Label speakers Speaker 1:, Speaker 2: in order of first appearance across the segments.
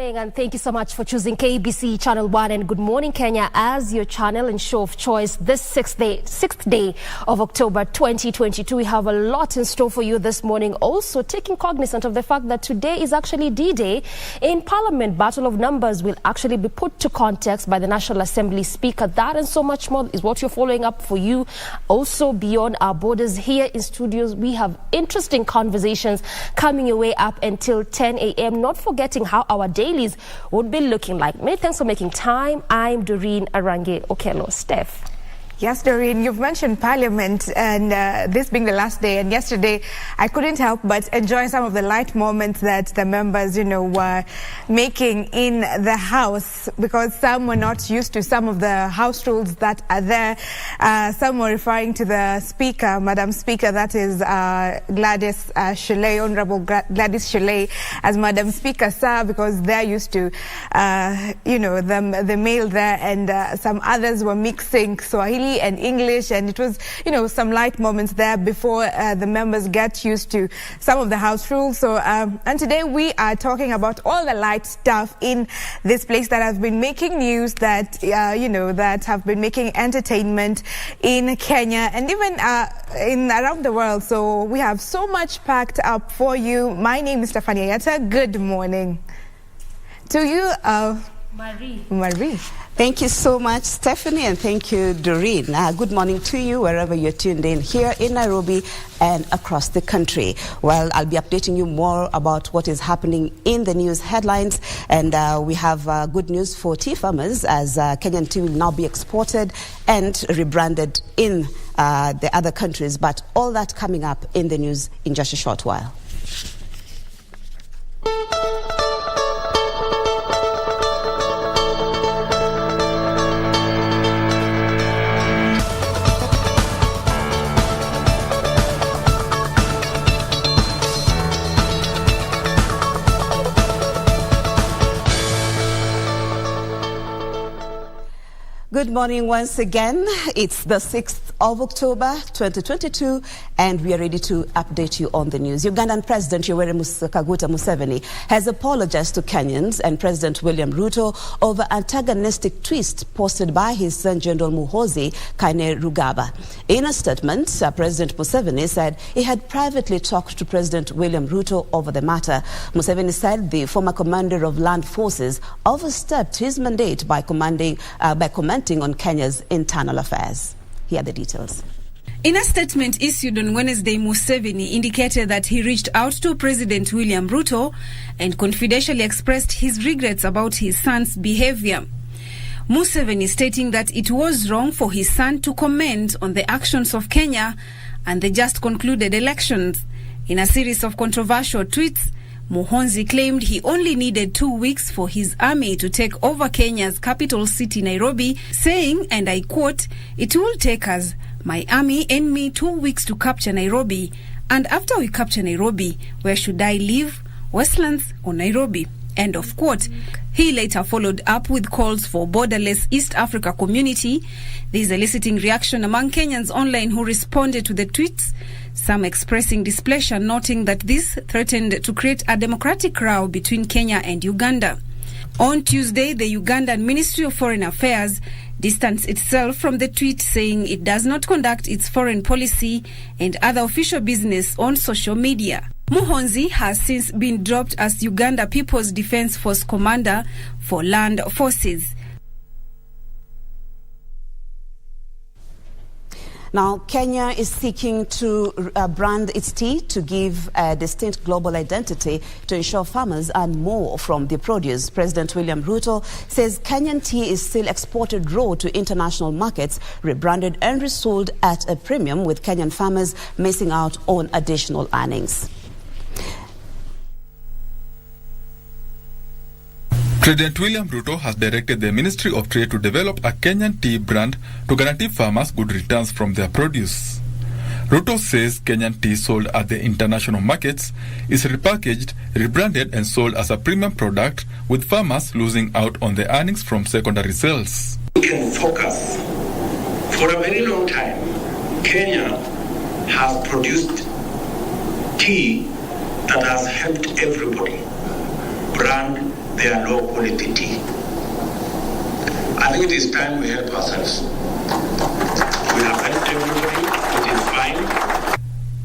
Speaker 1: morning, and thank you so much for choosing KBC Channel 1 and Good Morning Kenya as your channel and show of choice this sixth day of October 2022. We have a lot in store for you this morning. Also taking cognizant of the fact that today is actually D-Day in Parliament. Battle of numbers will actually be put to context by the National Assembly Speaker. That and so much more is what you're following up for you. Also beyond our borders here in studios, we have interesting conversations coming your way up until 10 a.m. Not forgetting how our dailies would be looking like. Many thanks for making time. I'm Doreen Arange Okello. Steph.
Speaker 2: Yes, Doreen, you've mentioned Parliament and this being the last day, and yesterday I couldn't help but enjoy some of the light moments that the members, were making in the House, because some were not used to some of the House rules that are there. Some were referring to the Speaker, Madam Speaker, that is Gladys Shillay, Honorable Gladys Shillay, as Madam Speaker, sir, because they're used to, the male there, and some others were mixing Swahili and English, and it was, some light moments there before the members get used to some of the House rules. So, and today we are talking about all the light stuff in this place that has been making news, that, that have been making entertainment in Kenya and even around the world. So we have so much packed up for you. My name is Stephanie Ayata. Good morning to you, Marie.
Speaker 3: Thank you so much, Stephanie, and thank you, Doreen. Good morning to you wherever you're tuned in here in Nairobi and across the country. Well, I'll be updating you more about what is happening in the news headlines, and we have good news for tea farmers, as Kenyan tea will now be exported and rebranded in the other countries, but all that coming up in the news in just a short while. Good morning once again. It's the 6th of October 2022, and we are ready to update you on the news. Ugandan President Yoweri Museveni has apologized to Kenyans and President William Ruto over antagonistic tweets posted by his son General Muhoozi Kainerugaba. In a statement, President Museveni said he had privately talked to President William Ruto over the matter. Museveni said the former commander of land forces overstepped his mandate by commenting on Kenya's internal affairs. Here are the details.
Speaker 4: In a statement issued on Wednesday, Museveni indicated that he reached out to President William Ruto and confidentially expressed his regrets about his son's behavior. Museveni stating that it was wrong for his son to comment on the actions of Kenya and the just concluded elections. In a series of controversial tweets, Muhoozi claimed he only needed 2 weeks for his army to take over Kenya's capital city, Nairobi, saying, and I quote, "It will take us, my army and me, 2 weeks to capture Nairobi. And after we capture Nairobi, where should I live? Westlands or Nairobi?" End of quote. He later followed up with calls for borderless East Africa community, this eliciting reaction among Kenyans online who responded to the tweets, some expressing displeasure, noting that this threatened to create a democratic row between Kenya and Uganda. On Tuesday, the Ugandan Ministry of Foreign Affairs distanced itself from the tweet, saying it does not conduct its foreign policy and other official business on social media. Muhoozi has since been dropped as Uganda People's Defence Force Commander for Land Forces.
Speaker 3: Now, Kenya is seeking to brand its tea to give a distinct global identity to ensure farmers earn more from the produce. President William Ruto says Kenyan tea is still exported raw to international markets, rebranded and resold at a premium, with Kenyan farmers missing out on additional earnings.
Speaker 5: President William Ruto has directed the Ministry of Trade to develop a Kenyan tea brand to guarantee farmers good returns from their produce. Ruto says Kenyan tea sold at the international markets is repackaged, rebranded and sold as a premium product, with farmers losing out on the earnings from secondary sales.
Speaker 6: We can focus. For a very long time, Kenya has produced tea that has helped everybody. Brand their low quality tea. I think it is time we help ourselves. We have helped everybody, it is fine.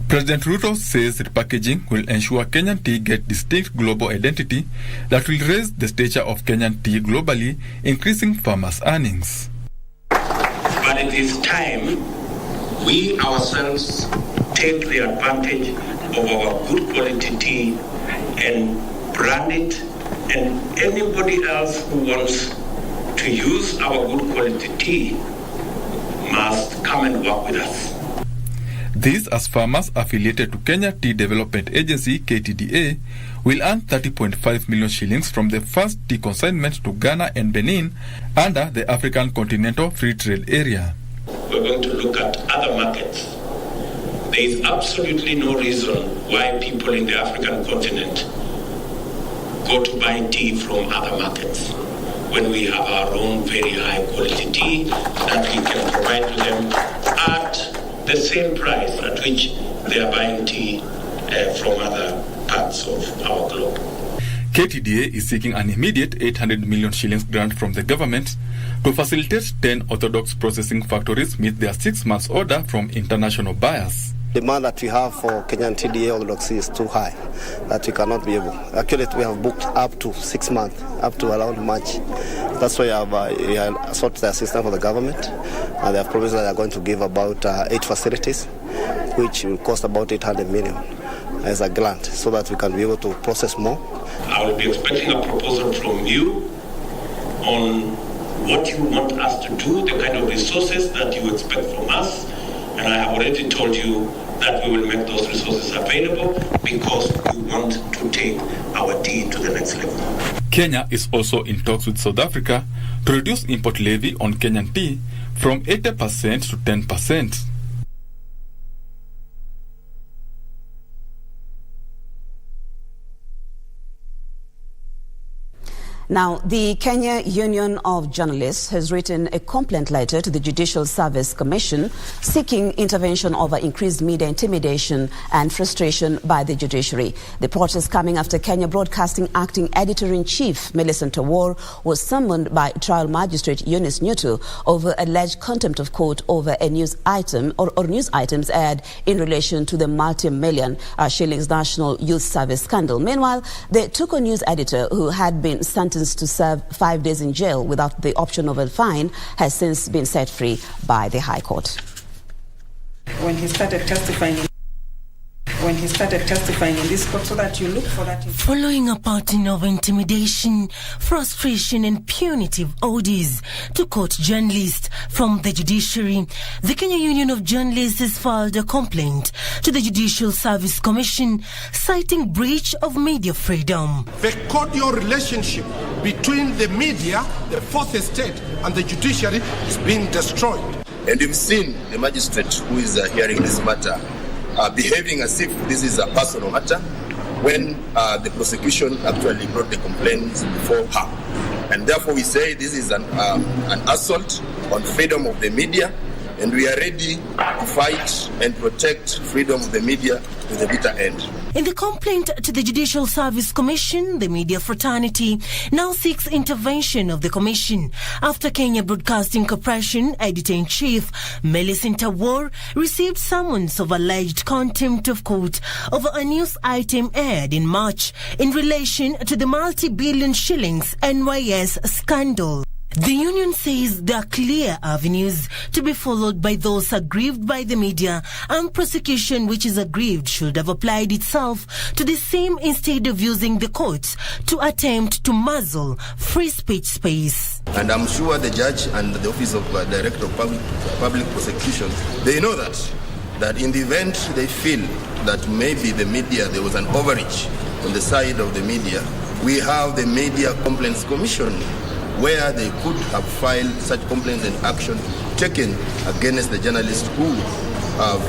Speaker 5: President Ruto says repackaging will ensure Kenyan tea get distinct global identity that will raise the stature of Kenyan tea globally, increasing farmers' earnings.
Speaker 6: But it is time we ourselves take the advantage of our good quality tea and brand it, and anybody else who wants to use our good quality tea must come and work with us.
Speaker 5: This as farmers affiliated to Kenya Tea Development Agency, KTDA, will earn 30.5 million shillings from the first tea consignment to Ghana and Benin under the African Continental Free Trade Area.
Speaker 6: We're going to look at other markets. There is absolutely no reason why people in the African continent go to buy tea from other markets when we have our own very high quality tea that we can provide to them at the same price at which they are buying tea from other parts of our globe.
Speaker 5: KTDA is seeking an immediate 800 million shillings grant from the government to facilitate 10 orthodox processing factories meet their 6 months order from international buyers.
Speaker 7: The demand that we have for Kenyan TDA orthodoxy is too high that we cannot be able. Actually, we have booked up to 6 months, up to around March. That's why we have sought the assistance for the government, and they have promised that they are going to give about 8 facilities, which will cost about 800 million as a grant, so that we can be able to process more.
Speaker 6: I will be expecting a proposal from you on what you want us to do, the kind of resources that you expect from us, and I have already told you that we will make those resources available because we want to take our tea to the next level.
Speaker 5: Kenya is also in talks with South Africa to reduce import levy on Kenyan tea from 80% to 10%.
Speaker 3: Now, the Kenya Union of Journalists has written a complaint letter to the Judicial Service Commission seeking intervention over increased media intimidation and frustration by the judiciary. The protest coming after Kenya Broadcasting Acting Editor-in-Chief Millicent Awor was summoned by trial magistrate Eunice Nyutu over alleged contempt of court over a news item or news items aired in relation to the multi-million shillings National Youth Service scandal. Meanwhile, the Tuko news editor, who had been sentenced to serve 5 days in jail without the option of a fine, has since been set free by the High Court.
Speaker 8: When he started testifying in this court, so that you look for that.
Speaker 9: Following a pattern of intimidation, frustration and punitive orders to court journalists from the judiciary, the Kenya Union of Journalists has filed a complaint to the Judicial Service Commission citing breach of media freedom.
Speaker 10: The cordial relationship between the media, the fourth estate and the judiciary is being destroyed.
Speaker 11: And you've seen the magistrate who is hearing this matter behaving as if this is a personal matter when the prosecution actually brought the complaints before her. And therefore we say this is an assault on freedom of the media, and we are ready to fight and protect freedom of the media to the bitter end.
Speaker 9: In the complaint to the Judicial Service Commission, the media fraternity now seeks intervention of the Commission after Kenya Broadcasting Corporation Editor-in-Chief Millicent Awor received summons of alleged contempt of court over a news item aired in March in relation to the multi-billion shillings NYS scandal. The union says there are clear avenues to be followed by those aggrieved by the media, and prosecution which is aggrieved should have applied itself to the same instead of using the courts to attempt to muzzle free speech space.
Speaker 11: And I'm sure the judge and the Office of Director of Public Prosecution, they know that in the event they feel that maybe the media, there was an overreach on the side of the media, we have the Media Complaints Commission, where they could have filed such complaints and action taken against the journalists who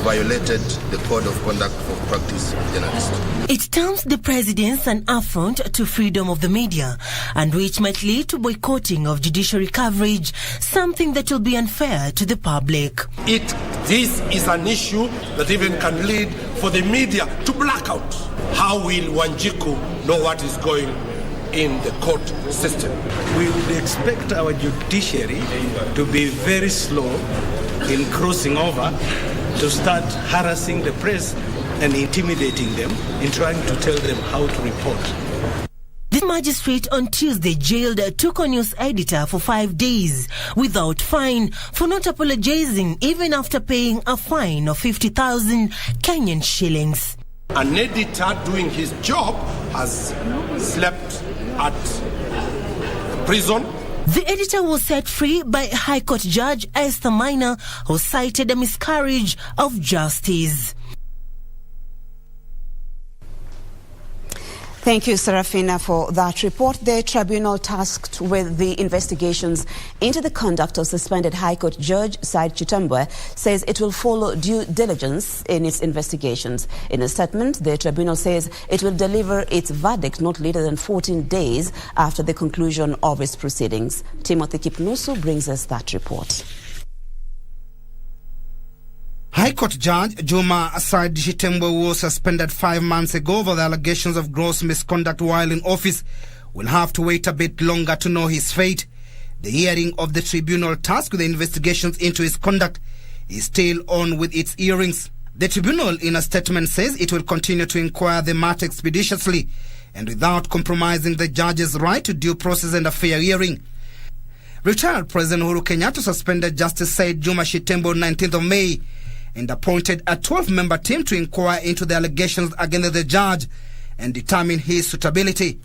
Speaker 11: violated the Code of Conduct for Practice of Journalists.
Speaker 9: It terms the president's an affront to freedom of the media, and which might lead to boycotting of judiciary coverage, something that will be unfair to the public.
Speaker 10: This is an issue that even can lead for the media to black out. How will Wanjiku know what is going in the court system.
Speaker 12: We would expect our judiciary to be very slow in crossing over, to start harassing the press and intimidating them in trying to tell them how to report.
Speaker 9: The magistrate on Tuesday jailed a Tuko News editor for 5 days without fine for not apologizing even after paying a fine of 50,000 Kenyan shillings.
Speaker 10: An editor doing his job has slept at prison.
Speaker 9: The editor was set free by High Court Judge Esther Minor, who cited a miscarriage of justice.
Speaker 3: Thank you, Serafina, for that report. The tribunal tasked with the investigations into the conduct of suspended High Court Judge Said Chitembwe says it will follow due diligence in its investigations. In a statement, the tribunal says it will deliver its verdict not later than 14 days after the conclusion of its proceedings. Timothy Kipnusu brings us that report.
Speaker 13: High Court Judge Juma Said Chitembwe was suspended 5 months ago over the allegations of gross misconduct while in office. Will have to wait a bit longer to know his fate. The hearing of the tribunal tasked with the investigations into his conduct is still on with its hearings. The tribunal in a statement says it will continue to inquire the matter expeditiously and without compromising the judge's right to due process and a fair hearing. Retired President Uhuru Kenyatta suspended Justice Said Juma Chitembwe on 19th of May and appointed a 12-member team to inquire into the allegations against the judge and determine his suitability.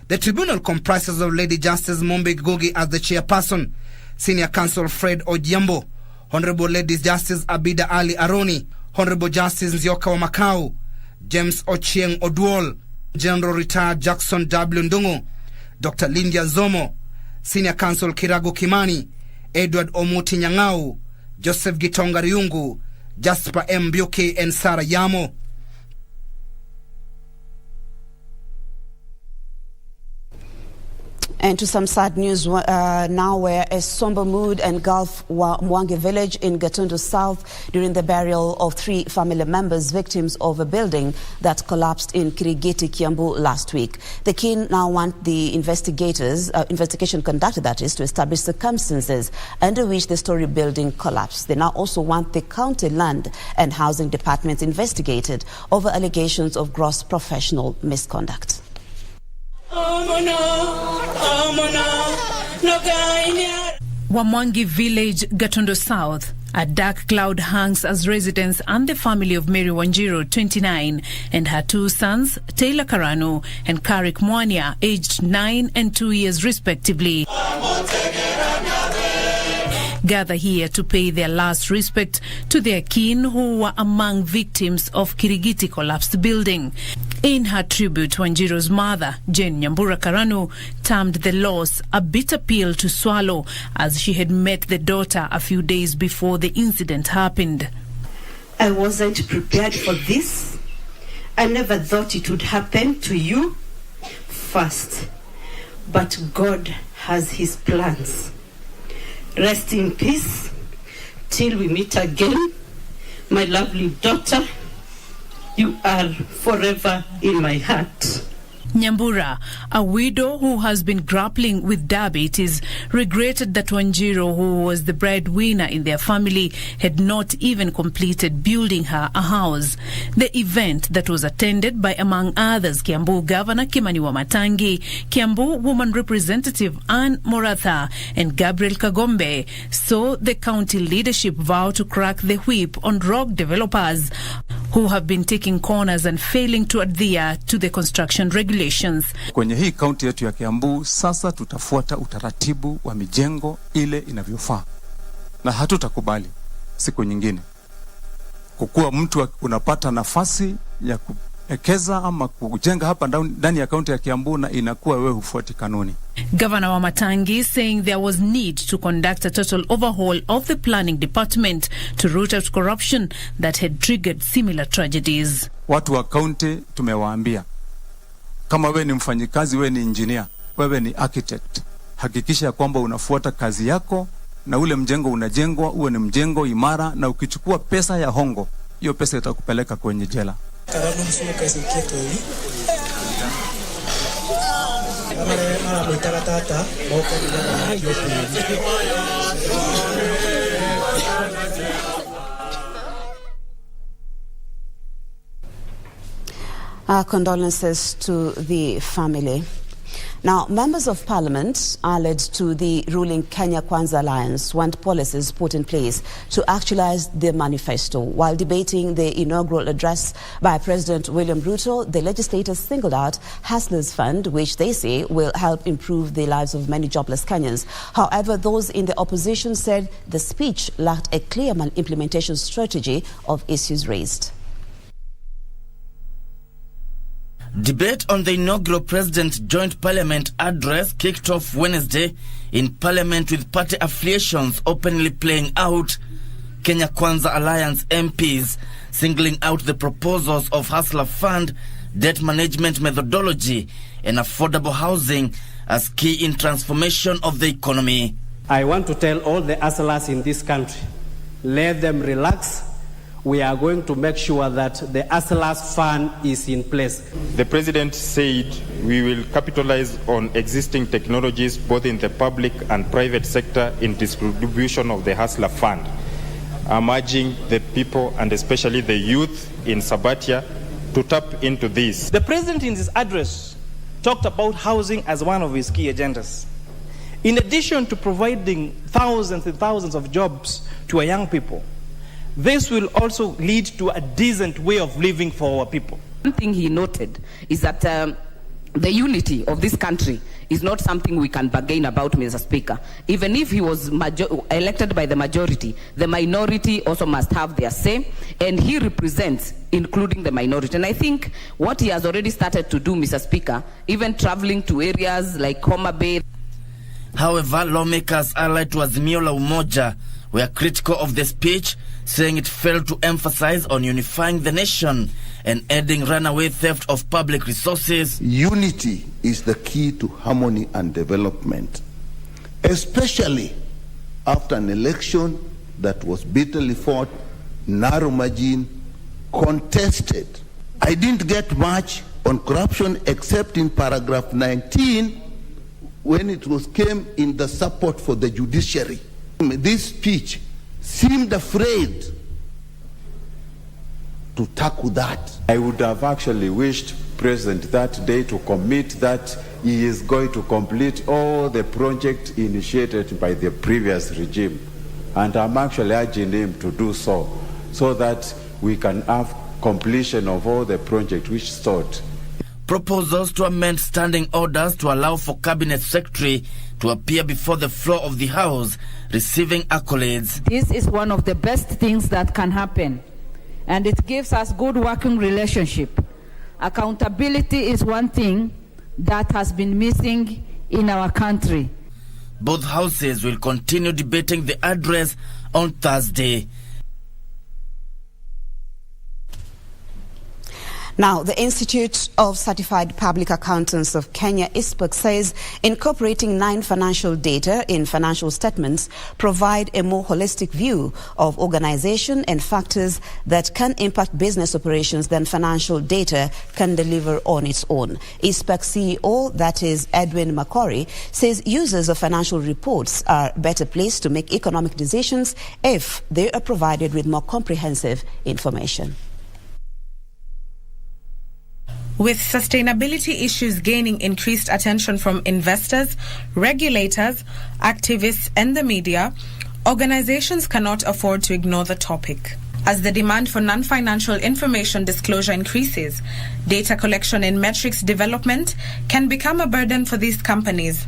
Speaker 13: The tribunal comprises of Lady Justice Mumbi as the chairperson, Senior Counsel Fred Ojiambo, Honorable Lady Justice Abida Ali Aroni, Honorable Justice Nzioka Wamakau, James Ochieng Oduol, General Retired Jackson W. Ndungu, Dr. Lindia Zomo, Senior Counsel Kirago Kimani, Edward Omuti Nyang'au, Joseph Gitonga Riungu, Jasper M. Buke and Sarah Yamo.
Speaker 3: And to some sad news now, where a somber mood engulfed Mwangi village in Gatundu South during the burial of 3 family members victims of a building that collapsed in Kirigiti, Kiambu last week. The kin now want the investigation conducted, that is, to establish circumstances under which the story building collapsed. They now also want the county land and housing departments investigated over allegations of gross professional misconduct.
Speaker 14: Wamwangi village, Gatundu South. A dark cloud hangs as residents and the family of Mary Wanjiru, 29, and her 2 sons, Taylor Karanu and Karik Mwania, aged 9 and 2 years respectively, gather here to pay their last respect to their kin who were among victims of Kirigiti collapsed building. In her tribute, Wanjiru's mother, Jane Nyambura Karanu, termed the loss a bitter pill to swallow as she had met the daughter a few days before the incident happened.
Speaker 15: I wasn't prepared for this. I never thought it would happen to you first. But God has his plans. Rest in peace till we meet again, my lovely daughter. You are forever in my heart.
Speaker 14: Nyambura, a widow who has been grappling with diabetes, regretted that Wanjiru, who was the breadwinner in their family, had not even completed building her a house. The event that was attended by, among others, Kiambu Governor Kimani Wamatangi, Kiambu Woman Representative Anne Moratha, and Gabriel Kagombe, saw the county leadership vow to crack the whip on rogue developers who have been taking corners and failing to adhere to the construction regulations.
Speaker 16: Kwenye hii kaunti yetu ya Kiambu sasa tutafuata utaratibu wa mijengo ile inavyofaa. Na hatutakubali siku nyingine kukuwa mtu unapata nafasi ya kuekeza ama kujenga hapa ndani ya kaunti ya Kiambu na inakuwa wewe hufuati kanuni.
Speaker 14: Governor Wamatangi saying there was need to conduct a total overhaul of the planning department to root out corruption that had triggered similar tragedies.
Speaker 16: Watu wa kaunti tumewaambia, kama wewe ni mfanyikazi, wewe ni engineer, wewe ni architect, hakikisha kwamba unafuata kazi yako na ule mjengo unajengwa uwe ni mjengo imara, na ukichukua pesa ya hongo, hiyo pesa itakupeleka kwenye jela.
Speaker 3: Our condolences to the family. Now, members of parliament allied to the ruling Kenya Kwanza Alliance want policies put in place to actualize their manifesto. While debating the inaugural address by President William Ruto, the legislators singled out Hustlers Fund, which they say will help improve the lives of many jobless Kenyans. However, those in the opposition said the speech lacked a clear implementation strategy of issues raised.
Speaker 17: Debate on the inaugural President's Joint Parliament address kicked off Wednesday in Parliament with party affiliations openly playing out. Kenya Kwanza Alliance MPs singling out the proposals of Hustler Fund, debt management methodology and affordable housing as key in transformation of the economy.
Speaker 18: I want to tell all the hustlers in this country, let them relax. We are going to make sure that the Hustlers Fund is in place.
Speaker 19: The President said we will capitalize on existing technologies both in the public and private sector in distribution of the Hustler Fund. I'm urging the people and especially the youth in Sabatia to tap into this.
Speaker 20: The President in his address talked about housing as one of his key agendas. In addition to providing thousands and thousands of jobs to our young people, this will also lead to a decent way of living for our people.
Speaker 21: One thing he noted is that the unity of this country is not something we can bargain about, Mr. Speaker. Even if he was elected by the majority, the minority also must have their say, and he represents including the minority. And I think what he has already started to do, Mr. Speaker, even traveling to areas like Homa Bay.
Speaker 17: However, lawmakers allied to Azimio la Umoja were critical of the speech, saying it failed to emphasize on unifying the nation and ending runaway theft of public resources.
Speaker 22: Unity is the key to harmony and development, especially after an election that was bitterly fought, narrow margin, contested. I didn't get much on corruption except in paragraph 19 when it came in the support for the judiciary. This speech seemed afraid to tackle that.
Speaker 23: I would have actually wished President that day to commit that he is going to complete all the projects initiated by the previous regime. And I'm actually urging him to do so that we can have completion of all the projects which stalled.
Speaker 17: Proposals to amend standing orders to allow for Cabinet Secretary to appear before the floor of the House, receiving accolades.
Speaker 24: This is one of the best things that can happen, and it gives us good working relationship. Accountability is one thing that has been missing in our country.
Speaker 17: Both houses will continue debating the address on Thursday.
Speaker 3: Now, the Institute of Certified Public Accountants of Kenya, ISPAC, says incorporating 9 financial data in financial statements provide a more holistic view of organization and factors that can impact business operations than financial data can deliver on its own. ISPAC CEO, that is Edwin Makori, says users of financial reports are better placed to make economic decisions if they are provided with more comprehensive information.
Speaker 25: With sustainability issues gaining increased attention from investors, regulators, activists, and the media, organizations cannot afford to ignore the topic. As the demand for non-financial information disclosure increases, data collection and metrics development can become a burden for these companies.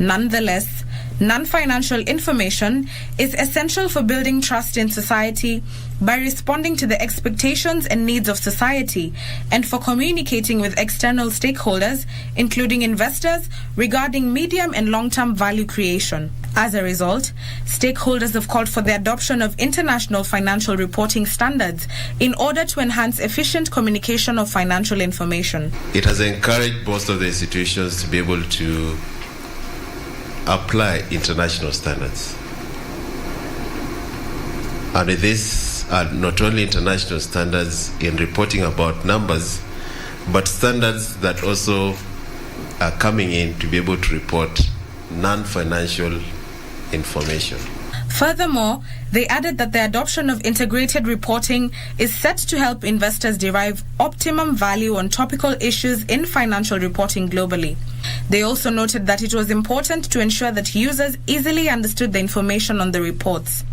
Speaker 25: Nonetheless, non-financial information is essential for building trust in society by responding to the expectations and needs of society and for communicating with external stakeholders, including investors, regarding medium and long-term value creation. As a result, stakeholders have called for the adoption of international financial reporting standards in order to enhance efficient communication of financial information.
Speaker 26: It has encouraged most of the institutions to be able to apply international standards. And these are not only international standards in reporting about numbers, but standards that also are coming in to be able to report non-financial information.
Speaker 25: Furthermore, they added that the adoption of integrated reporting is set to help investors derive optimum value on topical issues in financial reporting globally. They also noted that it was important to ensure that users easily understood the information on the reports.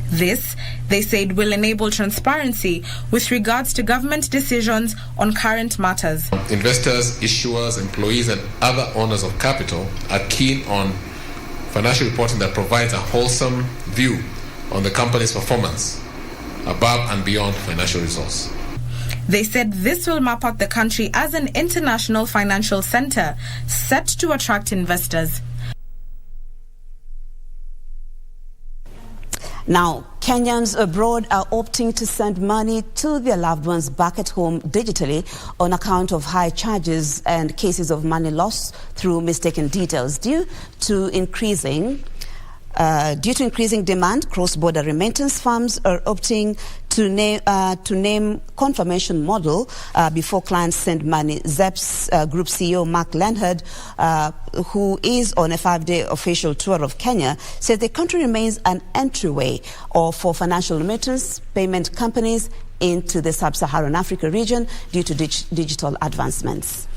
Speaker 25: This, they said, will enable transparency with regards to government decisions on current matters.
Speaker 1: Investors, issuers, employees, and other owners of capital are keen on financial reporting that provides a wholesome view on the company's performance above and beyond financial results.
Speaker 25: They said this will map out the country as an international financial center set to attract investors.
Speaker 3: Now, Kenyans abroad are opting to send money to their loved ones back at home digitally on account of high charges and cases of money loss through mistaken details. Due to increasing demand, cross-border remittance firms are opting to name confirmation model before clients send money. ZEP's Group CEO Mark Lenhard, who is on a 5-day official tour of Kenya, says the country remains an entryway for financial remittance payment companies into the sub-Saharan Africa region due to digital advancements.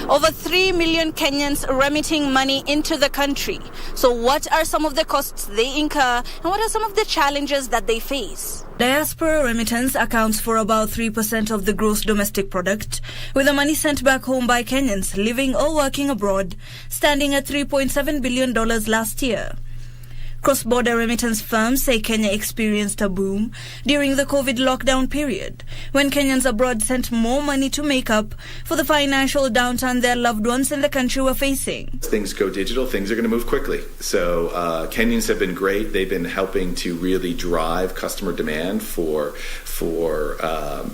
Speaker 2: Over 3 million Kenyans remitting money into the country. So what are some of the costs they incur and what are some of the challenges that they face?
Speaker 4: Diaspora remittance accounts for about 3% of the gross domestic product, with the money sent back home by Kenyans living or working abroad standing at $3.7 billion last year. Cross-border remittance firms say Kenya experienced a boom during the COVID lockdown period, when Kenyans abroad sent more money to make up for the financial downturn their loved ones in the country were facing.
Speaker 5: As things go digital, things are going to move quickly. So Kenyans have been great. They've been helping to really drive customer demand for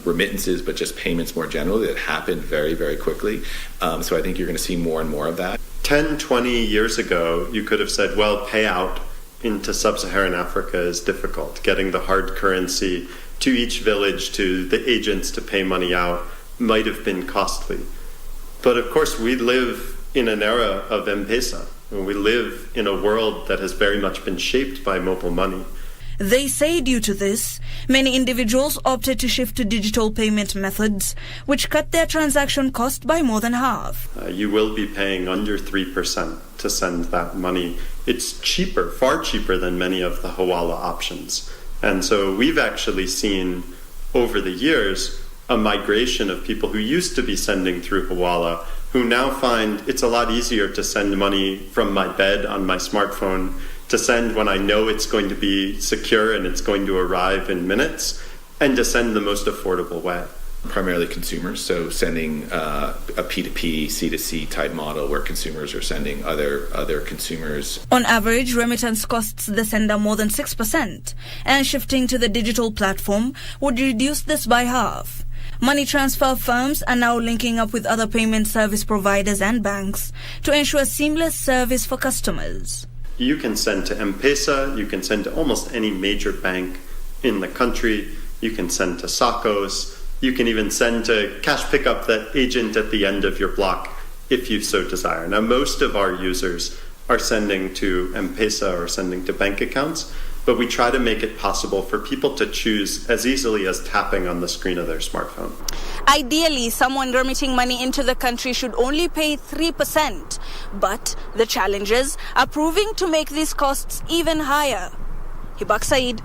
Speaker 5: remittances, but just payments more generally that happen very, very quickly. So I think you're going to see more and more of that.
Speaker 6: 10, 20 years ago, you could have said, well, payout into sub-Saharan Africa is difficult. Getting the hard currency to each village, to the agents to pay money out, might have been costly. But of course, we live in an era of M-Pesa. We live in a world that has very much been shaped by mobile money.
Speaker 4: They say due to this, many individuals opted to shift to digital payment methods, which cut their transaction cost by more than half.
Speaker 6: You will be paying under 3% to send that money. It's cheaper, far cheaper than many of the Hawala options. And so we've actually seen over the years a migration of people who used to be sending through Hawala, who now find it's a lot easier to send money from my bed on my smartphone, to send when I know it's going to be secure and it's going to arrive in minutes, and to send the most affordable way.
Speaker 5: Primarily consumers, so sending a P2P, C2C type model where consumers are sending other consumers.
Speaker 4: On average, remittance costs the sender more than 6%, and shifting to the digital platform would reduce this by half. Money transfer firms are now linking up with other payment service providers and banks to ensure seamless service for customers.
Speaker 6: You can send to M-Pesa, you can send to almost any major bank in the country, you can send to SACCOs, you can even send to cash pickup that agent at the end of your block if you so desire. Now, most of our users are sending to M-Pesa or sending to bank accounts, but we try to make it possible for people to choose as easily as tapping on the screen of their smartphone.
Speaker 2: Ideally, someone remitting money into the country should only pay 3%, but the challenges are proving to make these costs even higher. Hibak Said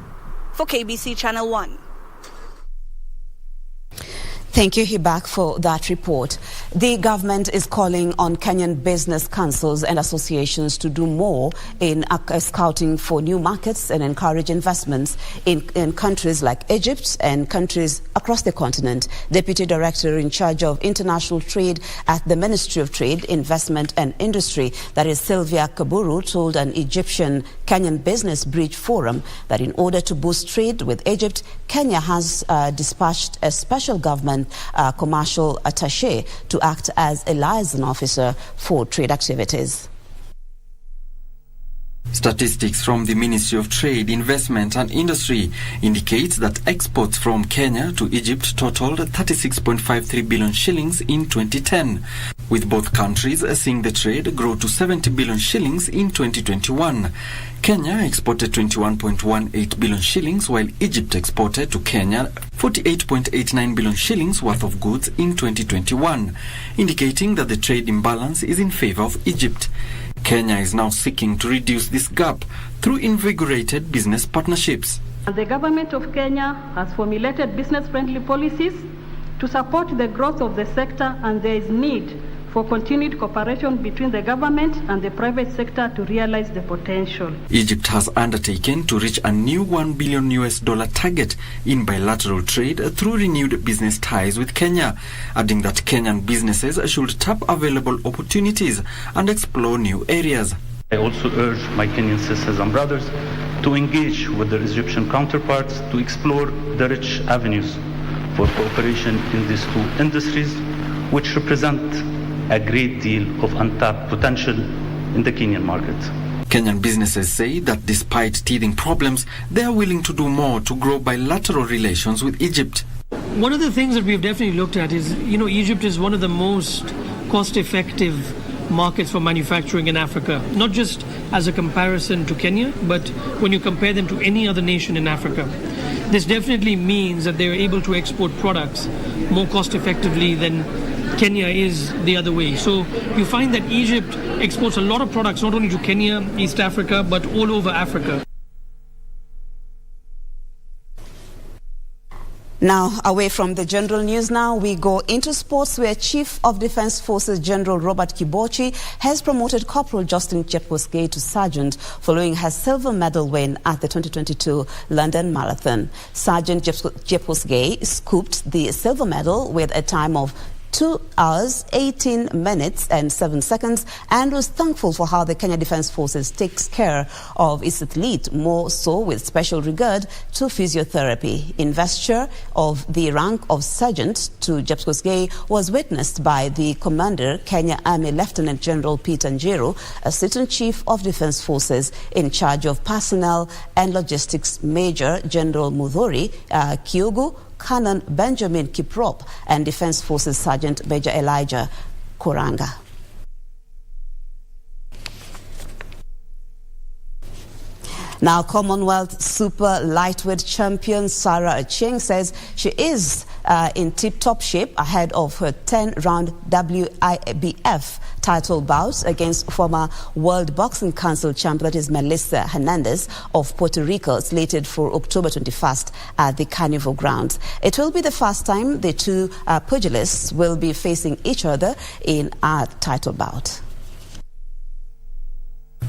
Speaker 2: for KBC Channel 1.
Speaker 3: Thank you, Hibak, for that report. The government is calling on Kenyan business councils and associations to do more in scouting for new markets and encourage investments in countries like Egypt and countries across the continent. Deputy Director in charge of international trade at the Ministry of Trade, Investment and Industry, that is Sylvia Kaburu, told an Egyptian Kenyan Business Bridge Forum that in order to boost trade with Egypt, Kenya has dispatched a special government commercial attaché to act as a liaison officer for trade activities.
Speaker 7: Statistics from the Ministry of Trade, Investment and Industry indicates that exports from Kenya to Egypt totaled 36.53 billion shillings in 2010, with both countries seeing the trade grow to 70 billion shillings in 2021. Kenya exported 21.18 billion shillings, while Egypt exported to Kenya 48.89 billion shillings worth of goods in 2021, indicating that the trade imbalance is in favor of Egypt. Kenya is now seeking to reduce this gap through invigorated business partnerships.
Speaker 8: The government of Kenya has formulated business-friendly policies to support the growth of the sector, and there is need for continued cooperation between the government and the private sector to realize the potential.
Speaker 7: Egypt has undertaken to reach a new $1 billion target in bilateral trade through renewed business ties with Kenya, adding that Kenyan businesses should tap available opportunities and explore new areas.
Speaker 9: I also urge my Kenyan sisters and brothers to engage with their Egyptian counterparts to explore the rich avenues for cooperation in these two industries, which represent a great deal of untapped potential in the Kenyan market.
Speaker 7: Kenyan businesses say that despite teething problems, they are willing to do more to grow bilateral relations with Egypt.
Speaker 10: One of the things that we've definitely looked at is, Egypt is one of the most cost-effective markets for manufacturing in Africa, not just as a comparison to Kenya, but when you compare them to any other nation in Africa. This definitely means that they're able to export products more cost-effectively than Kenya is the other way. So you find that Egypt exports a lot of products not only to Kenya, East Africa, but all over Africa.
Speaker 3: Now, away from the general news now, we go into sports where Chief of Defence Forces General Robert Kibochi has promoted Corporal Justin Chepkosgei to Sergeant following her silver medal win at the 2022 London Marathon. Sergeant Chepkosgei scooped the silver medal with a time of 2 hours, 18 minutes and 7 seconds, and was thankful for how the Kenya Defence Forces takes care of its athlete, more so with special regard to physiotherapy. Investiture of the rank of Sergeant to Chepkosgei was witnessed by the Commander, Kenya Army Lieutenant General Peter Njiru, Assistant Chief of Defence Forces in charge of personnel and logistics, Major General Mudhori Kyogu, Canon Benjamin Kiprop, and Defence Forces Sergeant Major Elijah Koranga. Now, Commonwealth Super Lightweight Champion Sarah Achieng says she is in tip-top shape ahead of her 10-round WIBF title bout against former World Boxing Council champ, that is Melissa Hernandez of Puerto Rico, slated for October 21st at the Carnival Grounds. It will be the first time the two pugilists will be facing each other in a title bout.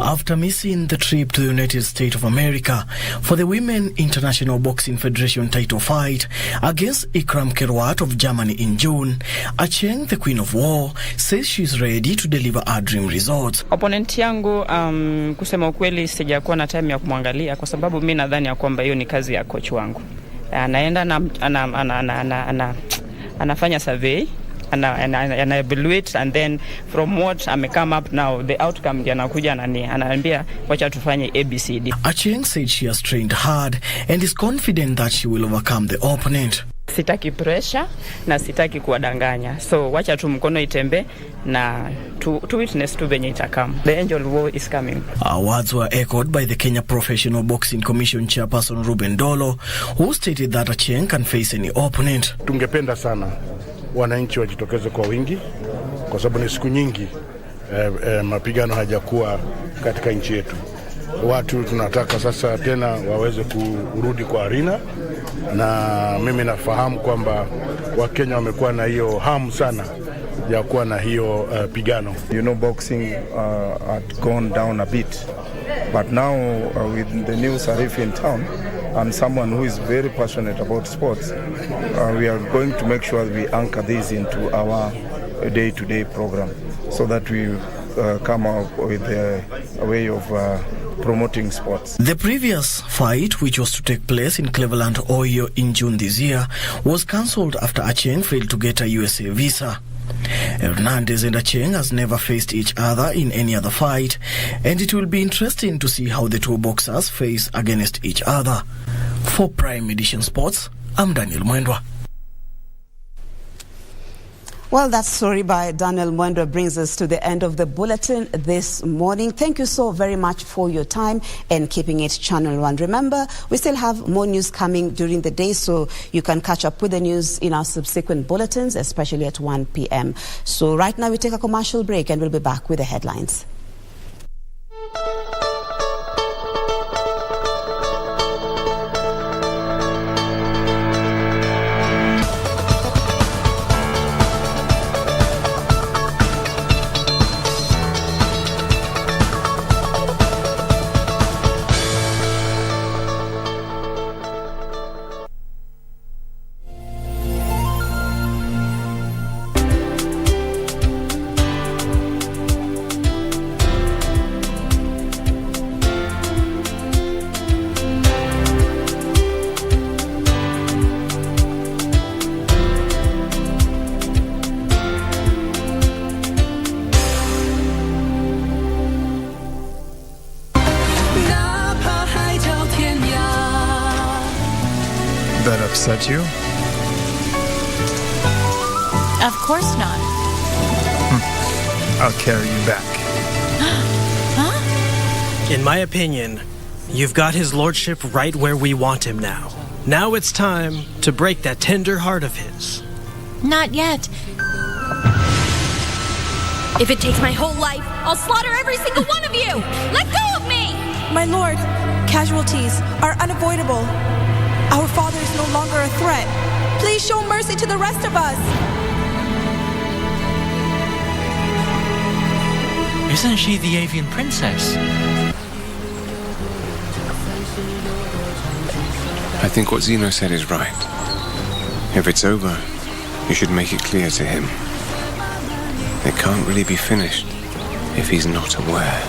Speaker 11: After missing the trip to the United States of America for the Women International Boxing Federation title fight against Ikram Kerwat of Germany in June, Achieng, the Queen of War, says she's ready to deliver her dream results.
Speaker 12: Opponent yangu kusema ukweli sijakuwa na time ya kumwangalia kwa sababu mimi nadhani ya kwamba hiyo ni kazi ya coach wangu. Anaenda anafanya survey and I evaluate, and then from what come up now, the outcome ndiyo anakuja ananiambia wacha tufanye ABCD.
Speaker 11: Achieng said she has trained hard and is confident that she will overcome the opponent.
Speaker 12: Sitaki pressure na sitaki kuwadanganya, so wacha tu mkono itembe na to witness tu venye itakam. The angel war is coming.
Speaker 11: Our words were echoed by the Kenya Professional Boxing Commission chairperson Ruben Dolo, who stated that Achieng can face any opponent.
Speaker 27: Tungependa sana wananchi wajitokeze kwa wingi kwa sababu ni siku nyingi mapigano hajakuwa katika nchi yetu. Watu tunataka sasa tena waweze kurudi kwa arena, na mimi nafahamu kwamba Wakenya wamekuwa na hiyo hamu sana ya kuwa na hiyo pigano.
Speaker 28: Boxing had gone down a bit, but now with the new Sarif in town, and someone who is very passionate about sports, we are going to make sure we anchor this into our day-to-day program so that we come up with a way of promoting sports.
Speaker 11: The previous fight, which was to take place in Cleveland, Ohio in June this year, was cancelled after Achieng failed to get a USA visa. Hernandez and Acheng has never faced each other in any other fight, and it will be interesting to see how the two boxers face against each other. For Prime Edition Sports, I'm Daniel Mwendwa.
Speaker 3: Well, that story by Daniel Mwendwa brings us to the end of the bulletin this morning. Thank you so very much for your time and keeping it Channel 1. Remember, we still have more news coming during the day, so you can catch up with the news in our subsequent bulletins, especially at 1 p.m. So right now we take a commercial break and we'll be back with the headlines.
Speaker 13: That upset you?
Speaker 14: Of course not.
Speaker 13: I'll carry you back.
Speaker 14: Huh?
Speaker 15: In my opinion, you've got his lordship right where we want him now. Now it's time to break that tender heart of his.
Speaker 14: Not yet. If it takes my whole life, I'll slaughter every single one of you! Let go of me!
Speaker 16: My lord, casualties are unavoidable. Our father is no longer a threat. Please show mercy to the rest of us.
Speaker 18: Isn't she the avian princess?
Speaker 19: I think what Zeno said is right. If it's over, you should make it clear to him. It can't really be finished if he's not aware.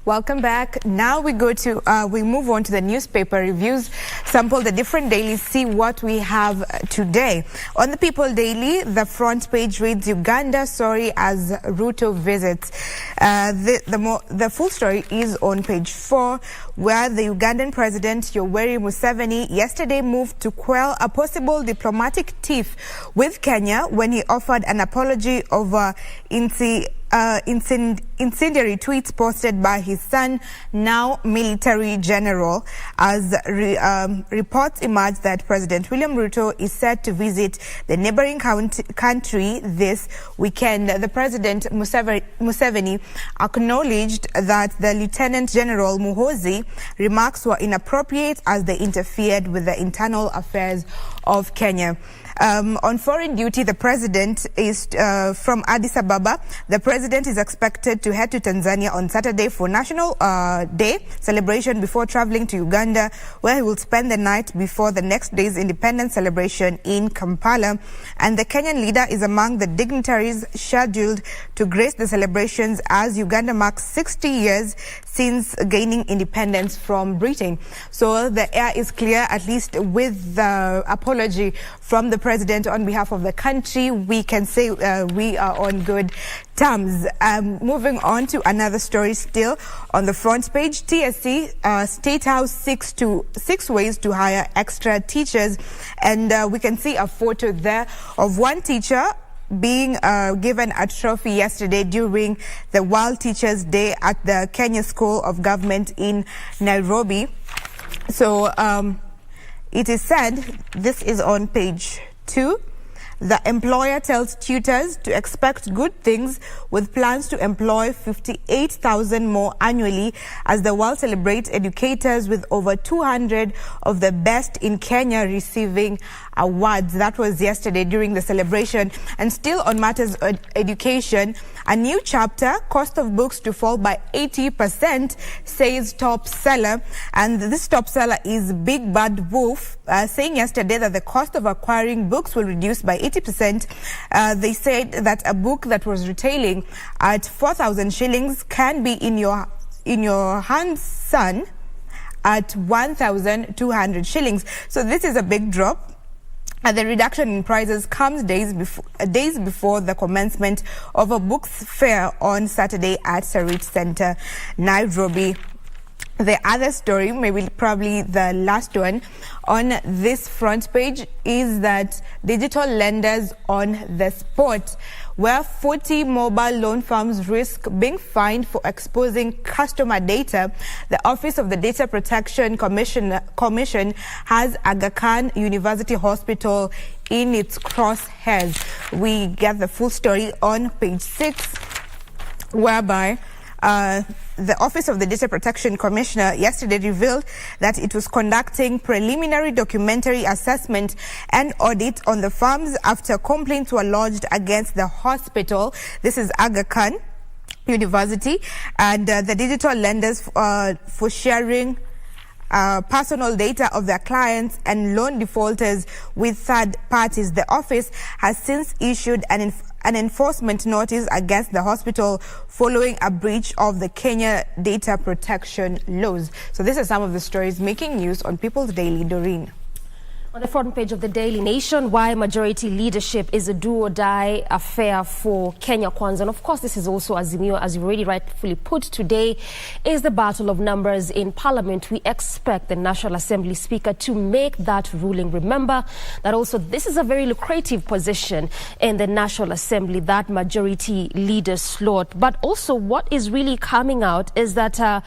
Speaker 25: Welcome back. Now we move on to the newspaper reviews, sample the different dailies, see what we have today. On the People Daily, the front page reads Uganda story as Ruto visits. The full story is on page 4, where the Ugandan President Yoweri Museveni yesterday moved to quell a possible diplomatic tiff with Kenya when he offered an apology over incendiary tweets posted by his son, now military general, as reports emerged that President William Ruto is set to visit the neighboring country this weekend. The President Museveni acknowledged that the Lieutenant General Muhoozi remarks were inappropriate as they interfered with the internal affairs of Kenya. On foreign duty, the president is from Addis Ababa. The president is expected to head to Tanzania on Saturday for National Day celebration before traveling to Uganda, where he will spend the night before the next day's independence celebration in Kampala. And the Kenyan leader is among the dignitaries scheduled to grace the celebrations as Uganda marks 60 years since gaining independence from Britain. So the air is clear, at least with the apology from the president on behalf of the country. We can say we are on good terms. Moving
Speaker 13: Moving on to another story still on the front page, TSC, State House six ways to hire extra teachers. And we can see a photo there of one teacher being given a trophy yesterday during the World Teachers' Day at the Kenya School of Government in Nairobi. So it is said, this is on page 2, the employer tells tutors to expect good things with plans to employ 58,000 more annually as the world celebrates educators with over 200 of the best in Kenya receiving awards. That was yesterday during the celebration. And still on matters of education, a new chapter, cost of books to fall by 80%, says top seller. And this top seller is Big Bad Wolf, saying yesterday that the cost of acquiring books will reduce by 80%. They said that a book that was retailing at 4,000 shillings can be in your hands, son, at 1,200 shillings. So this is a big drop. The reduction in prices comes days before the commencement of a books fair on Saturday at Sarit Center, Nairobi. The other story, probably the last one on this front page, is that digital lenders on the spot, where 40 mobile loan firms risk being fined for exposing customer data. The Office of the Data Protection Commission has Aga Khan University Hospital in its crosshairs. We get the full story on page 6, whereby the Office of the Data Protection Commissioner yesterday revealed that it was conducting preliminary documentary assessment and audit on the firms after complaints were lodged against the hospital. This is Aga Khan University, and the digital lenders for sharing personal data of their clients and loan defaulters with third parties. The office has since issued an enforcement notice against the hospital following a breach of the Kenya data protection laws. So these are some of the stories making news on People's Daily. Doreen.
Speaker 17: On the front page of the Daily Nation, why majority leadership is a do-or-die affair for Kenya Kwanza. And of course, this is also Azimio, as you already rightfully put. Today is the battle of numbers in Parliament. We expect the National Assembly Speaker to make that ruling. Remember that also this is a very lucrative position in the National Assembly, that majority leader slot. But also what is really coming out is that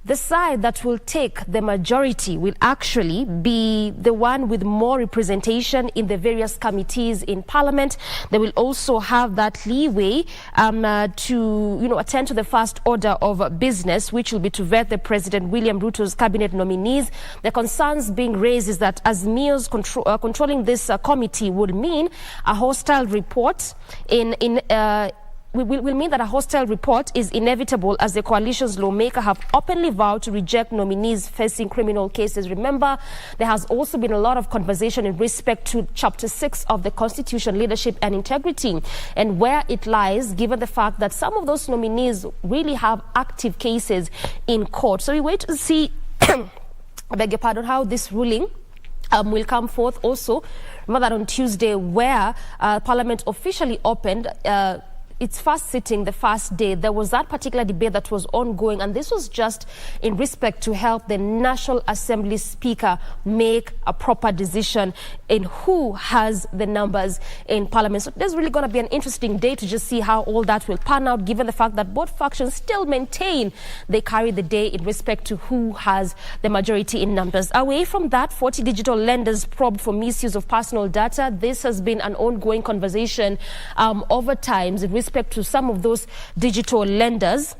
Speaker 17: the side that will take the majority will actually be the one with more representation in the various committees in Parliament. They will also have that leeway to attend to the first order of business, which will be to vet the President William Ruto's cabinet nominees. The concerns being raised is that Azimio's controlling this committee would mean a hostile report will mean that a hostile report is inevitable, as the coalition's lawmakers have openly vowed to reject nominees facing criminal cases. Remember, there has also been a lot of conversation in respect to Chapter 6 of the Constitution, Leadership and Integrity, and where it lies, given the fact that some of those nominees really have active cases in court. So we wait to see, I beg your pardon, how this ruling will come forth. Also, remember that on Tuesday, where Parliament officially opened its first sitting, the first day, there was that particular debate that was ongoing, and this was just in respect to help the National Assembly Speaker make a proper decision in who has the numbers in Parliament. So there's really going to be an interesting day to just see how all that will pan out, given the fact that both factions still maintain they carry the day in respect to who has the majority in numbers. Away from that, 40 digital lenders probed for misuse of personal data. This has been an ongoing conversation over times in respect to some of those digital lenders.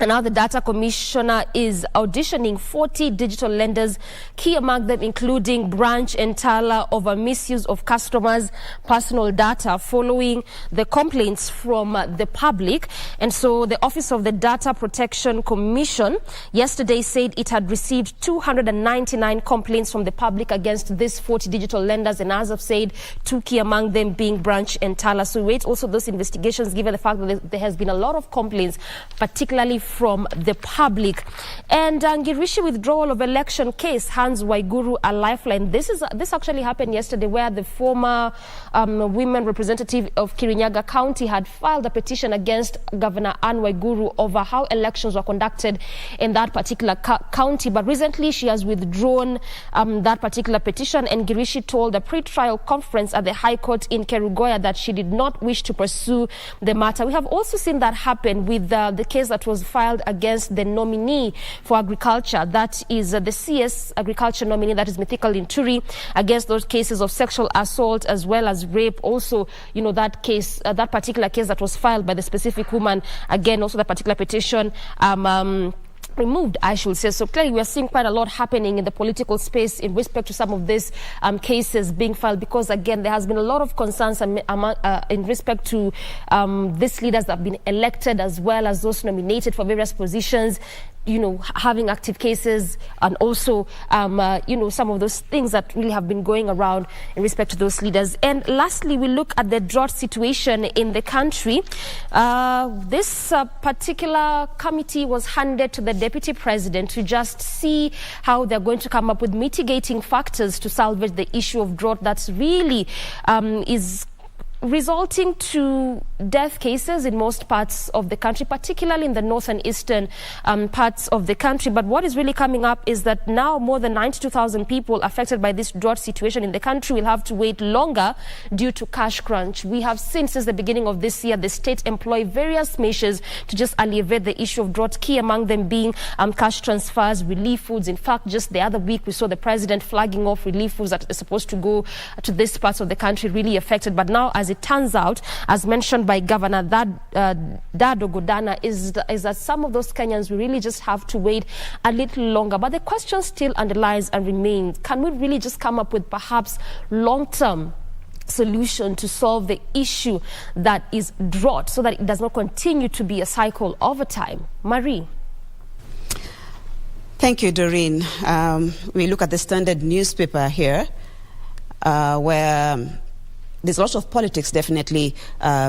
Speaker 17: And now the Data Commissioner is auditioning 40 digital lenders, key among them including Branch and Tala, over misuse of customers' personal data following the complaints from the public. And so the Office of the Data Protection Commission yesterday said it had received 299 complaints from the public against these 40 digital lenders, and as I've said, two key among them being Branch and Tala. So wait also those investigations, given the fact that there has been a lot of complaints, particularly from the public. And Ngirishi withdrawal of election case hands Waiguru a lifeline. This actually happened yesterday, where the former women representative of Kirinyaga County had filed a petition against Governor Anne Waiguru over how elections were conducted in that particular county. But recently she has withdrawn that particular petition, and Ngirishi told a pre-trial conference at the High Court in Kerugoya that she did not wish to pursue the matter. We have also seen that happen with the case that was filed against the nominee for agriculture, that is the CS agriculture nominee, that is Mythical Inturi, against those cases of sexual assault as well as rape. Also, that case, that particular case that was filed by the specific woman, again, also that particular petition removed, I should say. So clearly we are seeing quite a lot happening in the political space in respect to some of these cases being filed, because again there has been a lot of concerns in respect to these leaders that have been elected as well as those nominated for various positions, having active cases, and also, some of those things that really have been going around in respect to those leaders. And lastly, we look at the drought situation in the country. This particular committee was handed to the Deputy President to just see how they're going to come up with mitigating factors to salvage the issue of drought that's really is resulting to death cases in most parts of the country, particularly in the north and eastern parts of the country. But what is really coming up is that now more than 92,000 people affected by this drought situation in the country will have to wait longer due to cash crunch. We have seen since the beginning of this year the state employ various measures to just alleviate the issue of drought, key among them being cash transfers, relief foods. In fact, just the other week we saw the president flagging off relief foods that are supposed to go to these parts of the country really affected. But now, as it turns out, as mentioned by Governor Dado Godana, is that some of those Kenyans will really just have to wait a little longer. But the question still underlies and remains, can we really just come up with perhaps long-term solution to solve the issue that is drought, so that it does not continue to be a cycle over time? Marie.
Speaker 3: Thank you, Doreen. We look at the Standard newspaper here, where there's a lot of politics definitely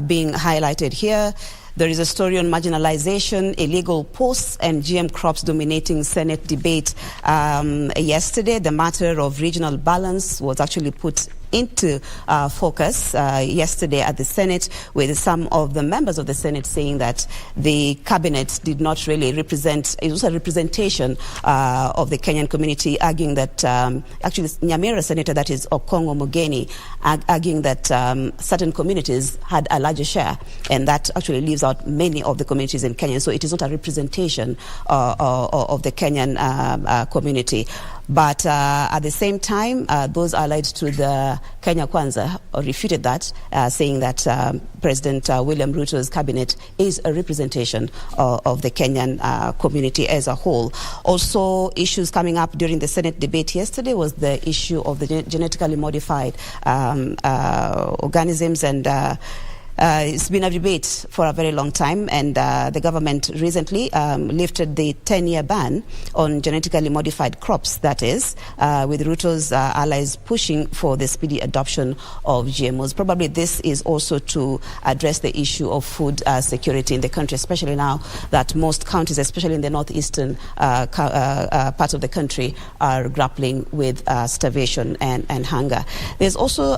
Speaker 3: being highlighted here. There is a story on marginalization, illegal posts, and GM crops dominating Senate debate. Yesterday, the matter of regional balance was actually put into focus yesterday at the Senate, with some of the members of the Senate saying that the cabinet did not really represent, it was a representation of the Kenyan community, arguing that actually Nyamira Senator, that is Okongo Mugeni, arguing that certain communities had a larger share, and that actually leaves out many of the communities in Kenya. So it is not a representation of the Kenyan community. But at the same time, those allied to the Kenya Kwanza refuted that, saying that President William Ruto's cabinet is a representation of the Kenyan community as a whole. Also, issues coming up during the Senate debate yesterday was the issue of the genetically modified organisms, and it's been a debate for a very long time, and the government recently lifted the 10-year ban on genetically modified crops, that is, with Ruto's allies pushing for the speedy adoption of GMOs. Probably this is also to address the issue of food security in the country, especially now that most counties, especially in the northeastern part of the country, are grappling with starvation and hunger. There's also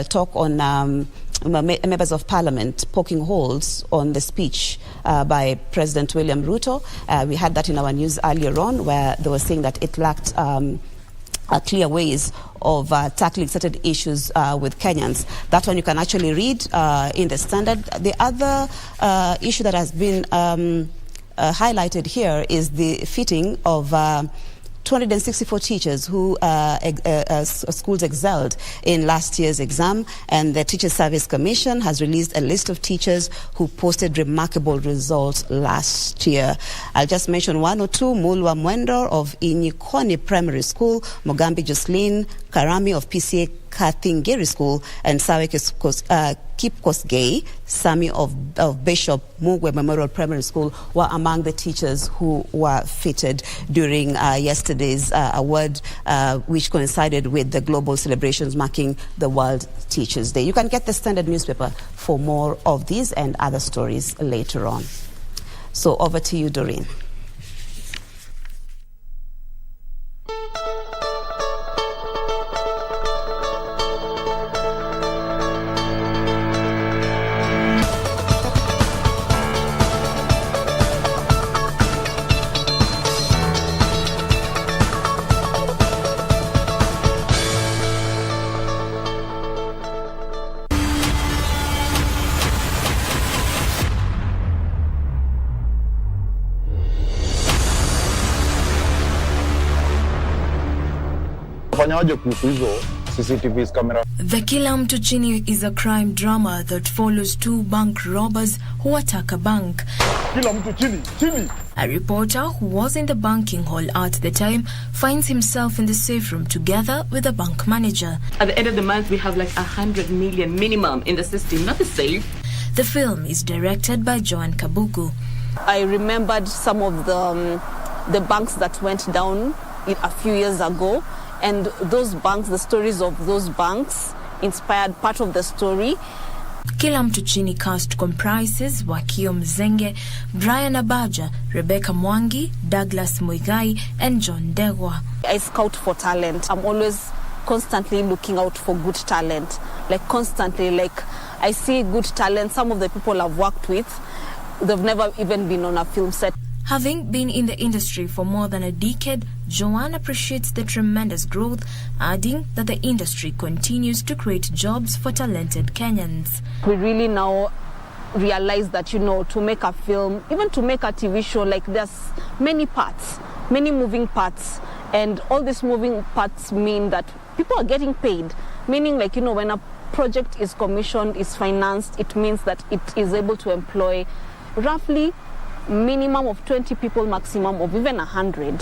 Speaker 3: talk on members of parliament poking holes on the speech by President William Ruto. We had that in our news earlier on, where they were saying that it lacked clear ways of tackling certain issues with Kenyans. That one you can actually read in the Standard. The other issue that has been highlighted here is the fitting of 264 teachers who schools excelled in last year's exam, and the Teacher Service Commission has released a list of teachers who posted remarkable results last year. I'll just mention one or two: Mulwa Mwendo of Inyikoni Primary School, Mogambi Jocelyn, Karami of PCA Kathingeri School, and Sawe Kipkosgei Sami of Bishop Mugwe Memorial Primary School were among the teachers who were featured during yesterday's award, which coincided with the global celebrations marking the World Teachers' Day. You can get the Standard newspaper for more of these and other stories later on. So over to you, Doreen.
Speaker 1: The Kila Mtu Chini is a crime drama that follows two bank robbers who attack a bank. A reporter who was in the banking hall at the time finds himself in the safe room together with the bank manager.
Speaker 5: At the end of the month, we have like 100 million minimum in the system, not the safe.
Speaker 1: The film is directed by Joan Kabugu.
Speaker 20: I remembered some of the banks that went down a few years ago. And those banks, the stories of those banks inspired part of the story.
Speaker 1: Kila Mtu Chini cast comprises Wakio Mzenge, Brian Abaja, Rebecca Mwangi, Douglas Muigai, and John Degwa.
Speaker 20: I scout for talent. I'm always constantly looking out for good talent. I see good talent. Some of the people I've worked with, they've never even been on a film set.
Speaker 1: Having been in the industry for more than a decade, Joanne appreciates the tremendous growth, adding that the industry continues to create jobs for talented Kenyans.
Speaker 20: We really now realize that, to make a film, even to make a TV show, there's many parts, many moving parts. And all these moving parts mean that people are getting paid. Meaning, when a project is commissioned, is financed, it means that it is able to employ roughly minimum of 20 people, maximum of even 100.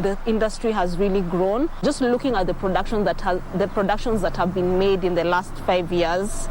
Speaker 20: The industry has really grown. Just looking at the productions that have been made in the last 5 years,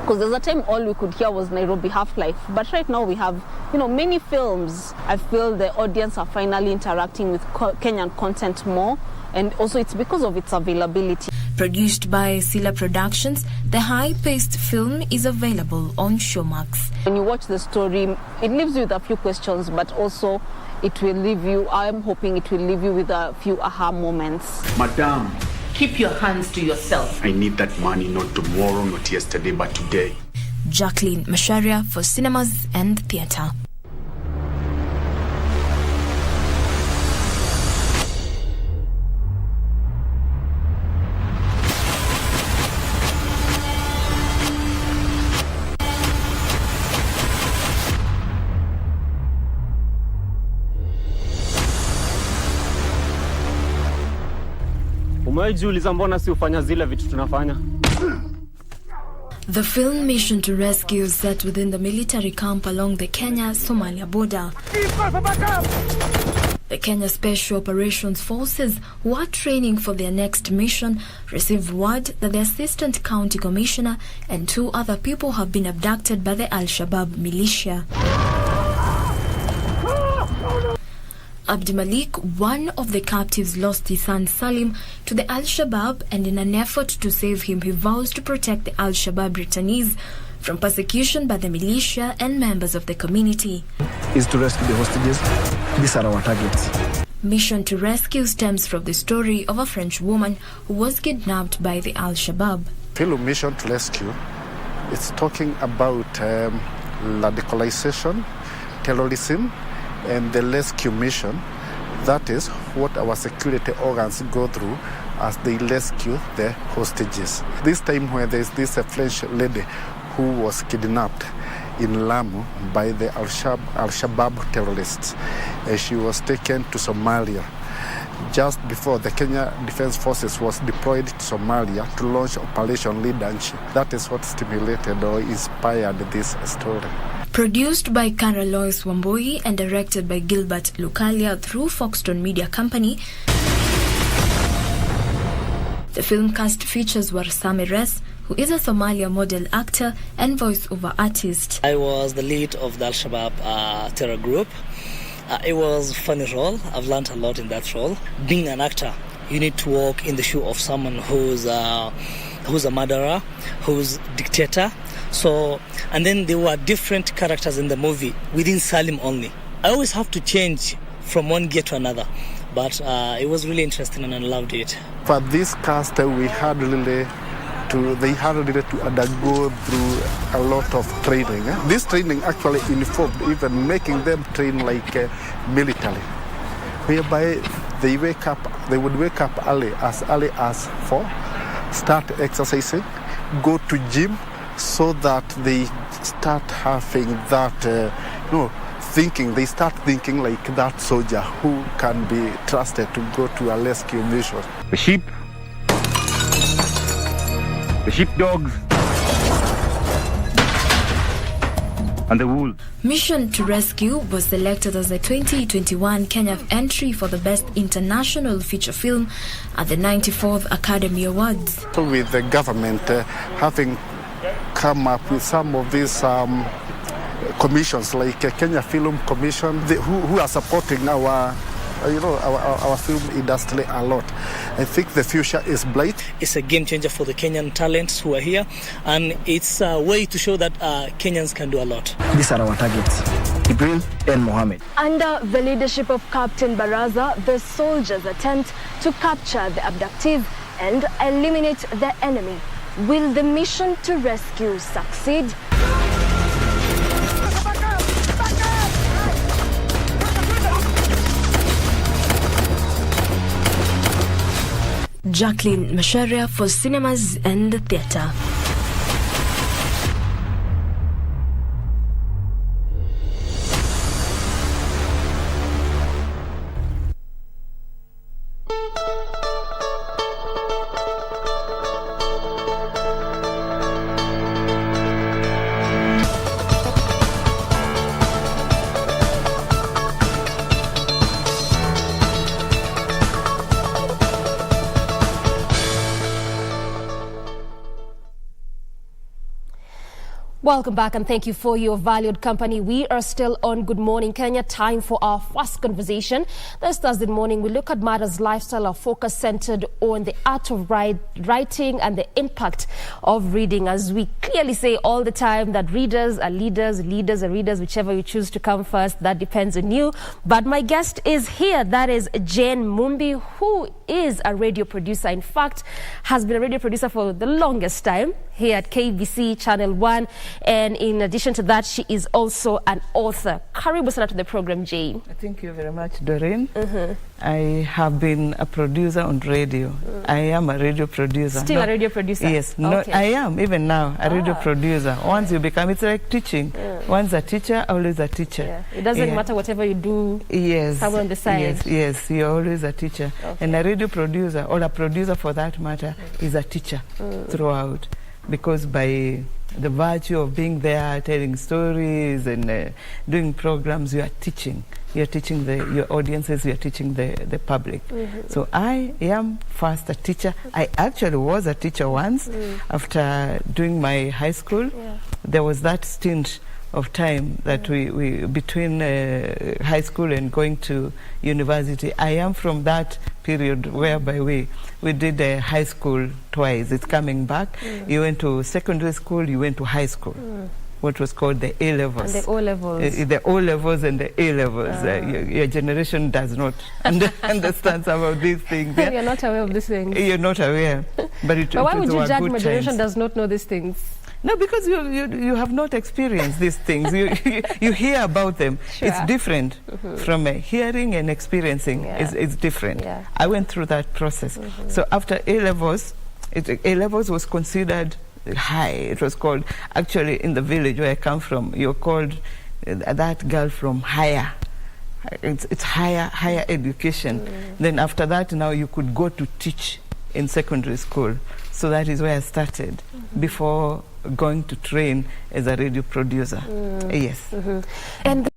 Speaker 20: because there's a time all we could hear was Nairobi Half-Life, but right now we have many films. I feel the audience are finally interacting with Kenyan content more, and also it's because of its availability.
Speaker 1: Produced by Sila Productions, the high-paced film is available on Showmax.
Speaker 20: When you watch the story, it leaves you with a few questions, but also it will leave you, I'm hoping it will leave you with a few aha moments.
Speaker 21: Madam,
Speaker 5: keep your hands to yourself.
Speaker 21: I need that money not tomorrow, not yesterday, but today.
Speaker 1: Jacqueline Masharia for Cinemas and Theatre. The film Mission to Rescue is set within the military camp along the Kenya-Somalia border. The Kenya Special Operations Forces, who are training for their next mission, received word that the Assistant County Commissioner and 2 other people have been abducted by the Al-Shabaab militia. Abdi Malik, one of the captives, lost his son Salim to the Al-Shabaab, and in an effort to save him, he vows to protect the Al-Shabaab returnees from persecution by the militia and members of the community.
Speaker 22: Is to rescue the hostages. These are our targets.
Speaker 1: Mission to Rescue stems from the story of a French woman who was kidnapped by the Al-Shabaab.
Speaker 28: Film Mission to Rescue, it's talking about radicalization, terrorism, and the rescue mission. That is what our security organs go through as they rescue the hostages. This time when there is this French lady who was kidnapped in Lamu by the Al-Shabaab terrorists. She was taken to Somalia just before the Kenya Defense Forces was deployed to Somalia to launch Operation Leadership. That is what stimulated or inspired this story.
Speaker 1: Produced by Kara Lois Wamboi and directed by Gilbert Lucalia through Foxton Media Company, the film cast features Warsame Res, who is a Somalia model actor and voice-over artist.
Speaker 2: I was the lead of the Al-Shabaab terror group. It was a funny role. I've learned a lot in that role. Being an actor, you need to walk in the shoe of someone who's a murderer, who's a dictator. So, and then there were different characters in the movie within Salim only. I always have to change from one gear to another, but it was really interesting and I loved it.
Speaker 28: For this cast, they had really to undergo through a lot of training. This training actually involved even making them train like military, whereby they would wake up early as 4, start exercising, go to gym, so that they start having that, thinking. They start thinking like that soldier who can be trusted to go to a rescue mission.
Speaker 4: The sheep, the sheepdogs, and the wool.
Speaker 1: Mission to Rescue was selected as the 2021 Kenya entry for the Best International Feature Film at the 94th Academy Awards.
Speaker 28: So with the government having come up with some of these commissions, like Kenya Film Commission, who are supporting our film industry a lot. I think the future is bright.
Speaker 2: It's a game changer for the Kenyan talents who are here, and it's a way to show that Kenyans can do a lot.
Speaker 22: These are our targets, Ibril and Mohammed.
Speaker 6: Under the leadership of Captain Baraza, the soldiers attempt to capture the abductees and eliminate the enemy. Will the mission to rescue succeed?
Speaker 1: Jacqueline Masharia for Cinemas and the Theatre.
Speaker 17: Welcome back and thank you for your valued company. We are still on Good Morning Kenya. Time for our first conversation. This Thursday morning, we look at matters lifestyle, our focus centered on the art of writing and the impact of reading. As we clearly say all the time that readers are leaders, leaders are readers, whichever you choose to come first, that depends on you. But my guest is here. That is Jane Mumbi, who is a radio producer. In fact, has been a radio producer for the longest time here at KBC Channel 1. And in addition to that, she is also an author. Karibu sana to the program, Jane.
Speaker 8: Thank you very much, Doreen. I have been a producer on radio. I am a radio producer.
Speaker 17: Still a radio producer?
Speaker 8: Yes. Okay. I am, even now, a radio producer. Once you become, it's like teaching. Once a teacher, always a teacher.
Speaker 17: Yeah. It doesn't matter whatever you do.
Speaker 8: Yes.
Speaker 17: Somewhere on the side.
Speaker 8: Yes, you're always a teacher. Okay. And a radio producer, or a producer for that matter, is a teacher throughout. Because by the virtue of being there, telling stories and doing programs, you are teaching. You are teaching your audiences, you are teaching the public. So I am first a teacher. I actually was a teacher once. After doing my high school. There was that stint of time that we between high school and going to university. I am from that period whereby we did high school twice. It's coming back. You went to secondary school, you went to high school. What was called the A-levels.
Speaker 17: And the O-levels.
Speaker 8: The O-levels and the A-levels. Your generation does not understand some of these things.
Speaker 17: Yeah? You're not aware of these things.
Speaker 8: You're not aware. But
Speaker 17: why would you judge my generation does not know these things?
Speaker 8: No, because you have not experienced these things. You hear about them.
Speaker 17: Sure.
Speaker 8: It's different from hearing and experiencing. It's different. I went through that process. So after A-levels, A-levels was considered high. It was called, actually in the village where I come from, you're called that girl from higher. It's higher education. Then after that, now you could go to teach in secondary school. So that is where I started before going to train as a radio producer. Yes.
Speaker 17: And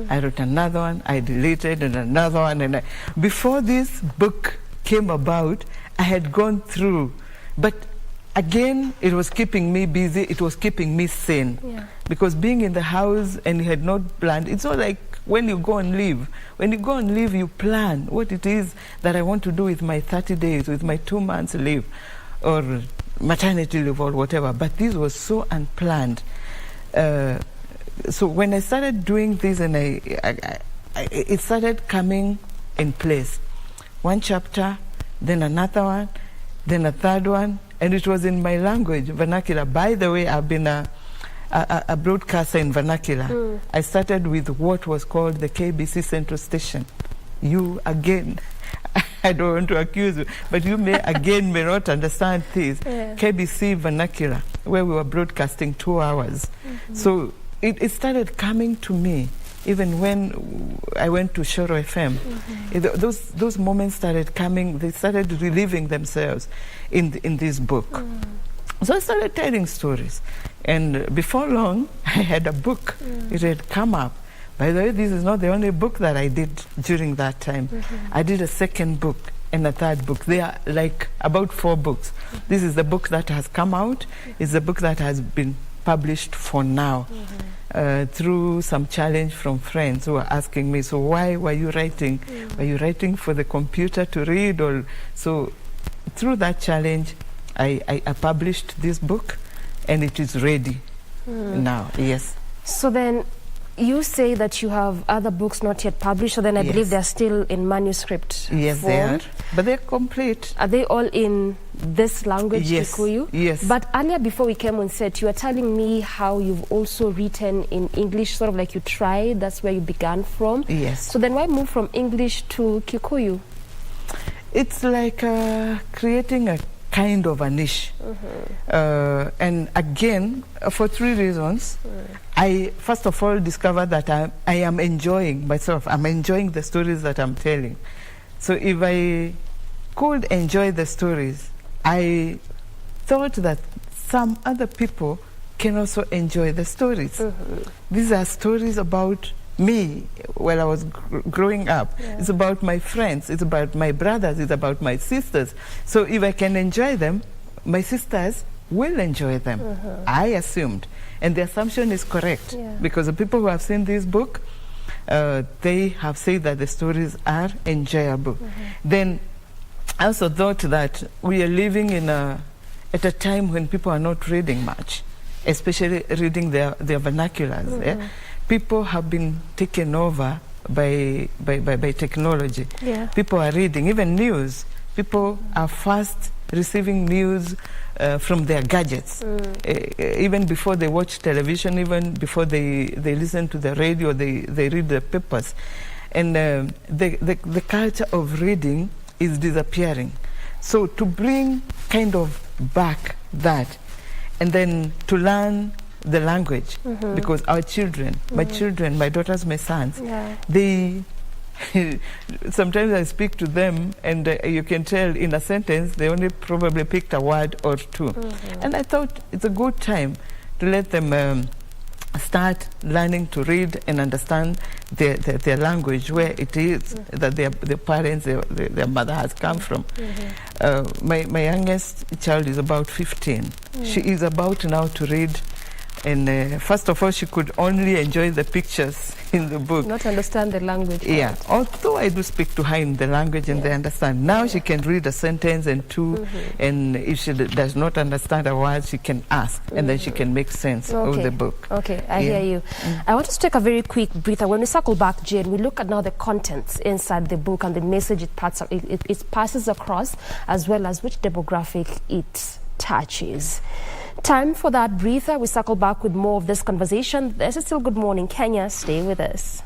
Speaker 8: I wrote another one, I deleted, and another one. And before this book came about, I had gone through. But again, it was keeping me busy, it was keeping me sane.
Speaker 17: Yeah.
Speaker 8: Because being in the house and you had not planned, it's not like when you go on leave. When you go on leave, you plan what it is that I want to do with my 30 days, with my 2 months leave, or maternity leave, or whatever. But this was so unplanned. So when I started doing this, and it started coming in place. One chapter, then another one, then a third one, and it was in my language, vernacular. By the way, I've been a broadcaster in vernacular. I started with what was called the KBC Central Station. You, again, I don't want to accuse you, but you may not understand this.
Speaker 17: Yeah.
Speaker 8: KBC vernacular, where we were broadcasting 2 hours. So it started coming to me, even when I went to Shoro FM. Those moments started coming, they started relieving themselves in this book. So I started telling stories. And before long, I had a book. It had come up. By the way, this is not the only book that I did during that time. I did a second book and a third book. They are like about 4 books. This is the book that has come out. It's the book that has been published for now. Through some challenge from friends who were asking me, so why were you writing? Were you writing for the computer to read? Or so through that challenge, I published this book, and it is ready now. Yes.
Speaker 17: So then you say that you have other books not yet published, so then I believe they're still in manuscript
Speaker 8: Yes,
Speaker 17: form.
Speaker 8: they are. But they're complete.
Speaker 17: Are they all in this language,
Speaker 8: Yes.
Speaker 17: Kikuyu?
Speaker 8: Yes.
Speaker 17: But earlier, before we came on set, you were telling me how you've also written in English, sort of like you tried, that's where you began from.
Speaker 8: Yes.
Speaker 17: So then why move from English to Kikuyu?
Speaker 8: It's like creating a kind of a niche. And again, for 3 reasons. I, first of all, discovered that I am enjoying myself. I'm enjoying the stories that I'm telling. So if I could enjoy the stories, I thought that some other people can also enjoy the stories. These are stories about me while I was growing up. It's about my friends, it's about my brothers, it's about my sisters. So if I can enjoy them, my sisters will enjoy them. I assumed. And the assumption is correct, because the people who have seen this book, they have said that the stories are enjoyable. Then I also thought that we are living at a time when people are not reading much, especially reading their vernaculars. People have been taken over by technology. People are reading, even news. People are fast receiving news from their gadgets. Even before they watch television, even before they listen to the radio, they read the papers. And the culture of reading is disappearing. So to bring kind of back that, and then to learn the language, because our children, my children, my daughters, my sons, they sometimes I speak to them and you can tell in a sentence they only probably picked a word or two. And I thought it's a good time to let them start learning to read and understand their language, where it is that their parents, their mother has come from. My youngest child is about 15. She is about now to read, and first of all, she could only enjoy the pictures in the book.
Speaker 17: Not understand the language.
Speaker 8: Yeah, although I do speak to her in the language and they understand. Now she can read a sentence and two, and if she does not understand a word, she can ask, and then she can make sense of the book.
Speaker 17: Okay, I hear you. I want us to take a very quick breather. When we circle back, Jane, we look at now the contents inside the book and the message it passes across, as well as which demographic it touches. Time for that breather. We circle back with more of this conversation. This is still Good Morning Kenya. Stay with us.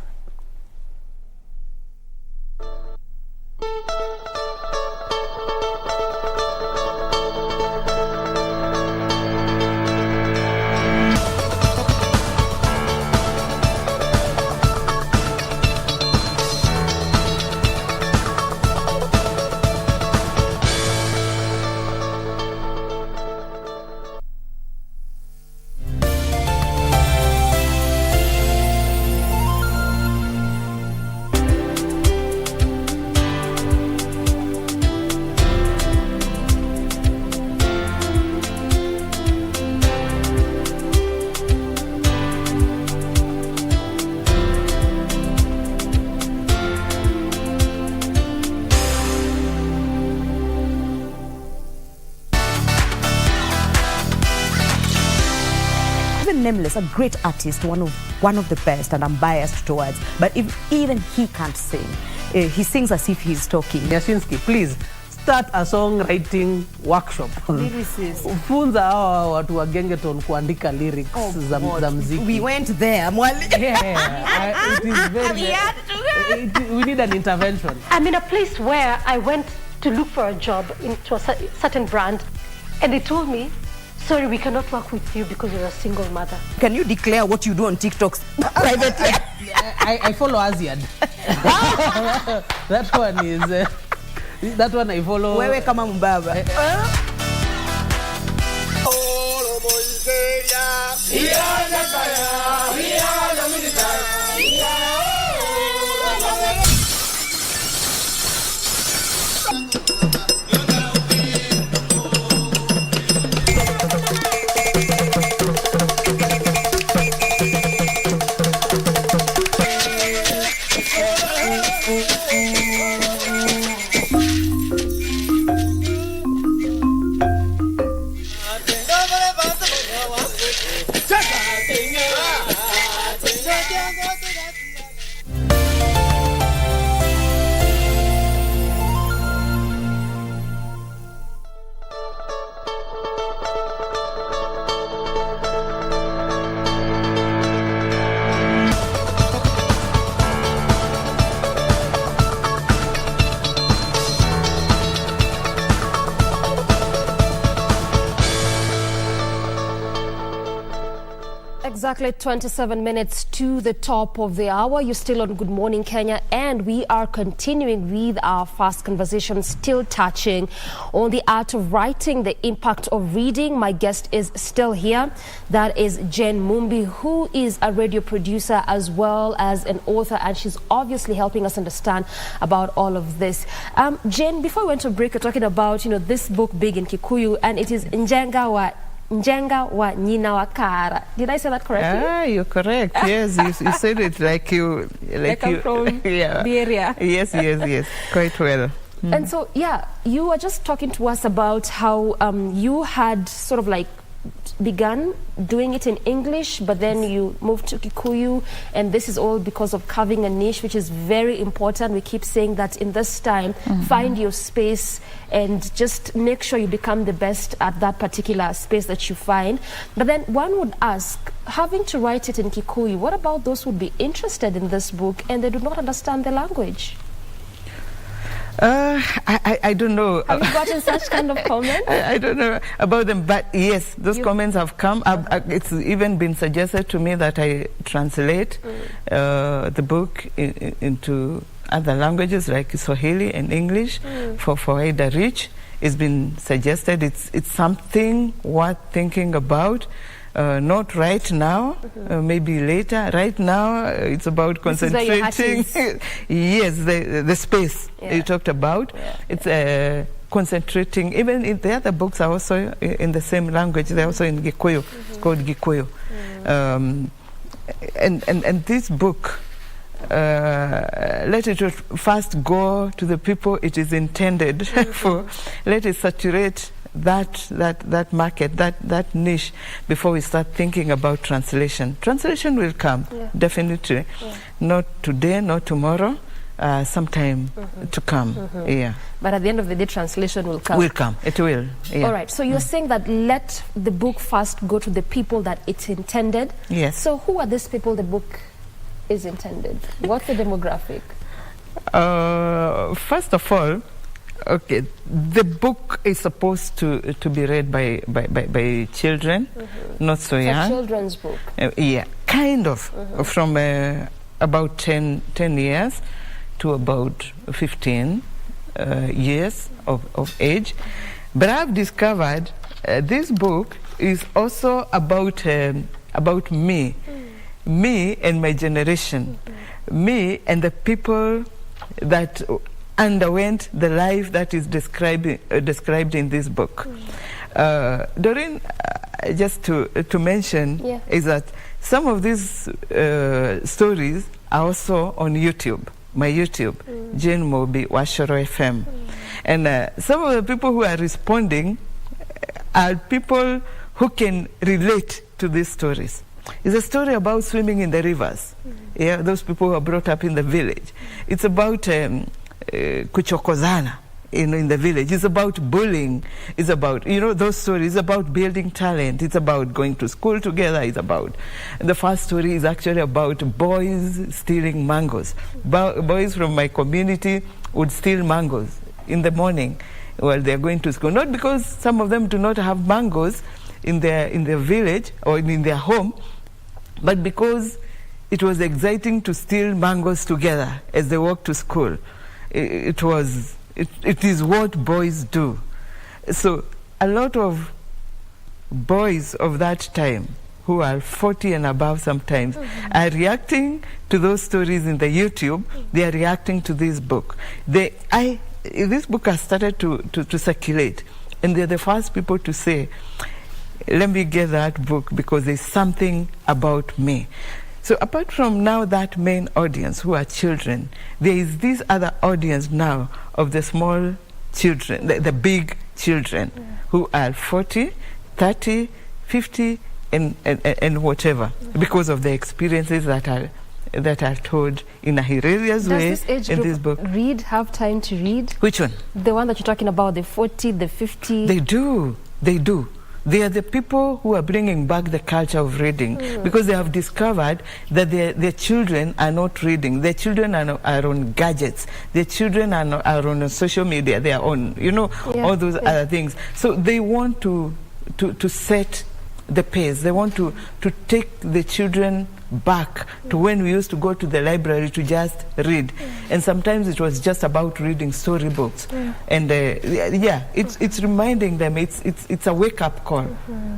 Speaker 7: Nameless, a great artist, one of the best, and I'm biased towards. But even he can't sing. He sings as if he's talking.
Speaker 9: Yasinski, please start a songwriting workshop. Funza hawa watu wa Gengeton kuandika lyrics za muziki.
Speaker 7: We went there, Mwali.
Speaker 9: It is very. We need an intervention.
Speaker 10: I'm in a place where I went to look for a job into a certain brand, and they told me, sorry, we cannot work with you because you're a single mother.
Speaker 7: Can you declare what you do on TikTok privately?
Speaker 9: I follow Aziad. That one is... that one I follow...
Speaker 7: Wewe kama mbaba.
Speaker 17: Exactly 27 minutes to the top of the hour. You're still on Good Morning Kenya, and we are continuing with our fast conversation, still touching on the art of writing, the impact of reading. My guest is still here. That is Jane Mumbi, who is a radio producer as well as an author, and she's obviously helping us understand about all of this. Jane, before we went to break, we're talking about, this book, Big in Kikuyu, and it is Njenga wa Nyina wa Kara. Did I say that correctly?
Speaker 8: Ah, you're correct. Yes, you said it like you...
Speaker 17: Like I'm from the area.
Speaker 8: Yes. Quite well.
Speaker 17: And so, you were just talking to us about how you had sort of like began doing it in English, but then you moved to Kikuyu, and this is all because of carving a niche, which is very important. We keep saying that in this time, find your space and just make sure you become the best at that particular space that you find. But then one would ask, having to write it in Kikuyu, what about those who would be interested in this book and they do not understand the language?
Speaker 8: I don't know.
Speaker 17: Have you gotten such kind of comments?
Speaker 8: I don't know about them, but yes, those comments have come. It's even been suggested to me that I translate the book into other languages like Swahili and English for wider reach. It's been suggested. It's something worth thinking about. Not right now, maybe later. Right now, it's about concentrating. Yes, the space you talked about. It's concentrating. Even in the other books are also in the same language. They're also in Gikuyu. It's called Gikuyu. And this book, let it first go to the people it is intended for. Let it saturate that market, that niche, before we start thinking about translation. Translation will come, definitely. Not today, not tomorrow, sometime to come. Yeah.
Speaker 17: But at the end of the day, translation will come.
Speaker 8: Will come. It will. Yeah.
Speaker 17: All right. So you're saying that let the book first go to the people that it's intended.
Speaker 8: Yes.
Speaker 17: So who are these people the book is intended? What's the demographic?
Speaker 8: First of all, okay, the book is supposed to be read by children, not so young.
Speaker 17: It's a children's book.
Speaker 8: Yeah, kind of, from about 10 years to about 15 years of age. But I've discovered this book is also about me, me and my generation, me and the people that underwent the life that is described in this book. Doreen, just to mention, is that some of these stories are also on YouTube, my YouTube, Jane Mumbi, Washoro FM. And some of the people who are responding are people who can relate to these stories. It's a story about swimming in the rivers. Yeah, those people who are brought up in the village. It's about kuchokozana in the village. It's about bullying. It's about, those stories. It's about building talent. It's about going to school together. It's about, the first story is actually about boys stealing mangoes. Boys from my community would steal mangoes in the morning while they're going to school. Not because some of them do not have mangoes in their village or in their home, but because it was exciting to steal mangoes together as they walk to school. It is what boys do. So a lot of boys of that time, who are 40 and above sometimes, are reacting to those stories in the YouTube. They are reacting to this book. This book has started to circulate, and they're the first people to say, let me get that book because there's something about me. So apart from now that main audience who are children, there is this other audience now of the small children, the big children, who are 40, 30, 50, and whatever, because of the experiences that are told in a hilarious way.
Speaker 17: Does this age
Speaker 8: in
Speaker 17: group
Speaker 8: this book.
Speaker 17: have time to read?
Speaker 8: Which one?
Speaker 17: The one that you're talking about, the 40, the 50.
Speaker 8: They do. They are the people who are bringing back the culture of reading because they have discovered that their children are not reading. Their children are on gadgets. Their children are on social media. They are on, all those other things. So they want to set the pace. They want to take the children back to when we used to go to the library to just read. And sometimes it was just about reading storybooks. And it's reminding them, it's a wake-up call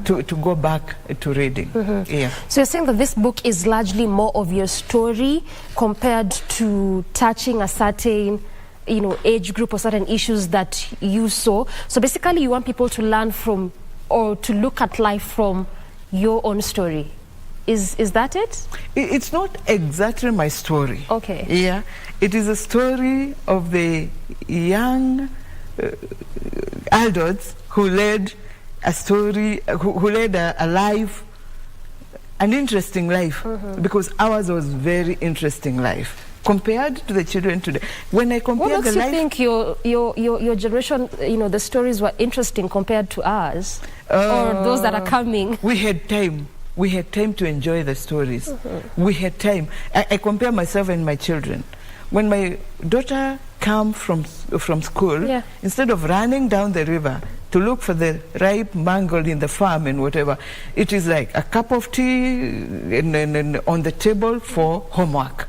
Speaker 8: to go back to reading. Yeah.
Speaker 17: So you're saying that this book is largely more of your story compared to touching a certain age group or certain issues that you saw. So basically you want people to learn from or to look at life from your own story. Is that it?
Speaker 8: It's not exactly my story.
Speaker 17: Okay.
Speaker 8: Yeah. It is a story of the young adults who led a story, who led a life, an interesting life, because ours was very interesting life compared to the children today. When I compare
Speaker 17: what makes
Speaker 8: the
Speaker 17: you think your generation, the stories were interesting compared to ours, or those that are coming?
Speaker 8: We had time. We had time to enjoy the stories. We had time. I compare myself and my children. When my daughter come from school, instead of running down the river to look for the ripe mango in the farm and whatever, it is like a cup of tea and on the table for homework.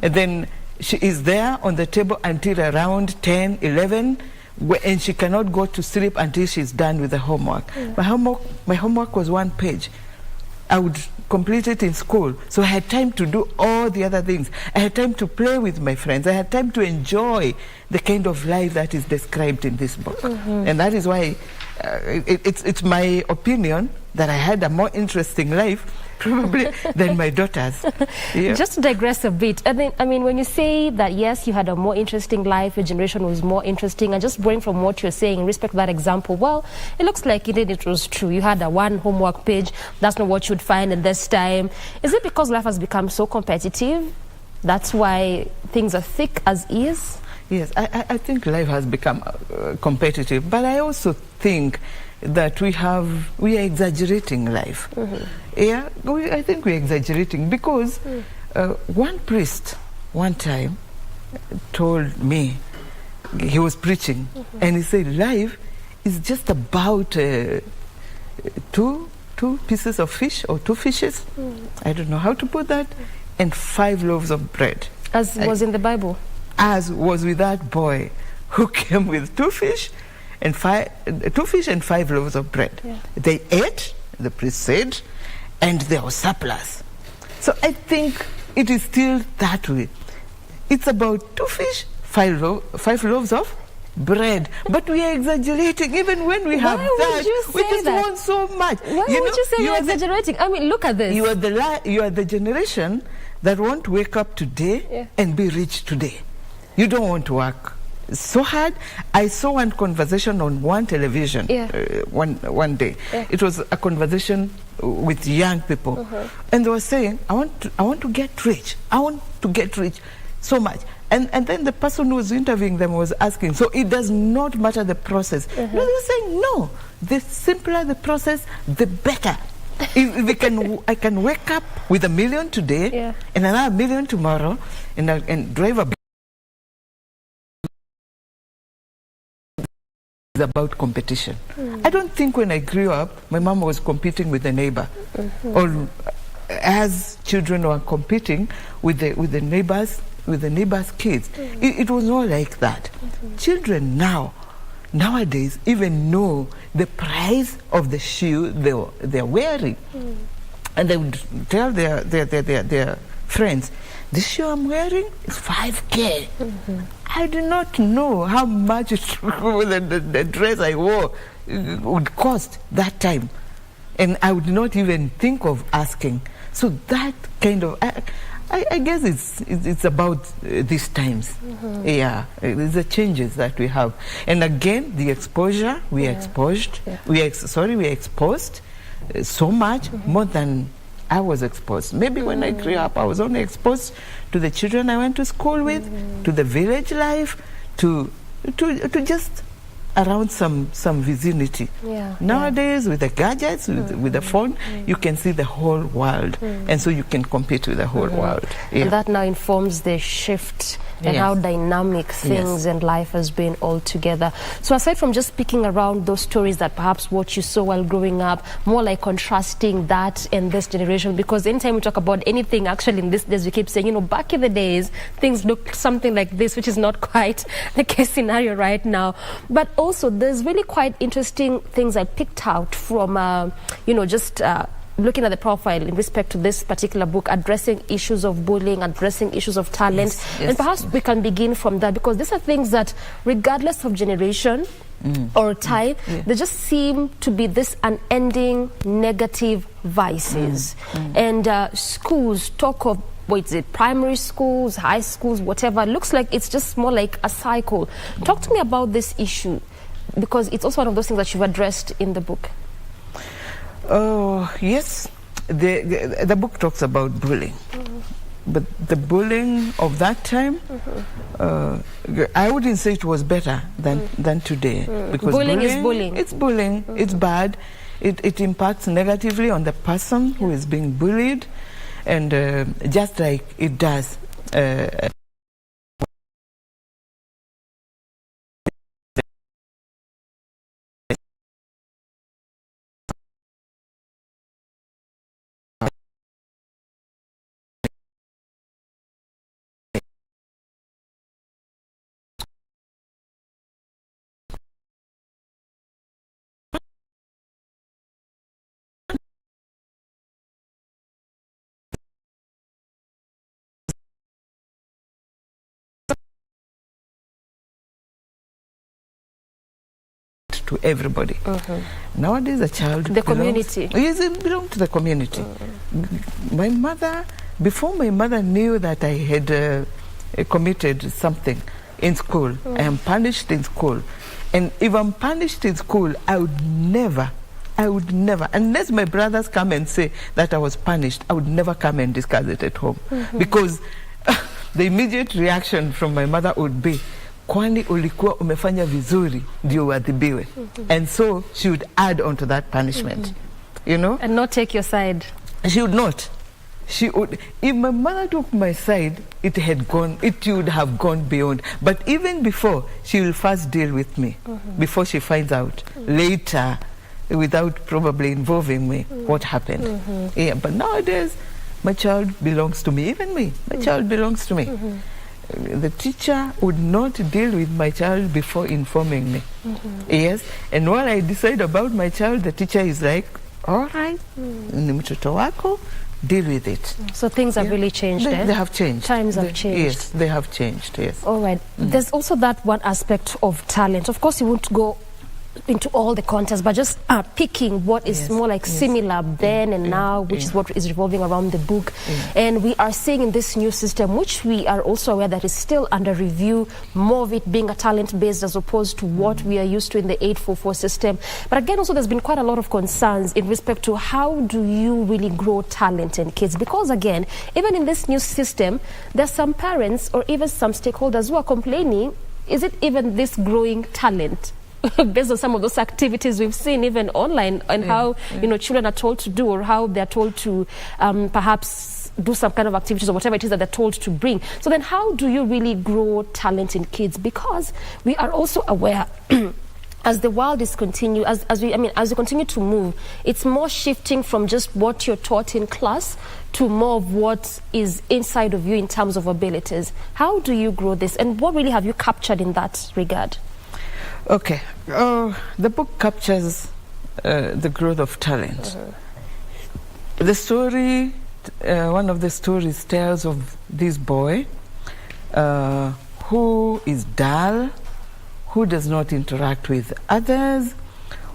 Speaker 8: And then she is there on the table until around 10, 11, and she cannot go to sleep until she's done with the homework. My homework was 1 page. I would complete it in school. So I had time to do all the other things. I had time to play with my friends. I had time to enjoy the kind of life that is described in this book. And that is why it's my opinion that I had a more interesting life probably than my daughters. Yeah.
Speaker 17: Just to digress a bit, I mean, when you say that, yes, you had a more interesting life, your generation was more interesting, and just going from what you're saying in respect to that example, well, it looks like it was true. You had a 1 homework page. That's not what you'd find at this time. Is it because life has become so competitive? That's why things are thick as is?
Speaker 8: Yes, I think life has become competitive, but I also think that we are exaggerating life. Yeah, I think we're exaggerating because one priest one time told me, he was preaching, and he said life is just about two pieces of fish or 2 fishes, I don't know how to put that, and 5 loaves of bread.
Speaker 17: As was in the Bible?
Speaker 8: As was with that boy who came with 2 fish and 5 loaves of bread. They ate, the priest said, and there was surplus. So I think it is still that way. It's about 2 fish, 5 loaves of bread. But we are exaggerating even when we have that. We just want so much.
Speaker 17: Why would you say you're exaggerating? I mean, look at this.
Speaker 8: You are the generation that want to wake up today and be rich today. You don't want to work so hard. I saw one conversation on one television one day. It was a conversation with young people, and they were saying, I want to get rich. I want to get rich so much. And then the person who was interviewing them was asking, so it does not matter the process. No, they were saying, no, the simpler the process, the better. I can wake up with $1 million today and another $1 million tomorrow, and drive a about competition. I don't think when I grew up, my mom was competing with the neighbor, or as children were competing with the neighbors' kids. It was not like that. Children nowadays even know the price of the shoe they're wearing, and they would tell their friends, "This shoe I'm wearing is 5K." I do not know how much the dress I wore would cost that time, and I would not even think of asking. So that kind of, I guess it's about these times. Yeah, it's the changes that we have, and again the exposure we are exposed. We are exposed so much more than I was exposed. Maybe when I grew up, I was only exposed to the children I went to school with, to the village life, to just around some vicinity. Nowadays, with the gadgets, with the phone, you can see the whole world, and so you can compete with the whole world.
Speaker 17: And that now informs the shift and how dynamic things and life has been altogether. So aside from just picking around those stories that perhaps what you saw while growing up, more like contrasting that and this generation, because anytime we talk about anything actually in these days, we keep saying, back in the days, things looked something like this, which is not quite the case scenario right now. But also, there's really quite interesting things I picked out from, looking at the profile in respect to this particular book, addressing issues of bullying, addressing issues of talent. And perhaps we can begin from that, because these are things that, regardless of generation or time, they just seem to be this unending negative vices. And schools talk of, primary schools, high schools, whatever. It looks like it's just more like a cycle. Talk to me about this issue, because it's also one of those things that you've addressed in the book.
Speaker 8: Oh, yes. The book talks about bullying. But the bullying of that time, I wouldn't say it was better than today. Because
Speaker 17: Bullying is bullying.
Speaker 8: It's bullying. It's bad. It impacts negatively on the person who is being bullied. And just like it does to everybody. Nowadays, a child
Speaker 17: community.
Speaker 8: Yes, it belongs to the community. My mother, before my mother knew that I had committed something in school, I am punished in school. And if I'm punished in school, I would never, unless my brothers come and say that I was punished, I would never come and discuss it at home. Because the immediate reaction from my mother would be, kwani ulikuwa umefanya vizuri ndio uadhibiwe. And so she would add on to that punishment. You know?
Speaker 17: And not take your side.
Speaker 8: She would not. She would. If my mother took my side, it would have gone beyond. But even before, she will first deal with me before she finds out later, without probably involving me, what happened. Yeah, but nowadays, my child belongs to me. Even me, my child belongs to me. The teacher would not deal with my child before informing me. Yes, and when I decide about my child, the teacher is like, all right, ni mtoto wako, deal with it.
Speaker 17: So things have really changed.
Speaker 8: They have changed.
Speaker 17: Times have changed.
Speaker 8: Yes, they have changed, yes.
Speaker 17: All right. There's also that one aspect of talent. Of course, you won't go into all the contests, but just picking what is more like similar then and now, which is what is revolving around the book. And we are seeing in this new system, which we are also aware that is still under review, more of it being a talent-based as opposed to what we are used to in the 844 system. But again, also there's been quite a lot of concerns in respect to how do you really grow talent in kids? Because again, even in this new system, there's some parents or even some stakeholders who are complaining, is it even this growing talent? Based on some of those activities we've seen even online and how children are told to do or how they're told to perhaps do some kind of activities or whatever it is that they're told to bring. So then how do you really grow talent in kids? Because we are also aware as the world is as we continue to move, it's more shifting from just what you're taught in class to more of what is inside of you in terms of abilities. How do you grow this, and what really have you captured in that regard?
Speaker 8: Okay, the book captures the growth of talent. The story, one of the stories tells of this boy who is dull, who does not interact with others,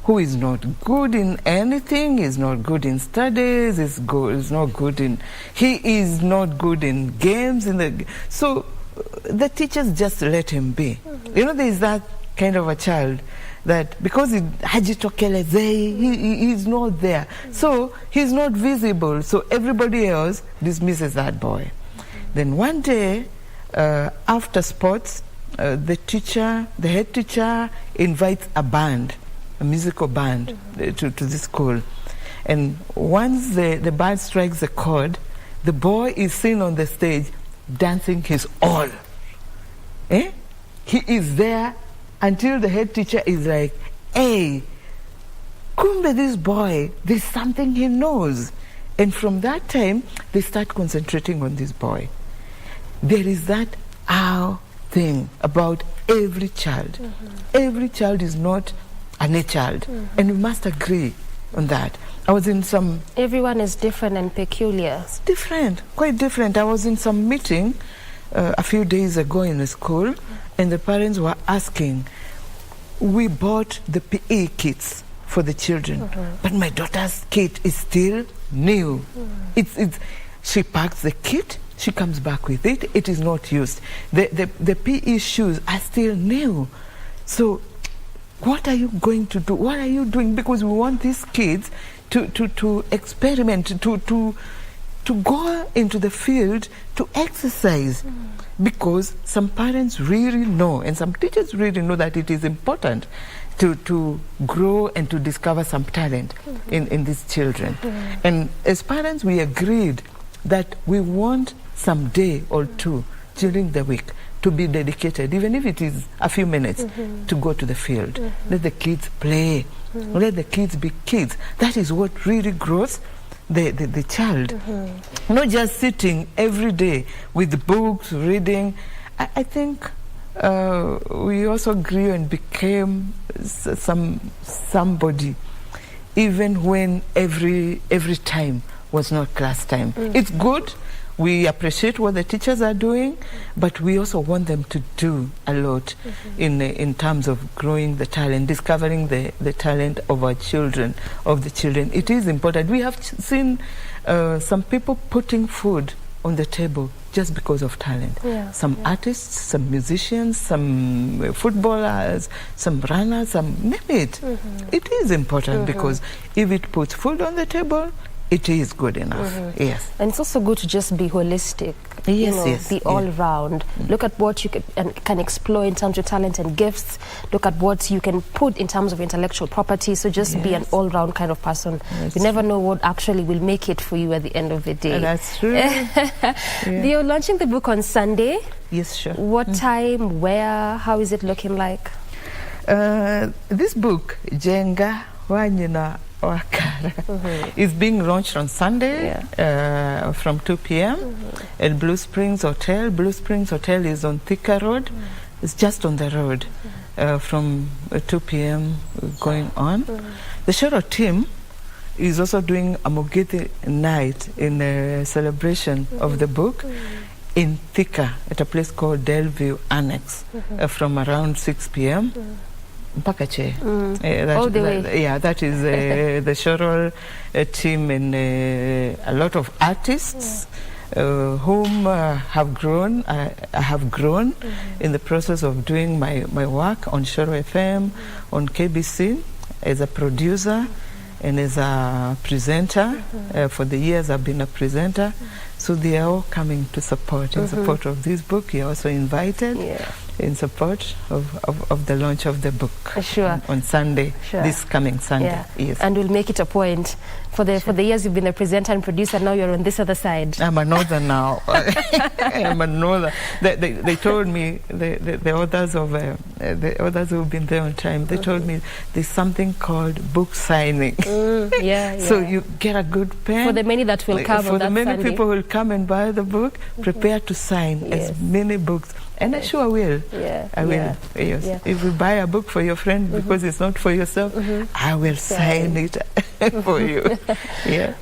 Speaker 8: who is not good in anything, is not good in studies, is not good in games. So the teachers just let him be. You know, there is that kind of a child that because he's not there, so he's not visible, so everybody else dismisses that boy. Then one day after sports, the head teacher invites a musical band to the school, and once the band strikes a chord, the boy is seen on the stage dancing his all. He is there until the head teacher is like, hey, kumbe this boy, there's something he knows. And from that time, they start concentrating on this boy. There is that thing about every child. Every child is not a child. And we must agree on that. I was in some...
Speaker 17: Everyone is different and peculiar.
Speaker 8: It's different, quite different. I was in some meeting a few days ago in a school, and the parents were asking, we bought the PE kits for the children, but my daughter's kit is still new. She packs the kit, she comes back with it, it is not used. The PE shoes are still new. So what are you going to do? What are you doing? Because we want these kids to experiment, to go into the field to exercise, because some parents really know and some teachers really know that it is important to grow and to discover some talent in these children. And as parents, we agreed that we want some day or two during the week to be dedicated, even if it is a few minutes, to go to the field. Let the kids play. Let the kids be kids. That is what really grows the child. Not just sitting every day with books, reading. I think we also grew and became somebody, even when every time was not class time. It's good. We appreciate what the teachers are doing, but we also want them to do a lot in terms of growing the talent, discovering the talent of our children, of the children. It is important. We have seen some people putting food on the table just because of talent. Some artists, some musicians, some footballers, some runners, some name it. It is important because if it puts food on the table, it is good enough. Yes.
Speaker 17: And it's also good to just be holistic.
Speaker 8: Yes,
Speaker 17: be all round. Look at what you can explore in terms of talent and gifts. Look at what you can put in terms of intellectual property. So just be an all round kind of person. You never know what actually will make it for you at the end of the day.
Speaker 8: That's true.
Speaker 17: You're launching the book on Sunday.
Speaker 8: Yes, sure.
Speaker 17: What time, where, how is it looking like?
Speaker 8: This book, Jenga Wanyina Wakara, is being launched on Sunday from 2 p.m. at Blue Springs Hotel. Blue Springs Hotel is on Thika Road. It's just on the road from 2 p.m. going on. The Shoro team is also doing a Mugithi night in a celebration of the book in Thika at a place called Delview Annex from around 6 p.m. Mpakache.
Speaker 17: All the way.
Speaker 8: Yeah, that is the Shorol team and a lot of artists whom have grown. I have grown in the process of doing my work on Shoro FM, on KBC, as a producer and as a presenter. For the years I've been a presenter. So they are all coming to support, in support of this book. You're also invited in support of the launch of the book on Sunday, this coming Sunday. Yes.
Speaker 17: And we'll make it a point. For the years you've been a presenter and producer, now you're on this other side.
Speaker 8: I'm a northern now. I'm a northern. They told me, the others who've been there on time, they told me there's something called book signing. So you get a good pen.
Speaker 17: For the many that will come
Speaker 8: for
Speaker 17: on
Speaker 8: the
Speaker 17: that
Speaker 8: many
Speaker 17: Sunday.
Speaker 8: people who will come and buy the book, prepare to sign as many books. And I sure will. I will. Yes. If you buy a book for your friend because it's not for yourself, I will sign it for you.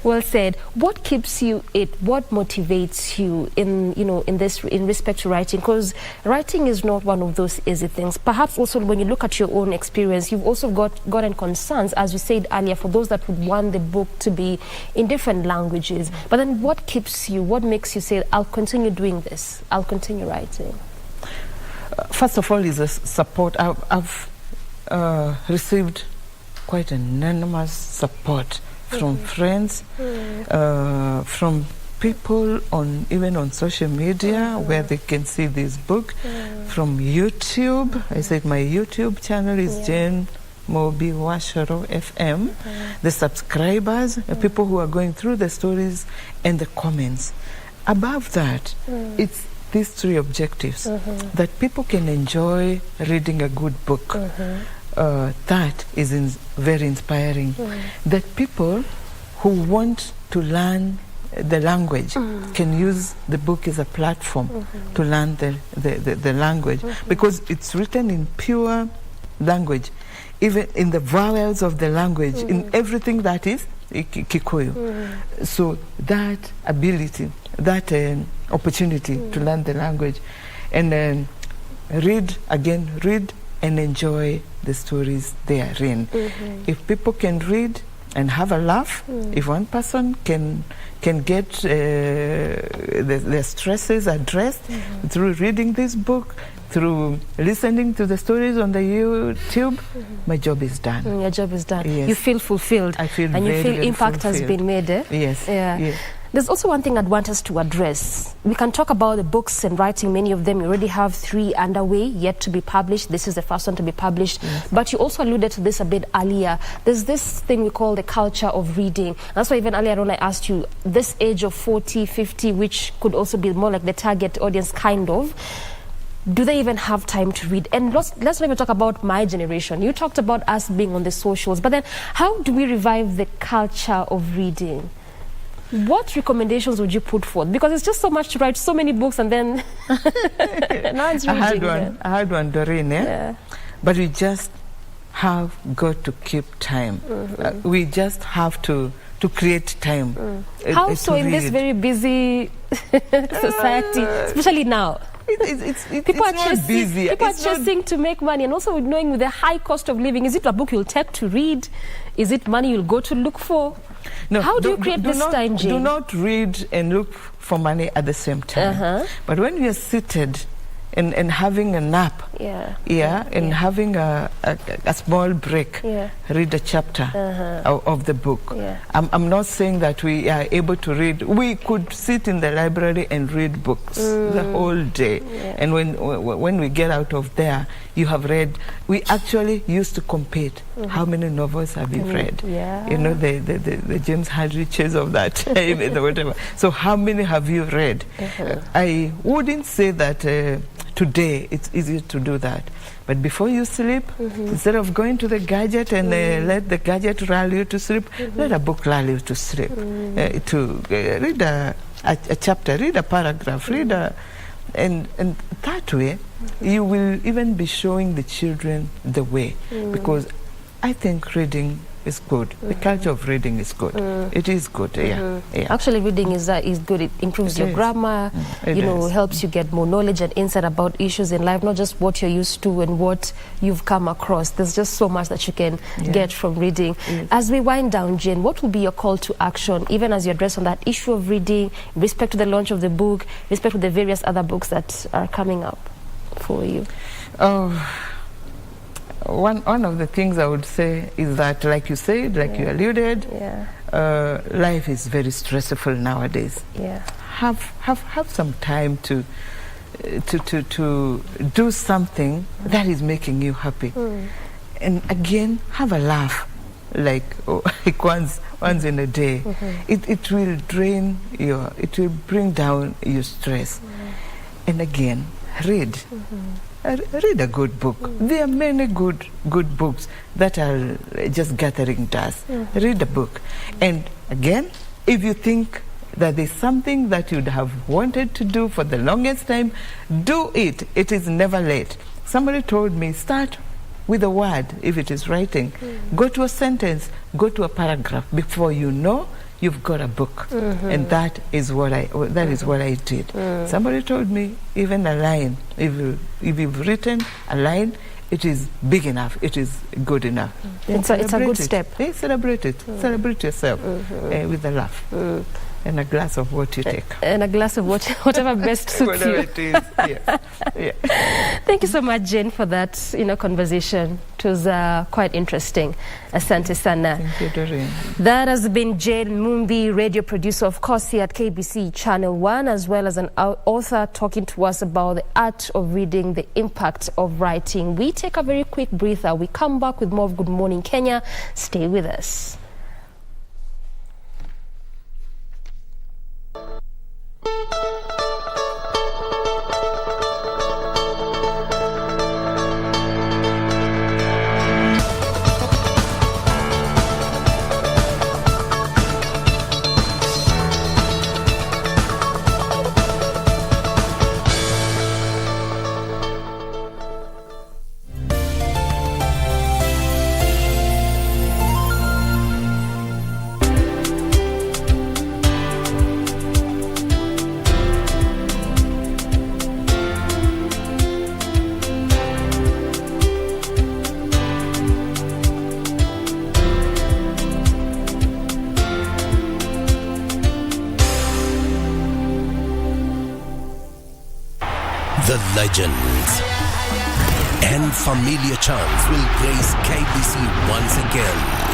Speaker 17: Well said. What keeps you what motivates you in respect to writing? Because writing is not one of those easy things. Perhaps also when you look at your own experience, you've also gotten concerns, as you said earlier, for those that would want the book to be in different languages. But then what keeps you, what makes you say, I'll continue doing this, I'll continue writing?
Speaker 8: First of all is the support. I've received quite enormous support from friends, from people even on social media where they can see this book, from YouTube. I said my YouTube channel is Jane Mumbi Washoro FM. The subscribers, the people who are going through the stories and the comments. Above that, it's these three objectives, that people can enjoy reading a good book. That is very inspiring. That people who want to learn the language can use the book as a platform to learn the language, because it's written in pure language, even in the vowels of the language, in everything that is Kikuyu. So that ability, that opportunity to learn the language, and then read and enjoy the stories they are in. If people can read and have a laugh. If one person can get their stresses addressed through reading this book, through listening to the stories on the YouTube, my job is done.
Speaker 17: Your job is done.
Speaker 8: Yes.
Speaker 17: You feel fulfilled.
Speaker 8: I feel
Speaker 17: and
Speaker 8: very,
Speaker 17: you feel
Speaker 8: very
Speaker 17: impact has
Speaker 8: fulfilled.
Speaker 17: been made. Eh?
Speaker 8: Yes.
Speaker 17: Yeah.
Speaker 8: Yes.
Speaker 17: There's also one thing I'd want us to address. We can talk about the books and writing. Many of them, you already have 3 underway, yet to be published. This is the first one to be published.
Speaker 8: Yes.
Speaker 17: But you also alluded to this a bit earlier. There's this thing we call the culture of reading. That's why even earlier on I asked you, this age of 40, 50, which could also be more like the target audience kind of, do they even have time to read? And let's not even talk about my generation. You talked about us being on the socials, but then how do we revive the culture of reading? What recommendations would you put forth? Because it's just so much to write, so many books, and then no one's reading.
Speaker 8: I had one, Doreen, yeah. But we just have got to keep time. We just have to create time.
Speaker 17: How so in this very busy society, especially now? People are chasing to make money, and also knowing with the high cost of living, is it a book you'll take to read? Is it money you'll go to look for?
Speaker 8: No,
Speaker 17: how do you create this time, Jane?
Speaker 8: Do not read and look for money at the same time. But when you're seated and having a nap, and having a small break, read a chapter of the book. I'm not saying that we are able to read. We could sit in the library and read books the whole day. And when we get out of there, you have read. We actually used to compete. How many novels have you read? You know, the James Hadriches of that time and whatever. So how many have you read? I wouldn't say that today it's easy to do that. But before you sleep, instead of going to the gadget and let the gadget lull you to sleep, let a book lull you to sleep. Read a chapter, read a paragraph, and that way you will even be showing the children the way. Because I think reading is good. The culture of reading is good. It is good,
Speaker 17: Actually, reading is good. It improves your grammar, helps you get more knowledge and insight about issues in life, not just what you're used to and what you've come across. There's just so much that you can get from reading. As we wind down, Jane, what will be your call to action, even as you address on that issue of reading, respect to the launch of the book, respect to the various other books that are coming up for you?
Speaker 8: One of the things I would say is that, like you said, like you alluded, life is very stressful nowadays. Have some time to do something that is making you happy, and again have a laugh, like once in a day. It will drain it will bring down your stress, and again read. Read a good book. There are many good books that are just gathering dust. Read a book. And again, if you think that there's something that you'd have wanted to do for the longest time, do it. It is never late. Somebody told me, start with a word, if it is writing. Go to a sentence, go to a paragraph. Before you know, you've got a book. And that is what I did. Somebody told me, even a line, if you've written a line, it is big enough, it is good enough.
Speaker 17: It's a good step.
Speaker 8: Celebrate it. Celebrate yourself with a laugh. And a glass of what you take.
Speaker 17: And a glass of whatever best suits
Speaker 8: whatever
Speaker 17: you.
Speaker 8: It is, yes.
Speaker 17: Thank you so much, Jane, for that conversation. It was quite interesting. Asante sana.
Speaker 8: Thank you, Doreen.
Speaker 17: That has been Jane Mumbi, radio producer, of course, here at KBC Channel 1, as well as an author talking to us about the art of reading, the impact of writing. We take a very quick breather. We come back with more of Good Morning Kenya. Stay with us.
Speaker 11: legends. And familiar chants will grace KBC once again.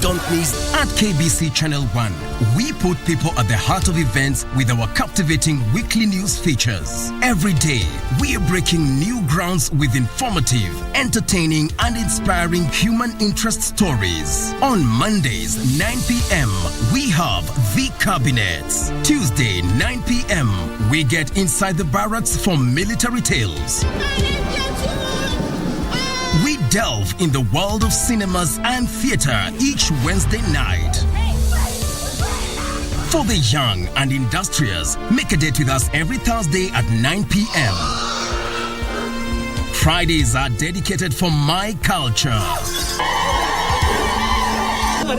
Speaker 11: Don't miss at KBC Channel 1. We put people at the heart of events with our captivating weekly news features. Every day, we are breaking new grounds with informative, entertaining, and inspiring human interest stories. On Mondays, 9 p.m., we have The Cabinets. Tuesday, 9 p.m., we get inside the barracks for military tales. We delve in the world of cinemas and theater each Wednesday night. For the young and industrious, make a date with us every Thursday at 9 p.m. Fridays are dedicated for my culture.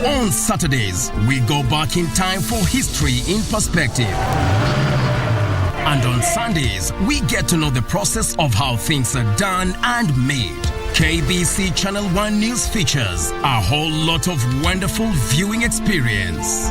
Speaker 11: On Saturdays, we go back in time for history in perspective. And on Sundays, we get to know the process of how things are done and made. KBC Channel 1 News features a whole lot of wonderful viewing experience.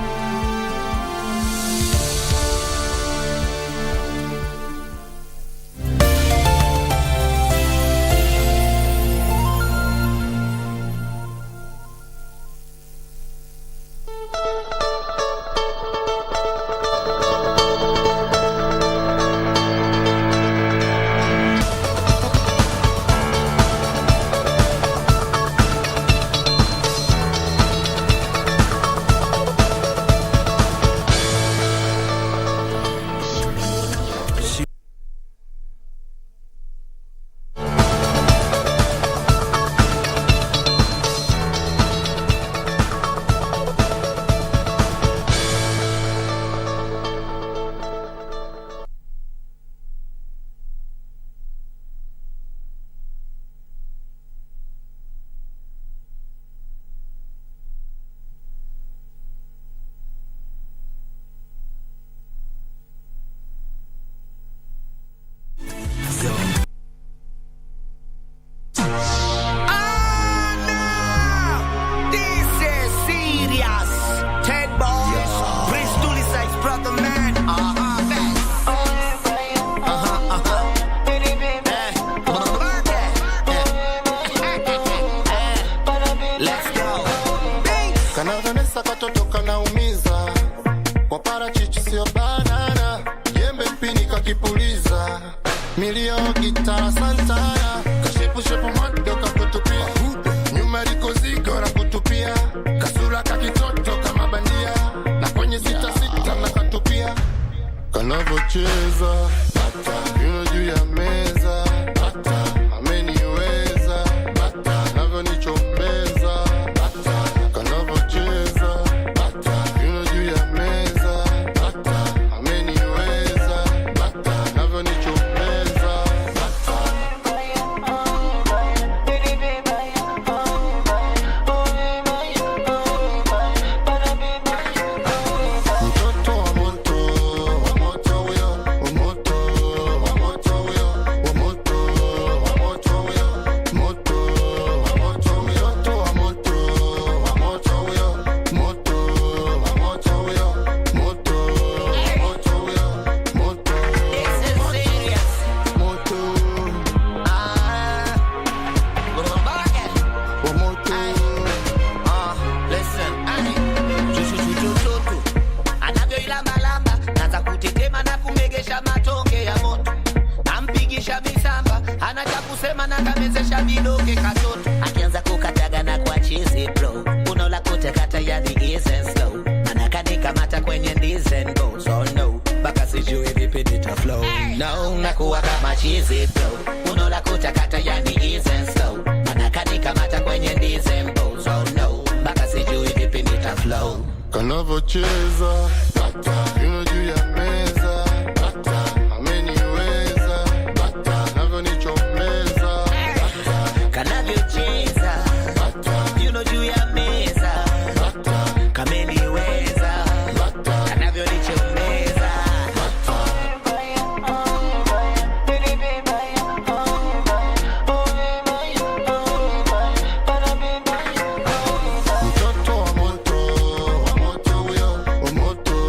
Speaker 12: Moto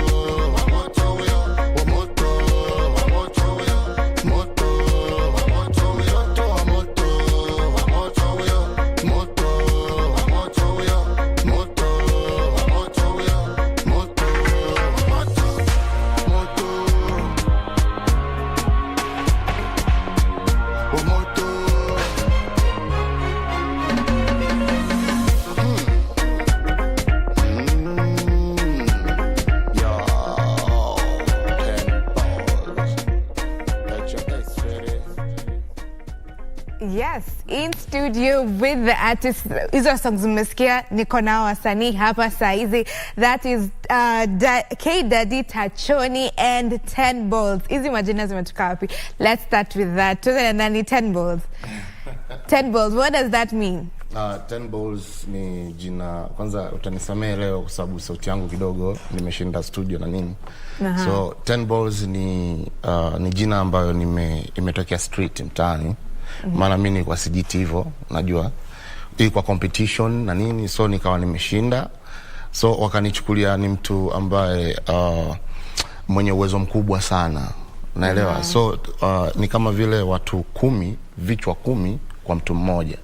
Speaker 13: Yes, in studio with the artist. Hizo songs umesikia, niko nao wasanii hapa saizi. That is K Daddy Tachoni and 10 Balls. Hizi majina zimetoka wapi? Let's start with that. Tuanze na 10 Balls. 10 Balls, what does that mean?
Speaker 12: 10 Balls ni jina, kwanza utanisamee leo kwa sababu sauti yangu kidogo nimeshinda studio na nini. So 10 Balls ni jina ambayo imetokea street mtaani. Maana mimi kwa CGT hivyo najua hii kwa competition na nini, so nikawa nimeshinda, so wakanichukulia ni mtu ambaye mwenye uwezo mkubwa sana, naelewa. So ni kama vile watu 10, vichwa 10 kwa mtu mmoja,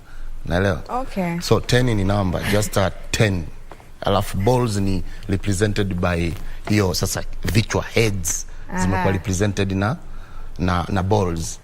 Speaker 12: naelewa.
Speaker 13: Okay.
Speaker 12: So 10 ni number, just 10. Alafu balls ni represented by hiyo sasa vichwa, heads zimekuwa represented na balls.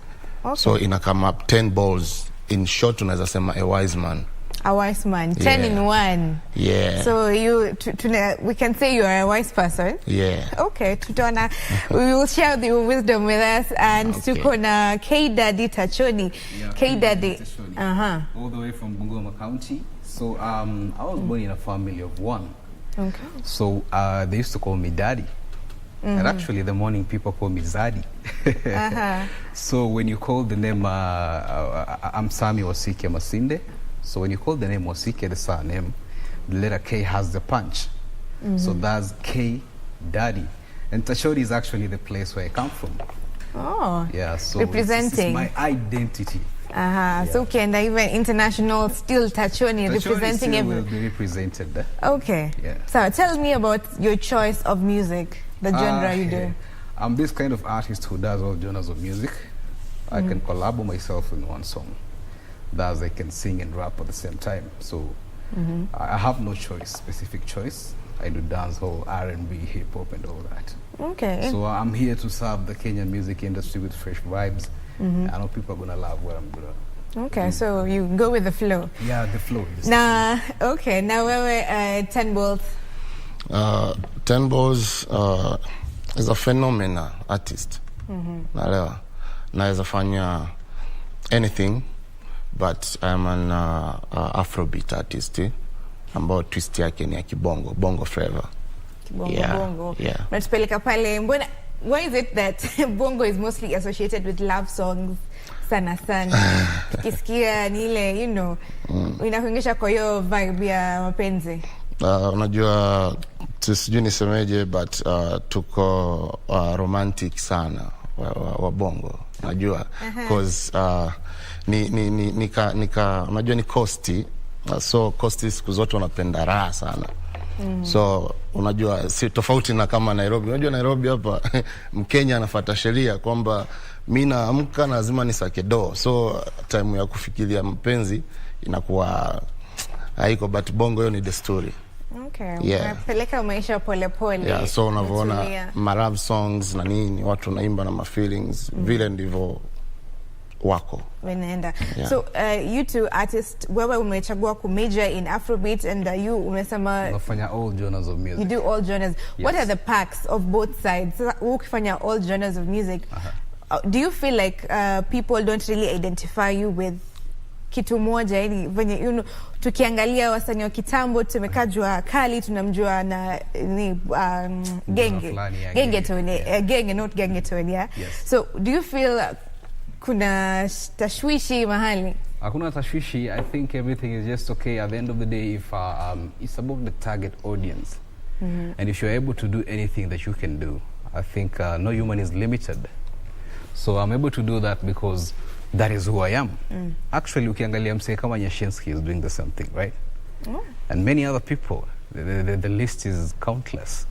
Speaker 12: Okay. So ina come up 10 balls. In short unaweza sema a wise man.
Speaker 13: A wise man. 10 in one.
Speaker 12: Yeah.
Speaker 13: So we can say you are a wise person.
Speaker 12: Yeah.
Speaker 13: Okay, tutaona. We will share the wisdom with us, and tuko na K Daddy Tachoni.
Speaker 14: Yeah,
Speaker 13: K Daddy.
Speaker 14: All the way from Bungoma County. So I was born in a family of 1.
Speaker 13: Okay.
Speaker 14: So they used to call me Daddy. And actually the morning people call me Zaddy. So when you call the name, I'm Sami Wasike Masinde. So when you call the name Wasike, the surname, the letter K has the punch. So that's K Daddy. And Tachoni is actually the place where I come from.
Speaker 13: Oh.
Speaker 14: Yeah, so
Speaker 13: representing.
Speaker 14: It's my identity.
Speaker 13: So can even international still Tachoni representing
Speaker 14: everyone. Will be represented there.
Speaker 13: Okay.
Speaker 14: Yeah.
Speaker 13: So tell me about your choice of music, the genre you do.
Speaker 14: I'm this kind of artist who does all genres of music. I can collab myself in one song. Thus I can sing and rap at the same time. So I have no choice, specific choice. I do dancehall, R&B, hip hop and all that.
Speaker 13: Okay.
Speaker 14: So I'm here to serve the Kenyan music industry with fresh vibes. I know people are gonna love what I'm gonna.
Speaker 13: Okay, so you go with the flow.
Speaker 14: Yeah, the flow.
Speaker 13: Now, okay, now we're 10 Balls.
Speaker 12: 10 Balls is a phenomenal artist. Naelewa. Naweza fanya anything, but I'm an Afrobeat artist. Ambao twist yake ni ya kibongo, bongo flavor.
Speaker 13: Bongo.
Speaker 12: Yeah.
Speaker 13: Natupeleka pale, mbona, why is it that bongo is mostly associated with love songs sana? Tukisikia ni ile, you know, inakuingisha kwa hiyo vibe ya mapenzi.
Speaker 12: Unajua sijui nisemeje, but tuko romantic sana wa bongo, unajua, because unajua ni costi. So costi siku zote wanapenda raha sana. So unajua si tofauti na kama Nairobi. Unajua Nairobi hapa Mkenya anafuata sheria kwamba mimi naamka lazima nisake do. So time ya kufikiria mpenzi inakuwa haiko, but bongo hiyo ni desturi.
Speaker 13: Okay.
Speaker 12: Yeah.
Speaker 13: Peleka maisha pole pole.
Speaker 12: Yeah, so unavyoona marab songs na nini, watu naimba na feelings, vile ndivyo wako
Speaker 13: wanaenda.
Speaker 12: Yeah.
Speaker 13: So you two artists, wewe umechagua ku major in Afrobeat, and you umesema
Speaker 14: unafanya all genres of music.
Speaker 13: You do all genres. Yes. What are the perks of both sides? Ukifanya all genres of music, do you feel like people don't really identify you with kitu moja? Yani venye tukiangalia wasanii wa kitambo tumekajua kali, tunamjua na ni genge not gengetone. Yeah.
Speaker 14: Yes.
Speaker 13: So do you feel kuna tashwishi mahali?
Speaker 14: Hakuna tashwishi. I think everything is just okay. At the end of the day, if it's about the target audience, and if you're able to do anything that you can do, I think no human is limited. So I'm able to do that because that is who I am. Actually, ukiangalia msee kama Nyashinsky is doing the same thing, right? And many other people. The list is countless.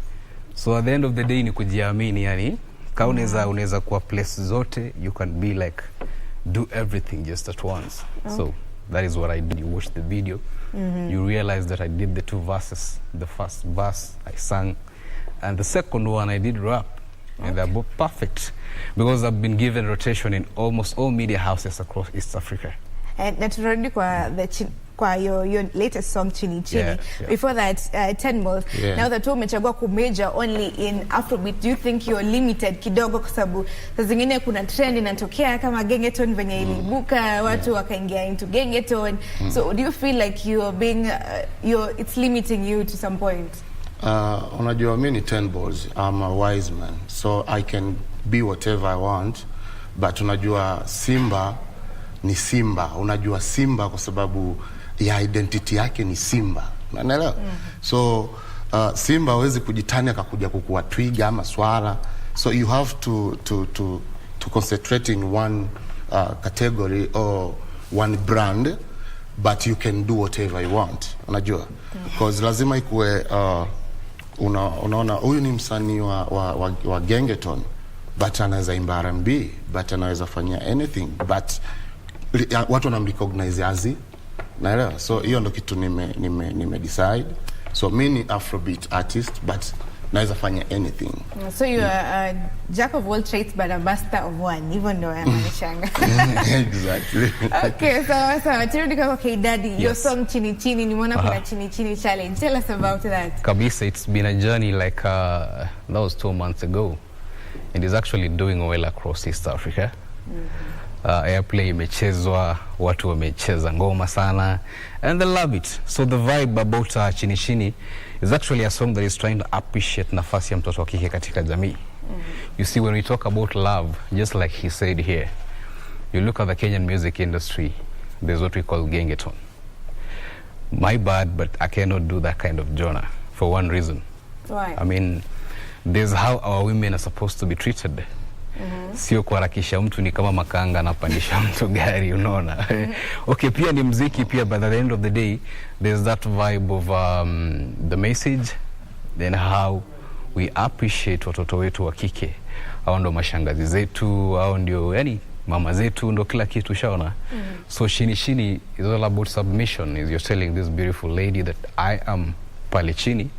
Speaker 14: So at the end of the day, ni kujiamini, yani ka unaweza kuwa place zote, you can be like do everything just at once. So that is what I did. You watch the video, you realize that I did the 2 verses. The first verse I sang, and the second one I did rap. And they're both perfect because I've been given rotation in almost all media houses across East Africa.
Speaker 13: Na turudi kwa kwa your latest song Chini Chini.
Speaker 14: Yeah.
Speaker 13: Before that, 10 Balls. Now that umechagua kumajor only in Afrobeat, do you think you're limited kidogo kwa sababu saa zingine kuna trend inatokea kama gengeton venye ilibuka watu wakaingia into gengeton. So do you feel like you're being it's limiting you to some point?
Speaker 12: Unajua mimi ni 10 Balls. I'm a wise man, so I can be whatever I want, but unajua Simba ni Simba. Unajua Simba kwa sababu ya identity yake ni Simba, unaelewa? So Simba hawezi kujitania akakuja kukua twiga ama swara, so you have to concentrate in one category or one brand, but you can do whatever you want, unajua? Because lazima ikuwe unaona huyu ni msanii wa gengeton, but anaweza imba R&B, but anaweza fanya anything, but watu wanamrecognize as, naelewa? So hiyo ndo kitu nime decide. So mimi ni Afrobeat artist, but naweza fanya anything.
Speaker 13: So you are a jack of all trades but a master of one, even though I'm a shanga.
Speaker 12: Exactly.
Speaker 13: Okay, so turudi kwa K-Daddy, your song Chini Chini, nimeona kuna Chini Chini challenge. Tell us about that.
Speaker 14: KBC, it's been a journey like that was 2 months ago, and it's actually doing well across East Africa. Airplay imechezwa, watu wamecheza ngoma sana, and they love it. So the vibe about Chini Chini is actually a song that is trying to appreciate nafasi ya mtoto wa kike katika jamii. You see, when we talk about love, just like he said here, you look at the Kenyan music industry, there's what we call gengeton. My bad, but I cannot do that kind of genre for one reason.
Speaker 13: Why?
Speaker 14: I mean, there's how our women are supposed to be treated. Sio kuharakisha mtu ni kama makanga anapandisha mtu gari, unaona? Okay, pia ni mziki pia, but at the end of the day, there's that vibe of the message, then how we appreciate watoto wetu wa kike. Hao ndo mashangazi zetu, hao ndio yani mama zetu, ndo kila kitu, shaona? So Chini Chini is all about submission. Is you're telling this beautiful lady that I am pale chini,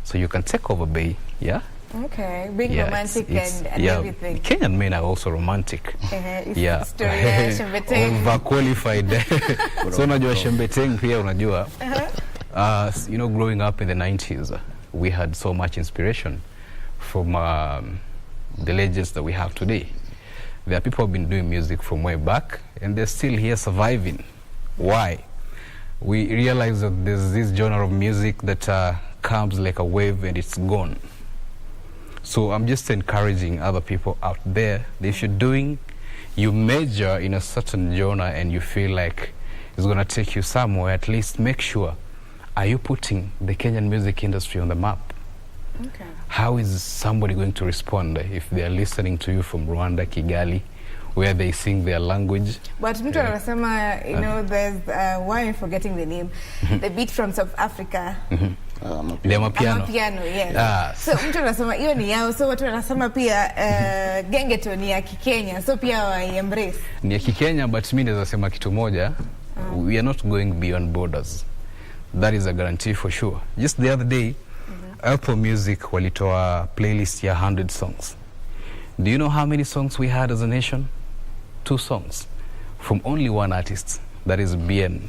Speaker 14: so you can take over, babe. Yeah?
Speaker 13: Okay, being romantic and everything.
Speaker 14: Kenyan men are also romantic. Overqualified. So unajua Shembeteng pia unajua. You know, growing up in the 90s, we had so much inspiration from the legends that we have today. There are people who have been doing music from way back, and they're still here surviving. Why? We realize that there's this genre of music that comes like a wave and it's gone. So I'm just encouraging other people out there, if you're doing, you major in a certain genre and you feel like it's going to take you somewhere, at least make sure, are you putting the Kenyan music industry on the map?
Speaker 13: Okay.
Speaker 14: How is somebody going to respond if they are listening to you from Rwanda, Kigali, where they sing their language?
Speaker 13: But mtu anasema, you know, there's, why am I forgetting the name? The beat from South Africa.
Speaker 14: The Amapiano.
Speaker 13: Amapiano, yes. So mtu anasema hiyo ni yao, so watu wanasema pia gengeton ni ya Kikenya, so pia wa embrace.
Speaker 14: Ni ya Kikenya, but mimi naweza sema kitu moja, we are not going beyond borders. That is a guarantee for sure. Just the other day, Apple Music walitoa playlist ya 100 songs. Do you know how many songs we had as a nation? 2 songs from only one artist, that is BN.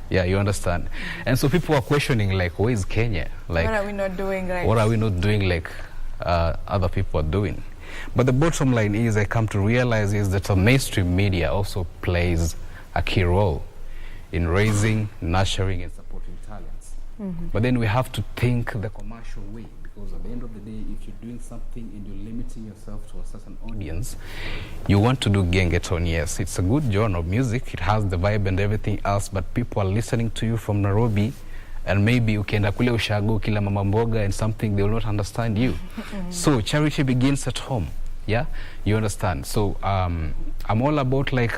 Speaker 14: Yeah, you understand. And so people are questioning, like, where is Kenya? Like,
Speaker 13: what are we not doing right?
Speaker 14: What are we not doing like other people are doing? But the bottom line is, I come to realize is that the mainstream media also plays a key role in raising, nurturing, and supporting talents. But then we have to think the commercial way, because at the end of the day, if you're doing something and you're limiting yourself to a certain audience, you want to do gengeton, yes, it's a good genre of music, it has the vibe and everything else, but people are listening to you from Nairobi, and maybe ukienda kule ushago kila mama mboga and something, they will not understand you. So charity begins at home, yeah, you understand? So I'm all about like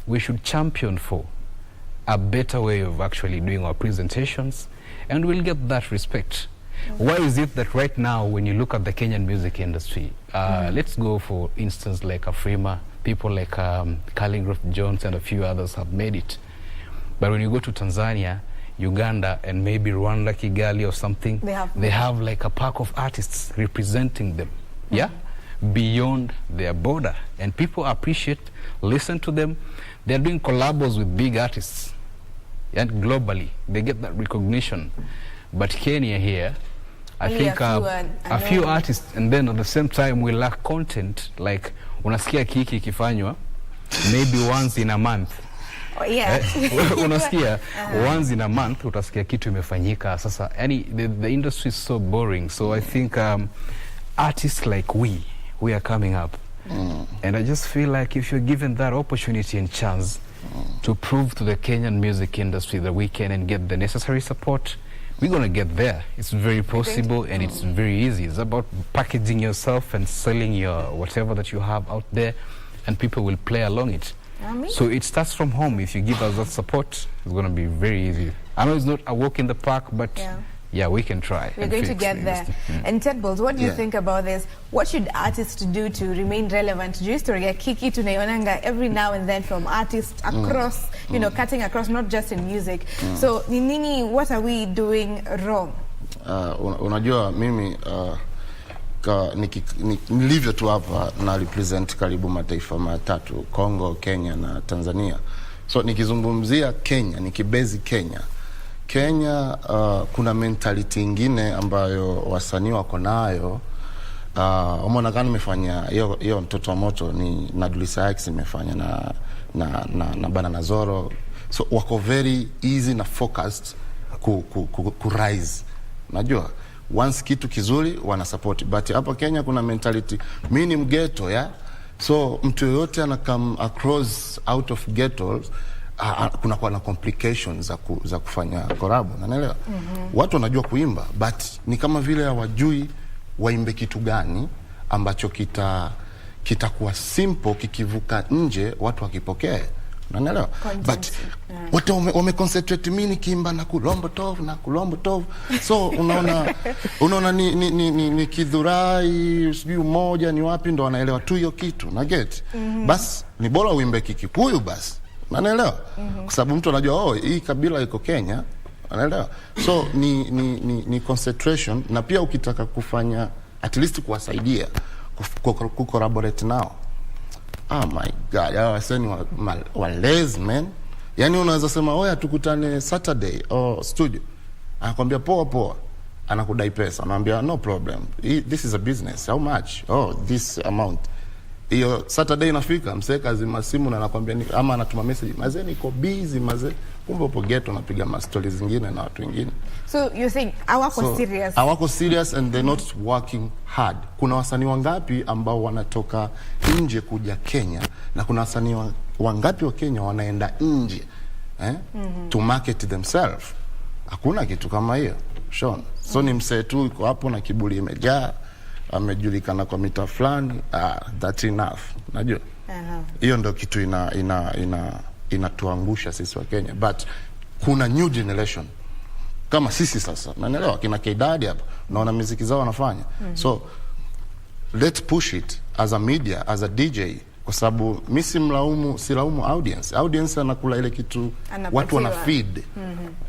Speaker 14: we should champion for a better way of actually doing our presentations, and we'll get that respect. Why is it that right now, when you look at the Kenyan music industry, let's go for instance like Afrima, people like Calligraph Jones and a few others have made it. But when you go to Tanzania, Uganda, and maybe Rwanda, Kigali or something, they have like a pack of artists representing them, yeah, beyond their border. And people appreciate, listen to them. They're doing collabos with big artists. and globally they get that recognition. But Kenya here, I
Speaker 13: Only
Speaker 14: think a few artists, and then at the same time we lack content. Like unasikia kiki kifanywa maybe once in a month.
Speaker 13: Oh, yeah.
Speaker 14: Unasikia once in a month utasikia kitu imefanyika. Sasa yani the industry is so boring. So I think artists like we are coming up. And I just feel like if you're given that opportunity and chance to prove to the Kenyan music industry that we can and get the necessary support, we're going to get there. It's very possible and it's very easy. It's about packaging yourself and selling your whatever that you have out there, and people will play along it. So it starts from home. If you give us that support, it's going to be very easy. I know it's not a walk in the park, but yeah, we can try.
Speaker 13: We're going to get there. And Ted Balls, what do you think about this? What should artists do to remain relevant? Juu story ya Kiki tunaionanga every now and then from artists across, you know, cutting across, not just in music. So nini, what are we doing wrong?
Speaker 12: Unajua mimi nilivyo tu hapa na represent karibu mataifa matatu, Congo, Kenya na Tanzania. So nikizungumzia Kenya, nikibezi Kenya kuna mentality ingine ambayo wasanii wako nayo. Umeona kama nimefanya hiyo mtoto wa moto ni na Dulisa X nimefanya na Banana Zoro. So wako very easy na focused ku rise. Unajua once kitu kizuri wana support, but hapa Kenya kuna mentality mimi ni mghetto ya. So mtu yote ana come across out of ghettos, kuna kwa na complications za kufanya collab, unaelewa? Watu wanajua kuimba but ni kama vile hawajui waimbe kitu gani ambacho kitakuwa simple kikivuka nje watu wakipokea, unaelewa? But watu wameconcentrate mimi nikiimba na kulombo tovu. So unaona ni kidhurai sijui umoja ni wapi ndo wanaelewa tu hiyo kitu na get. Bas ni bora uimbe Kikuyu basi, unaelewa? Kwa sababu mtu anajua hii kabila iko Kenya, unaelewa? So ni concentration, na pia ukitaka kufanya at least kuwasaidia collaborate nao. Oh my God, ya waseni walezi man. Yani unaweza sema oya tukutane Saturday or studio, anakuambia poa, anakudai pesa, anamwambia no problem, this is a business, how much? Oh, this amount. Hiyo Saturday inafika, msee kazima simu na anakuambia ama anatuma message, mazee niko busy mazee, kumbe upo ghetto unapiga ma stories zingine na watu wengine.
Speaker 13: So you think hawako serious? Hawako
Speaker 12: serious and they're not working hard. Kuna wasanii wangapi ambao wanatoka nje kuja Kenya, na kuna wasanii wangapi wa Kenya wanaenda nje to market themselves? Hakuna kitu kama hiyo, Sean. So ni msee tu yuko hapo na kiburi imejaa, amejulikana kwa mita fulani, that's enough. Najua hiyo ndio kitu inatuangusha sisi wa Kenya. But kuna new generation kama sisi sasa, unaelewa, kina K-Daddy hapa naona muziki zao wanafanya. So let's push it as a media, as a DJ, kwa sababu mimi silaumu audience anakula ile kitu watu wana feed.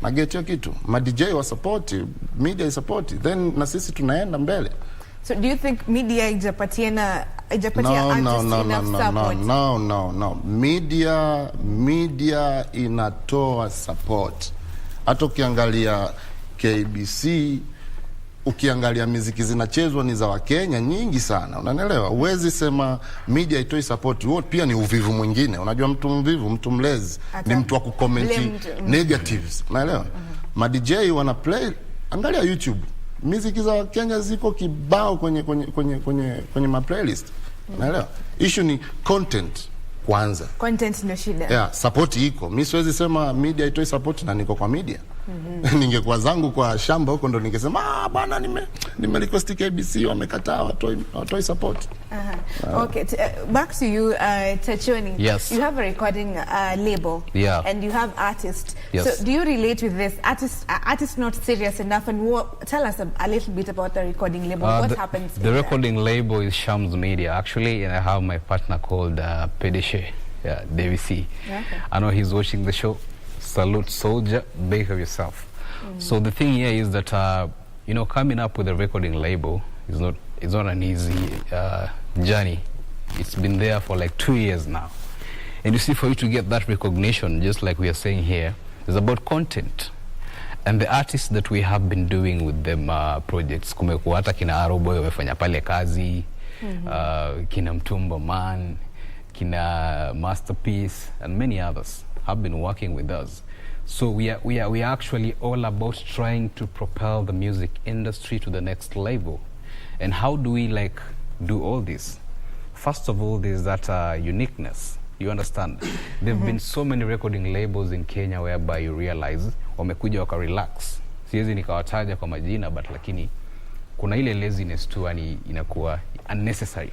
Speaker 12: Na get hiyo kitu, ma DJ wa support, media support, then na sisi tunaenda mbele.
Speaker 13: So do you think media ijapatia artists enough support?
Speaker 12: No. Media inatoa support. Hata ukiangalia KBC, ukiangalia muziki zinachezwa ni za Wakenya nyingi sana, unaelewa? Uwezi sema media itoi support. Huo pia ni uvivu mwingine. Unajua mtu mvivu, mtu mlezi ni mtu wa kucomment negatives, unaelewa? Ma DJ wana play, angalia YouTube, muziki za Kenya ziko kibao kwenye ma playlist, unaelewa? Issue ni content kwanza.
Speaker 13: Content ndio shida.
Speaker 12: Yeah, support iko. Mimi siwezi sema media itoi support na niko kwa media. Ningekuwa zangu kwa shamba huko ndo ningesema bwana nime request KBC wamekataa watoi support.
Speaker 13: Okay, back to you, Tachoni.
Speaker 14: Yes.
Speaker 13: You have a recording label, and you have artists.
Speaker 14: Yes.
Speaker 13: So do you relate with this? Artists not serious enough, and tell us a little bit about the recording label. What happens?
Speaker 14: The recording label is Shams Media actually, and I have my partner called Pedeshe, Davy C. Okay. I know he's watching the show. Salute soldier, behave yourself. So the thing here is that coming up with a recording label is not an easy journey. It's been there for like 2 years now, and you see, for you to get that recognition, just like we are saying here, It's about content. And the artists that we have been doing with them projects, kumekuwa hata kina Aroboy wamefanya pale kazi, kina Mtumbo Man, kina Masterpiece, and many others have been working with us. So we are actually all about trying to propel the music industry to the next level. And how do we like do all this? First of all, there's that uniqueness. You understand? There have been so many recording labels in Kenya whereby you realize wamekuja waka relax. Siwezi nikawataja kwa majina, but lakini kuna ile laziness tu yani inakuwa unnecessary.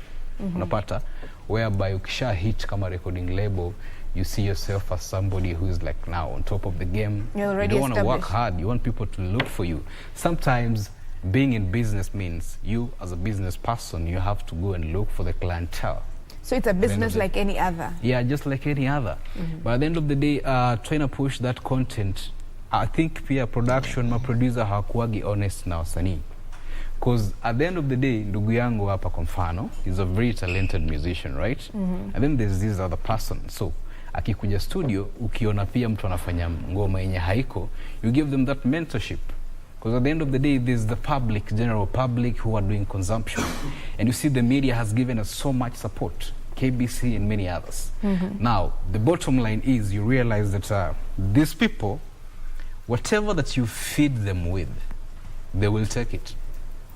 Speaker 14: Unapata whereby ukisha hit kama recording label, you see yourself as somebody who is like now on top of the game. You don't want to work hard. You want people to look for you. Sometimes being in business means you as a business person, you have to go and look for the clientele.
Speaker 13: So it's a business like any other?
Speaker 14: Yeah, just like any other. But at the end of the day, trying to push that content, I think pia production, my producer hawakuwagi honest na wasanii. Because at the end of the day, ndugu yangu hapa kwa mfano is a very talented musician, right? And then there's this other person. So akikuja studio, ukiona pia mtu anafanya ngoma yenye haiko, you give them that mentorship. Because at the end of the day, there's the public, general public who are doing consumption. And you see the media has given us so much support, KBC and many others. Now, the bottom line is you realize that these people, whatever that you feed them with, they will take it.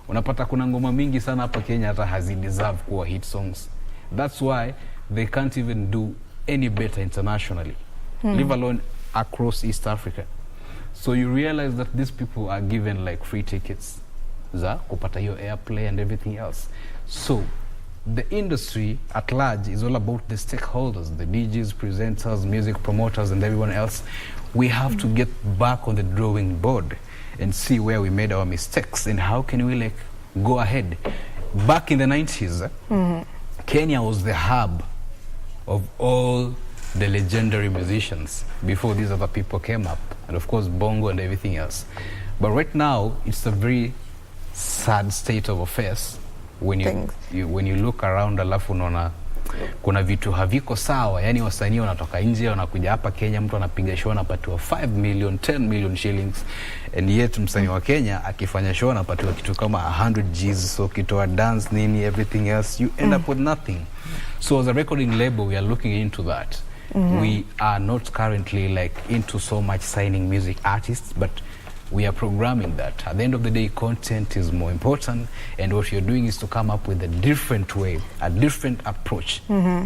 Speaker 14: Unapata kuna ngoma mingi sana hapa Kenya hata hazideserve kuwa hit songs. That's why they can't even do any better internationally, leave alone across East Africa. So you realize that these people are given like free tickets za kupata hiyo airplay and everything else. So the industry at large is all about the stakeholders, the DJs, presenters, music promoters, and everyone else. We have to get back on the drawing board and see where we made our mistakes and how can we like go ahead. Back in the 90s, Kenya was the hub of all the legendary musicians before these other people came up, and of course bongo and everything else. But right now it's a very sad state of affairs when you look around, alafu unaona kuna vitu haviko sawa. Yani wasanii wanatoka nje wanakuja hapa Kenya, mtu anapiga show anapatiwa 5 million 10 million shillings, and yet msanii wa Kenya akifanya show anapatiwa kitu kama 100 G's. So kitoa dance nini everything else, you end up with nothing. So as a recording label, we are looking into that. We are not currently like into so much signing music artists, but we are programming that. At the end of the day, content is more important, and what you're doing is to come up with a different way, a different approach,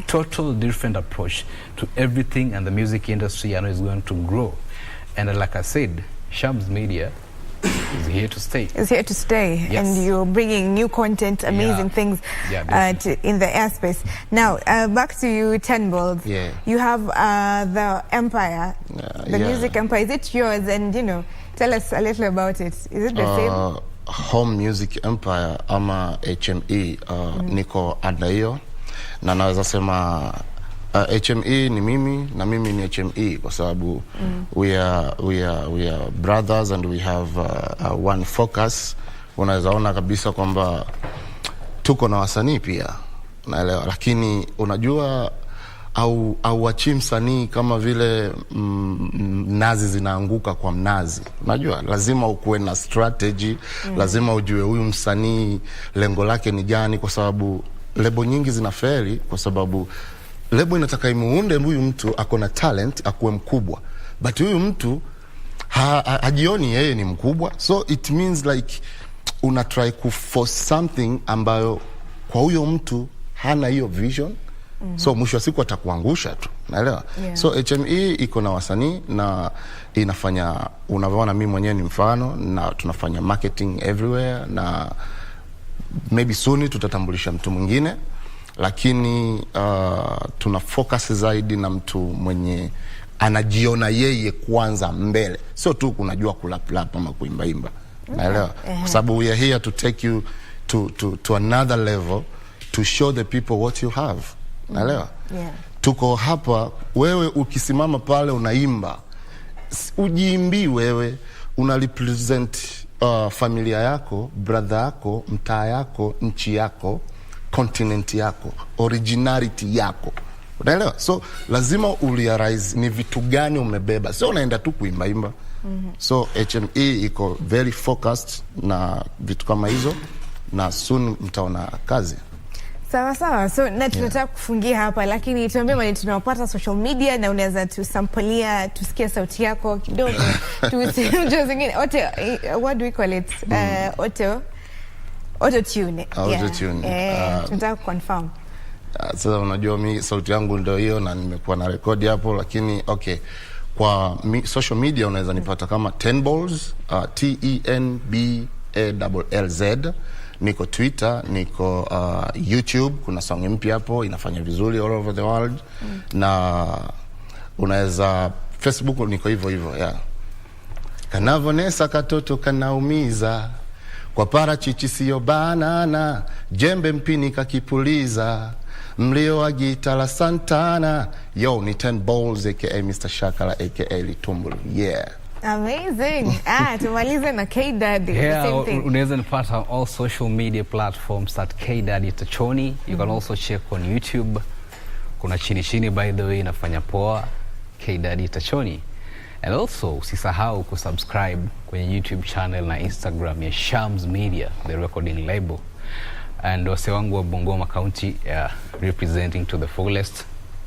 Speaker 14: total different approach to everything, and the music industry, I know, is going to grow. And like I said, Shams Media is here to stay.
Speaker 13: It's here to stay.
Speaker 14: Yes.
Speaker 13: And you're bringing new content, amazing things in the airspace. Now, back to you, 10 Balls.
Speaker 12: Yeah.
Speaker 13: You have the Empire, the music empire. Is it yours? And, you know, tell us a little about it. Is it the same?
Speaker 12: Home Music Empire ama HME niko under hiyo, na naweza sema HME ni mimi na mimi ni HME kwa sababu we are brothers and we have one focus. Unaweza ona kabisa kwamba tuko na wasanii pia, naelewa, lakini unajua au wachi msanii kama vile nazi zinaanguka kwa mnazi. Unajua lazima ukuwe na strategy, lazima ujue huyu msanii lengo lake ni gani, kwa sababu lebo nyingi zinafeli kwa sababu lebo inataka imuunde huyu mtu akona talent akuwe mkubwa, but huyu mtu hajioni yeye ni mkubwa. So it means like una try ku force something ambayo kwa huyo mtu hana hiyo vision. So mwisho wa siku atakuangusha tu, naelewa. So HME iko na wasanii na inafanya, unavyoona mimi mwenyewe ni mfano, na tunafanya marketing everywhere, na maybe soon tutatambulisha mtu mwingine, lakini tuna focus zaidi na mtu mwenye anajiona yeye kwanza mbele, sio tu kunajua kulaplap ama kuimbaimba, naelewa. Kwa sababu we are here to take you to another level, to show the people what you have, naelewa. Tuko hapa, wewe ukisimama pale unaimba, ujiimbi wewe, una represent familia yako, brother yako, mtaa yako, nchi yako, continent yako, originality yako, Unaelewa? So lazima urealize ni vitu gani umebeba. Sio unaenda tu kuimba. So HME iko very focused na vitu kama hizo, na soon mtaona kazi.
Speaker 13: Sawa. So na tunataka kufungia hapa, lakini tuambie mali tunawapata social media, na unaweza tusampolia tusikie sauti yako kidogo. Zingine what do we call it? Auto tune. Tunataka confirm.
Speaker 12: Sasa unajua mimi sauti yangu ndio hiyo, na nimekuwa na rekodi hapo, lakini okay. Kwa social media unaweza nipata kama Tenballs, TENBALLZ. Niko Twitter, niko YouTube, kuna song mpya hapo inafanya vizuri all over the world. Na unaweza Facebook, niko hivyo yeah. Kanavonesa katoto kanaumiza, kwa parachichi sio banana, jembe mpini kakipuliza, mlio wa gita la Santana. Yo, ni Tenballs aka Mr. Shakala aka Litumbulu. Yeah.
Speaker 13: Amazing. Tumalize na K Daddy.
Speaker 14: Yeah, unaweza nipata on all social media platforms at K Daddy Tachoni. You can also check on YouTube. Kuna chini by the way inafanya poa, K Daddy Tachoni. And also usisahau kusubscribe kwenye YouTube channel na Instagram ya Shams Media, the recording label. And wase wangu wa Bungoma County representing to the fullest.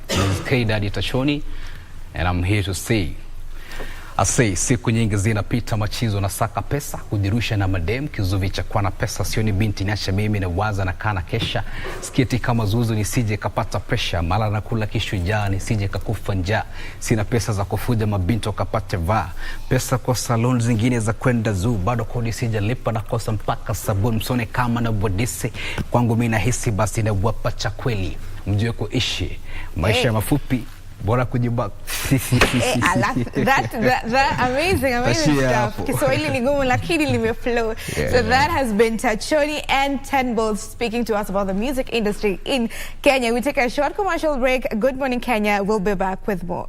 Speaker 14: This is K Daddy Tachoni, and I'm here to say siku nyingi zinapita, machizo na saka pesa, kujirusha na madem, kizuvi cha kwa na pesa, sioni binti niache mimi na waza na kana kesha, sketi kama zuzu nisije kapata pressure, mala na kula kishujaa nisije kakufa njaa, sina pesa za kufuja mabinto kapate vaa, pesa kwa salon zingine za kwenda zoo, bado kodi sijalipa na kosa mpaka sabuni, msone kama na bodisi, kwangu mimi nahisi basi na wapa cha kweli, mjue kuishi maisha mafupi, bora kujiba.
Speaker 13: That amazing stuff. Kiswahili ni gumu lakini limeflow. So that has been Tachoni and Tenballs speaking to us about the music industry in Kenya. We take a short commercial break. Good morning, Kenya. We'll be back with more.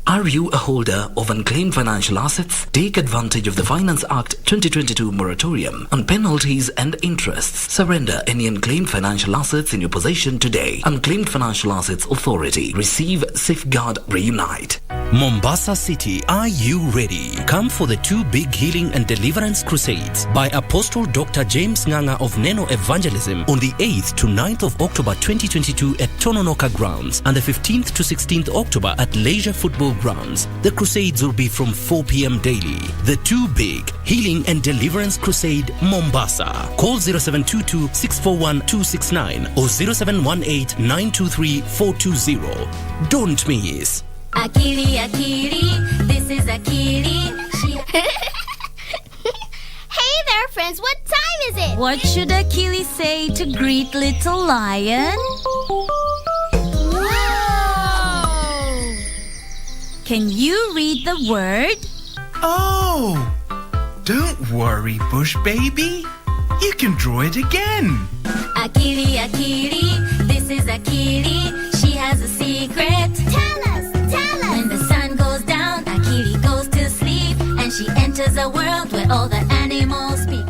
Speaker 15: Are you a holder of unclaimed financial assets? Take advantage of the Finance Act 2022 moratorium on penalties and interests. Surrender any unclaimed financial assets in your possession today. Unclaimed Financial Assets Authority. Receive, safeguard, reunite.
Speaker 11: Mombasa City, are you ready? Come for the 2 big healing and deliverance crusades by Apostle Dr. James Nganga of Neno Evangelism on the 8th to 9th of October 2022 at Tononoka Grounds and the 15th to 16th October at Leisure Football Grounds. The crusades will be from 4 p.m. daily. The 2 big healing and deliverance crusade, Mombasa. Call 0722 641 269 or 0718 923 420. Don't miss.
Speaker 16: Akili, this is Akili. Hey there, friends, what time is it?
Speaker 18: What should Akili say to greet little lion?
Speaker 16: Wow!
Speaker 18: Can you read the word?
Speaker 19: Oh! Don't worry, Bush Baby. You can draw it again.
Speaker 16: Akili, this is Akili. She has a secret. Tell us. When the sun goes down, Akili goes to sleep, and she enters a world where all the animals speak.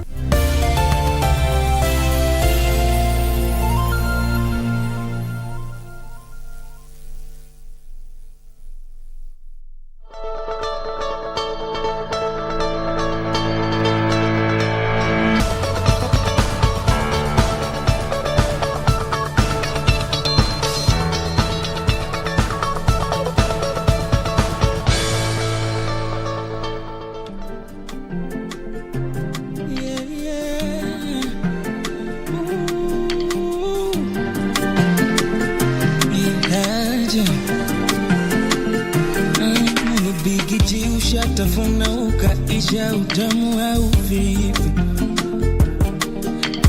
Speaker 3: Bigiji ushatafuna ukaisha utamu au vipi?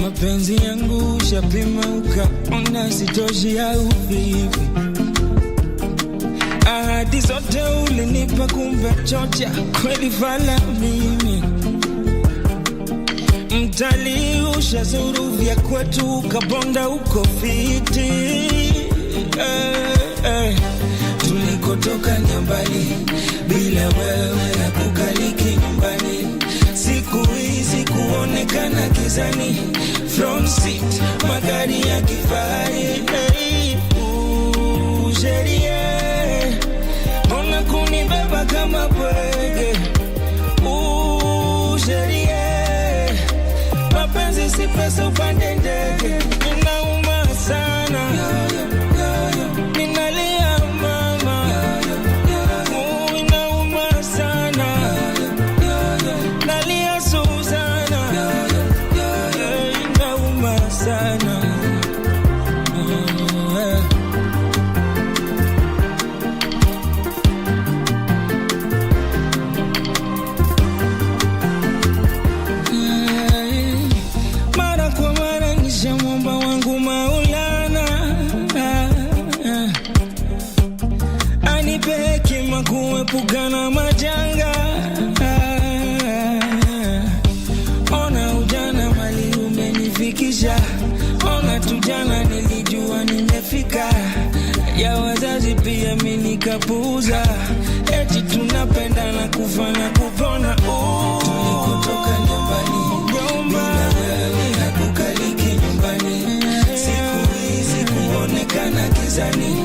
Speaker 3: Mapenzi yangu ushapima ukaona sitoshi au vipi? Ahadi zote ulinipa kumbe chocha kweli fala mimi. Mtali ushazuru vya kwetu ukabonda uko fiti. Tulikotoka nyambali bila wewe hakukaliki nyumbani. Siku hizi kuonekana gizani, front seat magari ya kifahari. Sheria ona kunibeba kama bwege. Sheria mapenzi si pesa upande ndege. Inauma sana, ninalia mama. Inauma sana, nalia Suzana. Inauma sana. Mara kwa mara nishamwomba wangu Maulana anipe hekima kuepuka na majanga. Ona ujana mali umenifikisha, ona tujana nilijua nimefika. Ya wazazi pia mimi nikapuuza, eti tunapenda na kufa na kupona. Tulikotoka nyumbani bila wewe hakukaliki nyumbani. Siku hizi kuonekana gizani,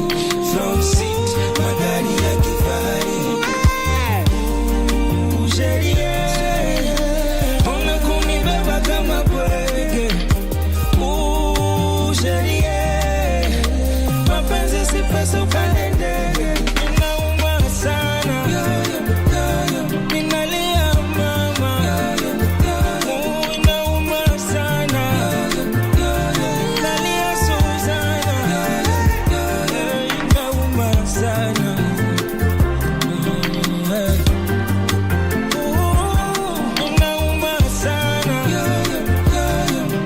Speaker 3: front seat magari ya kifahari. Sheria ona kunibeba kama bwege. Sheria mapenzi si pesa upande ndege. Inauma sana, ninalia mama. Inauma sana, nalia Suzana. Inauma sana. Inauma sana,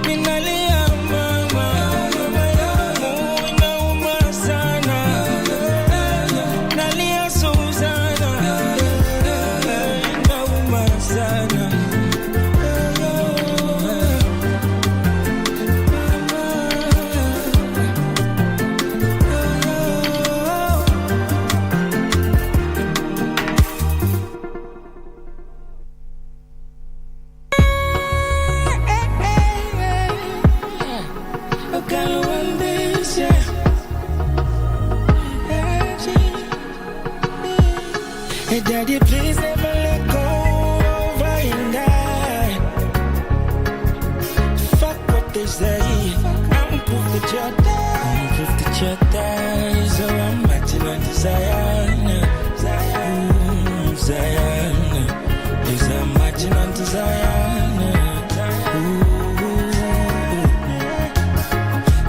Speaker 3: ninalia mama. Inauma sana, nalia Suzana. Inauma sana. Hey daddy, please never let go of I and I. Fuck what they say, I'm proof that you're there. I'm proof that you're there. So I'm matching on Zion, Zion, Zion. Yes, I'm matching on Zion.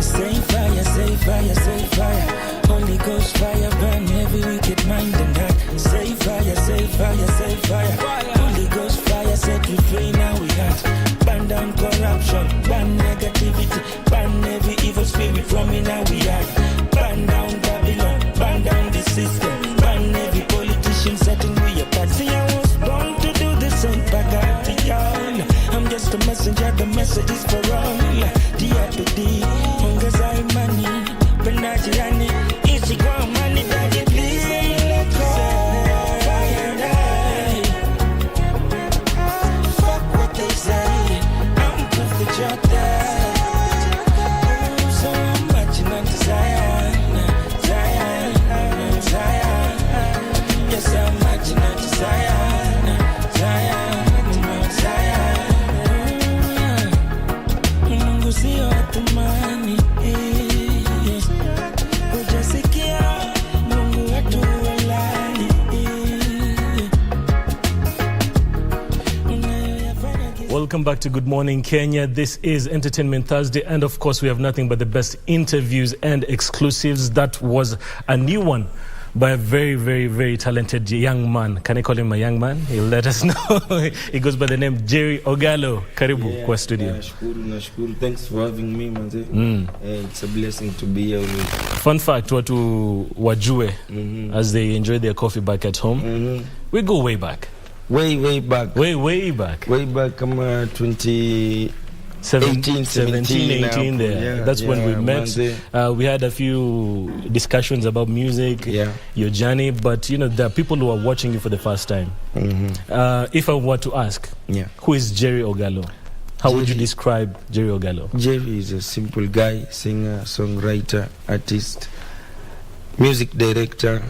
Speaker 3: Say fire, say fire, say fire. Holy Ghost fire burn every wicked mind and heart. Say fire, say fire, say fire. Holy Ghost fire set we free, now we hot. Ban down corruption, ban negativity, ban every evil spirit from me, now we hot. Ban down Babylon, ban down the system, ban every politician setting we apart. See, I was born to do this and back out to y'all. I'm just a messenger, the message is for all. D.I.P.D. Hungers I money, Benajirani, easy go money, daddy, please let go. Fuck what they say, I'm proof that you're
Speaker 5: welcome back to Good Morning Kenya. This is Entertainment Thursday, and of course we have nothing but the best interviews and exclusives. That was a new one by a very, very, very talented young man. Can I call him a young man? He'll let us know. He goes by the name Jerry Ogallo. Karibu kwa studio.
Speaker 20: Nashukuru. Thanks for having me, manze. It's a blessing to be here with you.
Speaker 5: Fun fact, watu wajue as they enjoy their coffee back at home. We go way back.
Speaker 20: Way back.
Speaker 5: Way back.
Speaker 20: Way back, 2018,
Speaker 5: 18 there. That's when we met. We had a few discussions about music, your journey, but you know, there are people who are watching you for the first time. If I were to ask, who is Jerry Ogallo? How would you describe Jerry Ogallo?
Speaker 20: Jerry is a simple guy, singer, songwriter, artist, music director,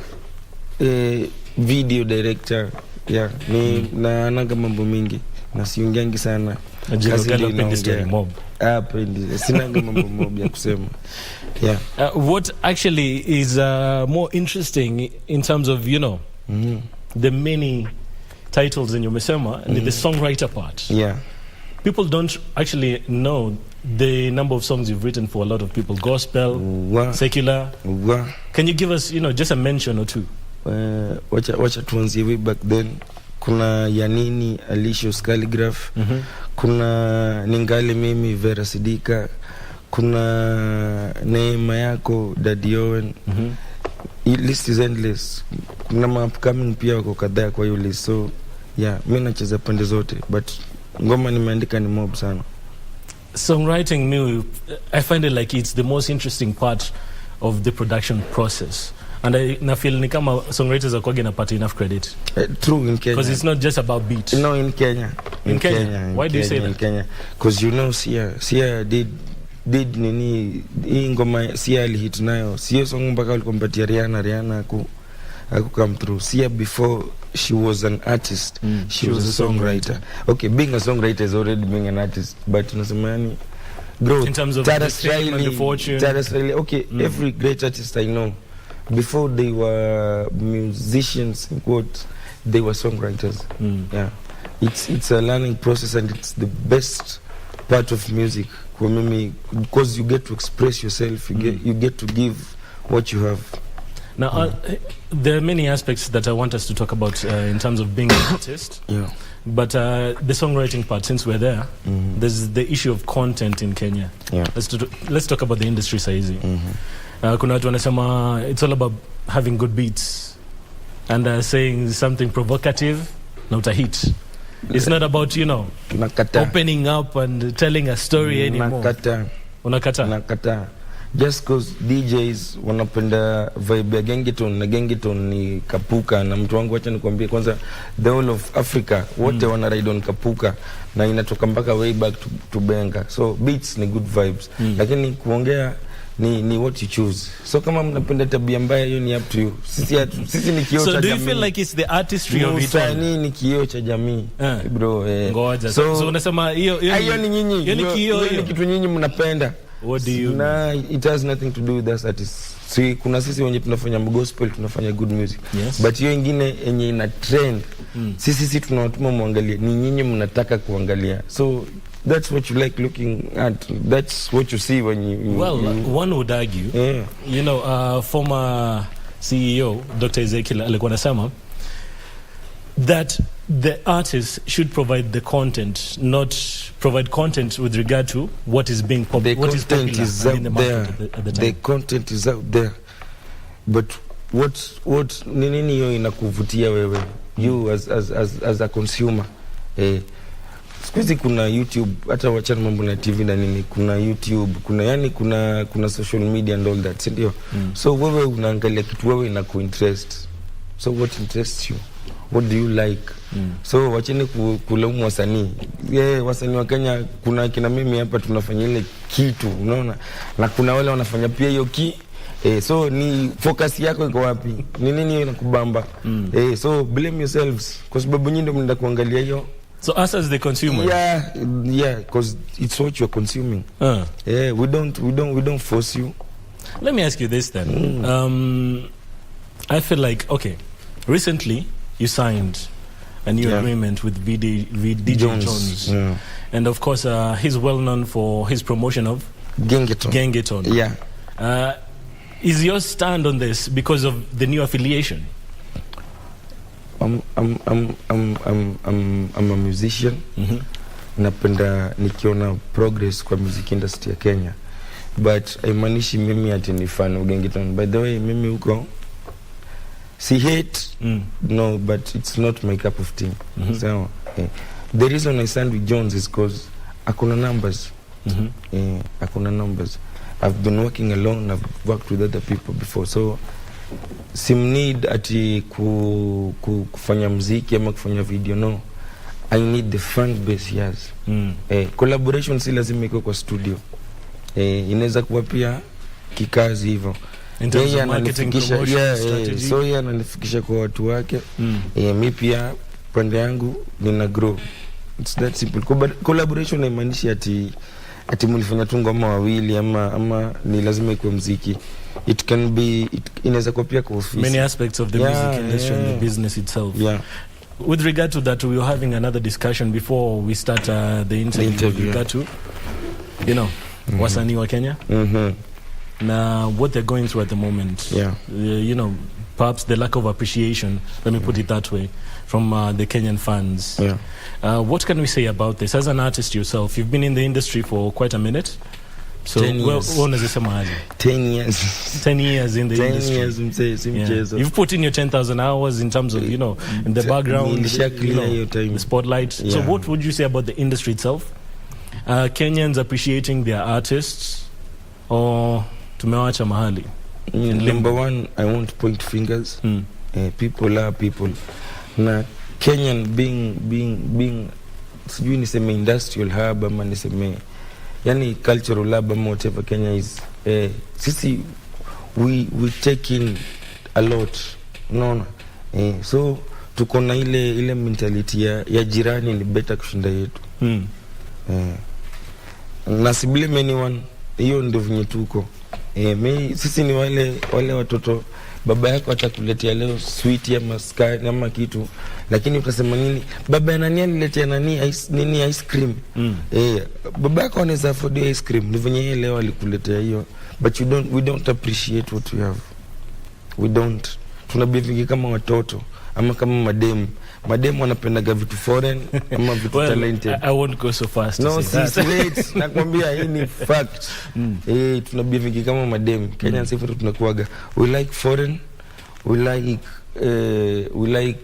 Speaker 20: video director. Na anaga mambo mingi na siungiangi sana. Sinaga mambo mob ya kusema.
Speaker 5: What actually is more interesting in terms of, you know, the many titles in your mesema, the songwriter part. People don't actually know the number of songs you've written for a lot of people. Gospel, secular. Can you give us, you know, just a mention or two?
Speaker 20: Wacha tuanzie way back then. Kuna Yanini, Alicious Calligraph, kuna Ningali Mimi, Vera Sidika, kuna Neema Yako, Daddy Owen. List is endless. Kuna upcoming pia wako kadhaa kwa hiyo list. So mimi nacheza pande zote, but ngoma nimeandika ni mob sana.
Speaker 5: Songwriting, me, I find it like it's the most interesting part of the production process. And I feel ni kama songwriters are going to get enough credit.
Speaker 20: True in Kenya.
Speaker 5: Because it's not just about beat.
Speaker 20: No, in Kenya.
Speaker 5: In Kenya. Why do you say that?
Speaker 20: In Kenya. Because you know, Sia did nini, hii ngoma Sia alihit nayo. Sia song mpaka walikompatia Rihanna aku come through. Sia before she was an artist, she was a songwriter. Okay, being a songwriter is already being an artist. But unasema yani, growth.
Speaker 5: In terms of the fame and the fortune.
Speaker 20: Okay, every great artist I know, before they were musicians, in quote, they were songwriters. It's a learning process, and it's the best part of music for me, because you get to express yourself. You get to give what you have.
Speaker 5: Now, there are many aspects that I want us to talk about in terms of being an artist. But the songwriting part, since we're there, there's the issue of content in Kenya. Let's talk about the industry saizi. Kuna watu wanasema it's all about having good beats and saying something provocative na utahit. It's not about, you know, opening up and telling a story anymore.
Speaker 20: Unakata. Just because DJs wanapenda vibe ya gengeton, na gengeton ni kapuka, na mtu wangu wacha nikwambie kwanza, the whole of Africa wote wana ride on kapuka, na inatoka mpaka way back to benga. So beats ni good vibes, lakini kuongea ni what you choose. So kama mnapenda tabia mbaya, hiyo ni up to you. Sisi ni kioo cha jamii.
Speaker 5: So do you feel like it's the artistry of it all?
Speaker 20: Ni kioo cha jamii, bro.
Speaker 5: Ngoja. So unasema hiyo
Speaker 20: ni nyinyi. Hiyo ni kitu nyinyi mnapenda.
Speaker 5: What do you
Speaker 20: mean? It has nothing to do with us artists. Kuna sisi wenye tunafanya gospel, tunafanya good music. But hiyo ingine yenye ina trend, sisi tunawatuma muangalie, ni nyinyi mnataka kuangalia. So that's what you like looking at. That's what you see when you...
Speaker 5: one would argue, you know, former CEO, Dr. Ezekiel alikuwa anasema that the artist should provide the content, not provide content with regard to what is being popular.
Speaker 20: The content is out there. The content is out there. But what nini hiyo inakuvutia wewe? You as a consumer. Sikuizi kuna YouTube, hata wachana mambo na TV na nini, kuna YouTube, kuna social media and all that, sindio? So wewe unaangalia kitu wewe inakuinterest. So what interests you? What do you like? So wacheni kulaumu wasanii. Wasanii wa Kenya, kuna kina mimi hapa tunafanya ile kitu, unaona? Na kuna wale wanafanya pia hiyo so ni focus yako iko wapi? Ni nini inakubamba? So blame yourselves, kwa sababu nyinyi ndio mnaenda kuangalia hiyo.
Speaker 5: So us as the consumer.
Speaker 20: Yeah, because it's what you're consuming. We don't force you.
Speaker 5: Let me ask you this then. I feel like, okay, recently you signed a new agreement with DJ Jones. And of course, he's well known for his promotion of Gengeton.
Speaker 20: Yeah.
Speaker 5: Is your stand on this because of the new affiliation?
Speaker 20: I'm a musician. Napenda nikiona progress kwa music industry ya Kenya. But haimanishi mimi ati ni fan of Gengeton. By the way, mimi uko see hate, no, but it's not my cup of tea. So, the reason I signed with Jones is because akuna numbers. Akuna numbers. I've been working alone, I've worked with other people before, so sim need ati kufanya muziki ama kufanya video, no. I need the fan base he has. Collaboration si lazima iko kwa studio. Inaweza kuwa pia kikazi hivyo.
Speaker 5: In terms of marketing, promotion, strategy.
Speaker 20: So yeye ananifikisha kwa watu wake. Mi pia pande yangu nina grow. It's that simple. Collaboration haimaanishi ati mlifanya tu ngoma wawili ama ni lazima ikuwe muziki. It can be, inaweza kuwa pia kwa office.
Speaker 5: Many aspects of the music industry and the business itself. With regard to that, we were having another discussion before we start the interview. With regard to, you know, wasanii wa Kenya. Now, what they're going through at the moment. You know, perhaps the lack of appreciation, let me put it that way, from the Kenyan fans. What can we say about this? As an artist yourself, you've been in the industry for quite a minute. So,
Speaker 20: 10 years.
Speaker 5: 10 years. 10 years in the
Speaker 20: 10
Speaker 5: industry.
Speaker 20: years.
Speaker 5: You've put in your 10,000 hours in terms of, you know, in the background, the spotlight. So what would you say about the industry itself? Kenyans appreciating their artists, or tumewacha mahali?
Speaker 20: Number one, I won't point fingers. People are people. Na Kenyan being sijui niseme industrial hub ama niseme yani cultural hub ama whatever Kenya is. Sisi we take in a lot. Unaona? So tuko na ile mentality ya jirani ni better kushinda yetu. Na si blame anyone. Hiyo ndio venye tuko. Sisi ni wale watoto baba yako atakuletea leo sweet ama sky ama kitu, lakini utasema nini? Baba ya nani aliletea nani ice cream? Baba yako anaweza afford ice cream, ni venye yeye leo alikuletea hiyo, but we don't appreciate what we have. We don't. Tunabihave kama watoto ama kama mademu wanapendaga vitu foreign ama vitu talented.
Speaker 5: I won't go so fast.
Speaker 20: No, late. Nakwambia hii ni fact. Tunabihave kama mademu. Kenya sisi tunakuaga we like foreign, we like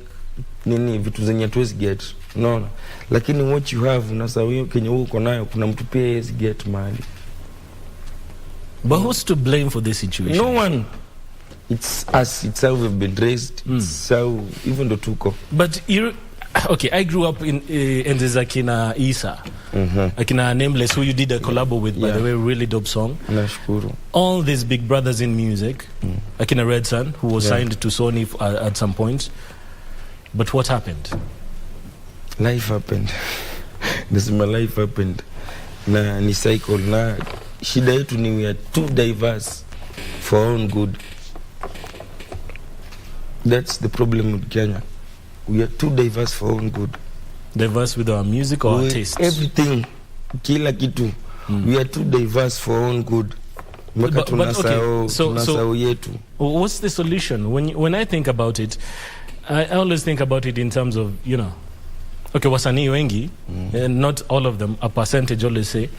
Speaker 20: nini vitu zenye tuwezi get. Unaona? Lakini what you have unasahau hiyo Kenya uko nayo, kuna mtu pia yezi get mahali.
Speaker 5: But who's to blame for this situation?
Speaker 20: No one. It's us. It's how we've been raised. It's how even the tuko.
Speaker 5: But okay, I grew up in Akina Isa, Akina Nameless, who you did a collabo with, by the way, really dope song.
Speaker 20: Nashukuru.
Speaker 5: All these big brothers in music, Akina Red Sun, who was signed to Sony at some point. But what happened?
Speaker 20: Life happened. This is my life happened. Na ni cycle. Na shida yetu ni we are too diverse for our own good. That's the problem with Kenya. We are too diverse for our own good.
Speaker 5: Diverse with our music or our tastes?
Speaker 20: Everything. Kila kitu. We are too diverse for our own good.
Speaker 5: But okay, so
Speaker 20: yetu.
Speaker 5: What's the solution? When I think about it, I always think about it in terms of, you know, okay, wasanii wengi, and not all of them, a percentage always say,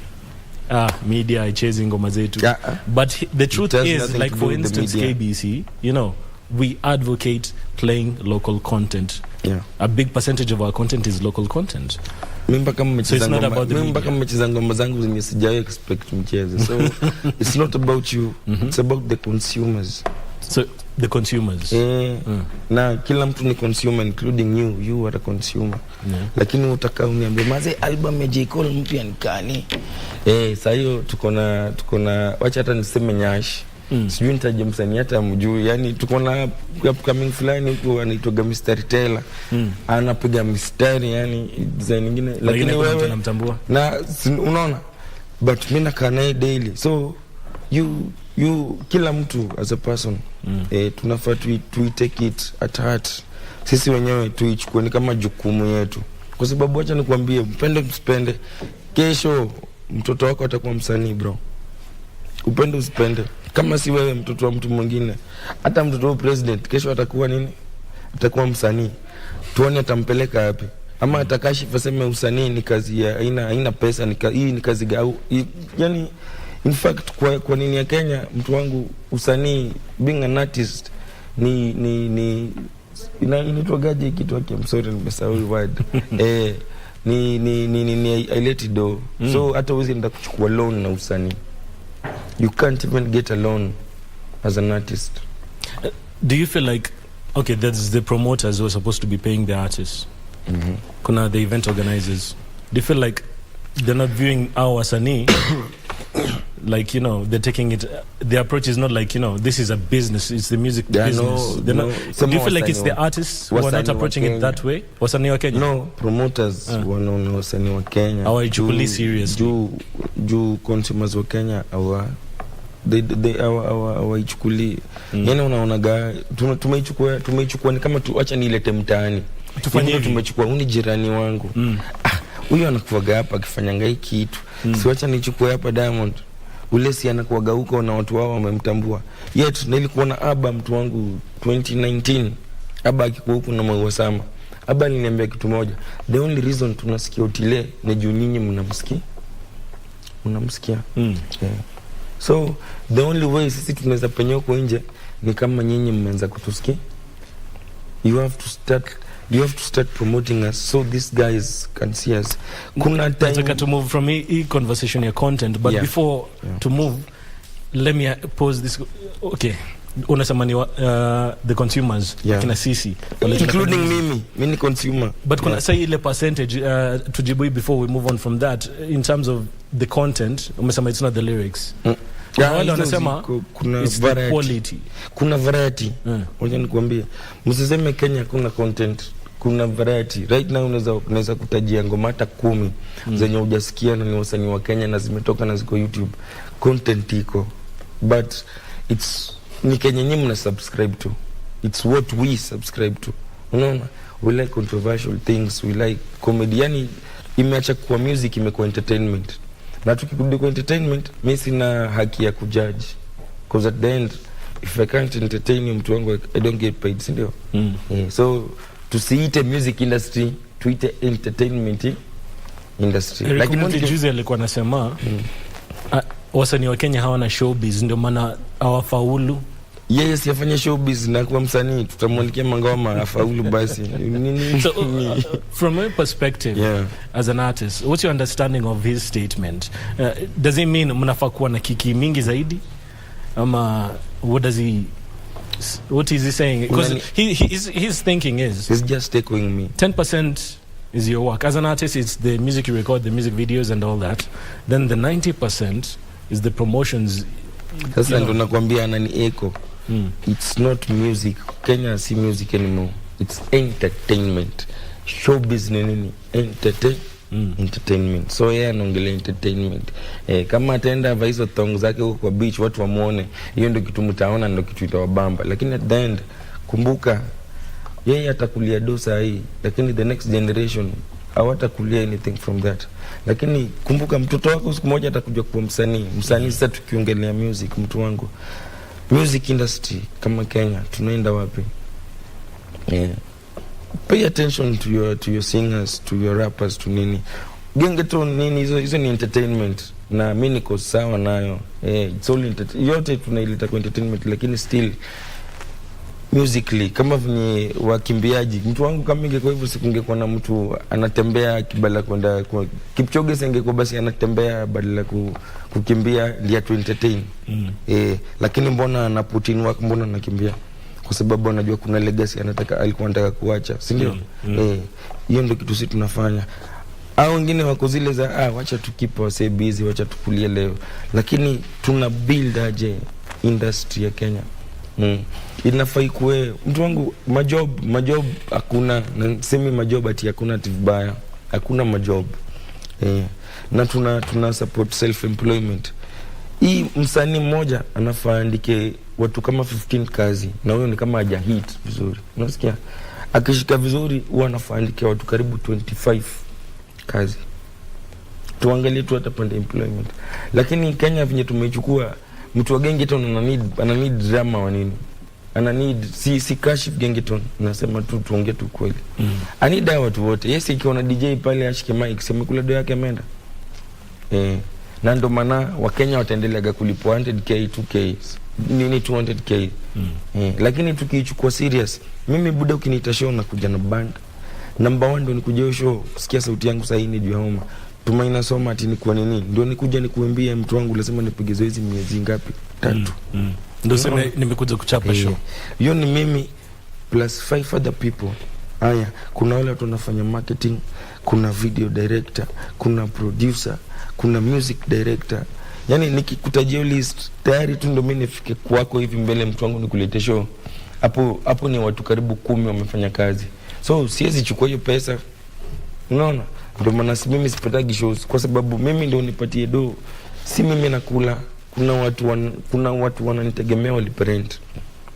Speaker 5: media chasing ngoma zetu. But the truth is, like for instance, KBC, you know, we advocate playing local content. A big percentage of our content is local content. So it's not about the media.
Speaker 20: So it's not about you, it's about the consumers.
Speaker 5: So the consumers.
Speaker 20: Na kila mtu ni consumer, including you are a consumer. Lakini utaka uniambie maze album ya J. Cole mpya ni kani? Sasa hiyo tuko na wacha hata niseme Nyash. Sijui nitaje msanii hata mjui. Yani tuko na upcoming fulani huko anaitwa Mr. Taylor. Anapiga mistari yani design nyingine, lakini wewe
Speaker 5: unamtambua.
Speaker 20: Na unaona, but mimi nakaa naye daily. So you kila mtu as a person tunafaa tu take it at heart. Sisi wenyewe tuichukue ni kama jukumu yetu. kwa sababu acha nikwambie, upende msipende, kesho mtoto wako atakuwa msanii bro. Upende usipende, kama si wewe mtoto wa mtu mwingine, hata mtoto wa president kesho atakuwa nini? Atakuwa msanii. Tuone atampeleka wapi? Ama atakashifa sema usanii ni kazi ya haina pesa, hii ni kazi gau. Yani in fact kwa nini ya Kenya mtu wangu, usanii, being an artist ni inaitwagaje kitu yake, I'm sorry nimesahau word. I let it go. So hata uwezi nda kuchukua loan na usanii. You can't even get a loan as an artist.
Speaker 5: Do you feel like, okay, there's the promoters who are supposed to be paying the artists. Kuna the event organizers. Do you feel like they're not viewing our wasanii like, you know, they're taking it, the approach is not like, you know, this is a business, it's the music business. Do you feel like it's the artists who are not approaching it that way? Wasanii wa Kenya?
Speaker 20: No, promoters wanaona wasanii wa Kenya
Speaker 5: hawaichukulii seriously.
Speaker 20: Juu consumers wa Kenya hawaichukulii. Yani unaonaga tumeichukua ni kama acha nilete mtaani. Tufanye tumechukua uni jirani wangu. Huyo anakuaga hapa akifanyanga hiki kitu. Si acha nichukue hapa Diamond. Ule si anakuaga huko na watu wao wamemtambua. Yet nilikuwa na Aba mtu wangu 2019. Aba akikuwa huko na Mawasama. Aba aliniambia kitu moja. The only reason tunasikia Otile ni juu nyinyi mnamsikia. Yeah. So the only way sisi tunaweza penya huko nje ni kama nyinyi mmeanza kutusikia. You have to start promoting us so these guys can see us. Kuna time
Speaker 5: nataka to move from a conversation ya content, but before to move, let me pose this. Okay, unasema ni the consumers kina sisi,
Speaker 20: including mimi ni consumer,
Speaker 5: but kuna say ile percentage tujibu before we move on from that in terms of the content. Umesema it's not the lyrics. Wale wanasema
Speaker 20: kuna
Speaker 5: it's the quality.
Speaker 20: Kuna variety. Ngoja nikwambie, msiseme Kenya kuna content, kuna variety. Right now unaweza kutajia ngoma hata 10 zenye hujasikia na ni wasanii wa Kenya na zimetoka na ziko YouTube. Content iko, but it's ni Kenya nyinyi mna subscribe to. It's what we subscribe to. Unaona? We like controversial things, we like comedy. Yani imeacha kuwa music, imekuwa entertainment. Na tukirudi kwa entertainment, mimi sina haki ya kujudge, because at the end if I can't entertain you mtu wangu, I don't get paid, sindio? So tusiite music industry, tuite entertainment industry.
Speaker 5: Lakini juzi alikuwa anasema wasanii wa Kenya hawana showbiz, ndio maana hawafaulu.
Speaker 20: Yes, yafanya showbiz na kuwa msanii, tutamwandikia mangoma afaulu basi.
Speaker 5: So, from your perspective, as an artist, what's your understanding of his statement? Does it mean mnafaa kuwa na kiki mingi zaidi? Ama what is he saying? Because his thinking is,
Speaker 20: he's just echoing me.
Speaker 5: 10% is your work. As an artist, it's the music you record, the music videos and all that. Then the 90% is the promotions.
Speaker 20: Sasa ndo nakwambia anani echo. It's not music. Kenya si music anymore. It's entertainment. Showbiz ni nini? Entertainment. So yeye anaongelea entertainment. Kama ataenda hizo thong zake huko kwa beach watu wamuone, hiyo ndio kitu mtaona, ndio kitu itawabamba. Lakini at the end kumbuka yeye atakulia dosa hii, lakini the next generation hawatakulia anything from that. Lakini kumbuka mtoto wako siku moja atakuja kuwa msanii. Sasa tukiongelea music, mtu wangu, music industry kama Kenya tunaenda wapi? Pay attention to your singers, to your rappers, to nini. Gengeton nini, hizo ni entertainment. Na mimi niko sawa nayo. It's all yote tunaileta kwa entertainment, lakini still musically kama venye wakimbiaji, mtu wangu, kama ingekuwa hivyo sikungekuwa na mtu anatembea kibala kwenda kwa Kipchoge, singekuwa basi anatembea badala kukimbia lia to entertain. Lakini mbona ana Putin wako, mbona anakimbia? Kwa sababu anajua kuna legacy alikuwa anataka kuacha, si ndio? Hiyo ndio kitu sisi tunafanya. Au wengine wako zile za wacha tukipa wase busy, wacha tukulie leo. Lakini tuna build aje industry ya Kenya? Inafaa ikuwe, mtu wangu, majob hakuna. Semi majob ati hakuna vibaya, hakuna majob. Na tuna support self employment. Hii msanii mmoja anafaa andike watu kama 15 kazi, na huyo ni kama haja hit vizuri, unasikia? akishika vizuri huwa anafaandikia watu karibu 25 kazi. Tuangalie tu hata pande employment. Lakini Kenya vinye tumechukua mtu wa Gengeton ana need drama wa nini? Ana need si kashif Gengeton, nasema tu tuongee tu kweli. Anida watu wote. Yes, ikiona DJ pale ashike mic sema kula do yake ameenda. Na ndo maana wa Kenya wataendelea kulipwa 100k 2k nini 200k. Lakini tukiichukua serious, mimi buda ukiniita show na kuja na band. Number 1 ndo nikuje show, sikia sauti yangu sahihi ni juu ya homa. Tumaina soma ati ni kwa nini? Ndio nikuja nikuambie mtu wangu lazima nipige zoezi miezi ngapi? 3.
Speaker 5: Ndio sema nimekuja kuchapa show.
Speaker 20: Hiyo ni mimi plus 5 other people. Haya, kuna wale watu wanafanya marketing, kuna video director, kuna producer, kuna music director. Yani nikikutajia list tayari tu ndio mimi nifike kwako hivi mbele mtu wangu nikulete show. Hapo ni watu karibu 10 wamefanya kazi. So siwezi chukua hiyo pesa. Unaona? Ndio maana mimi sipatagi shows kwa sababu mimi ndio nipatie do. Si mimi nakula. Kuna watu wananitegemea walipe rent.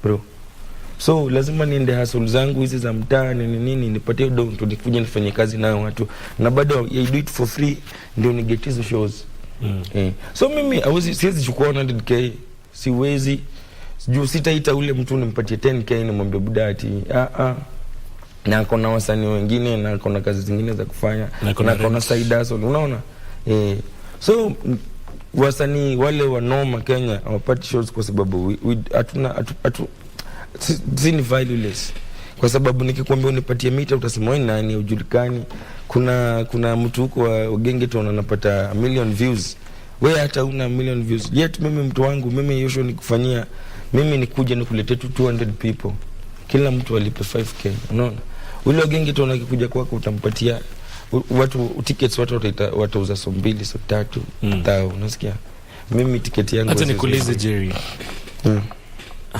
Speaker 20: Bro. So lazima niende hustle zangu hizi za mtaa nini nipatie do ndio nikuje nifanye kazi nayo watu. Na bado I do it for free ndio ni get hizo shows. So mimi siwezi chukua 100k. Siwezi. Sijui sitaita ule mtu nimpatie 10k nimwambie budati. Na kuna wasanii wengine na kuna kazi zingine za kufanya na kuna side hustle unaona. So wasanii wale wa noma Kenya hawapati shows kwa sababu hatuna zini valueless. Kwa sababu nikikwambia unipatie mita utasema wewe nani ujulikani. Kuna mtu huko wa Gengeton anapata 1 million views. Wewe hata una 1 million views. Yet mimi mtu wangu mimi hiyo show nikufanyia mimi nikuja nikuletee tu 200 people. Kila mtu alipe 5k unaona. Ule Gengeton akikuja kwako utampatia watu tickets watu watauza so 2 so 3 tao unasikia. Mimi ticket yangu
Speaker 5: hata nikuulize Jerry.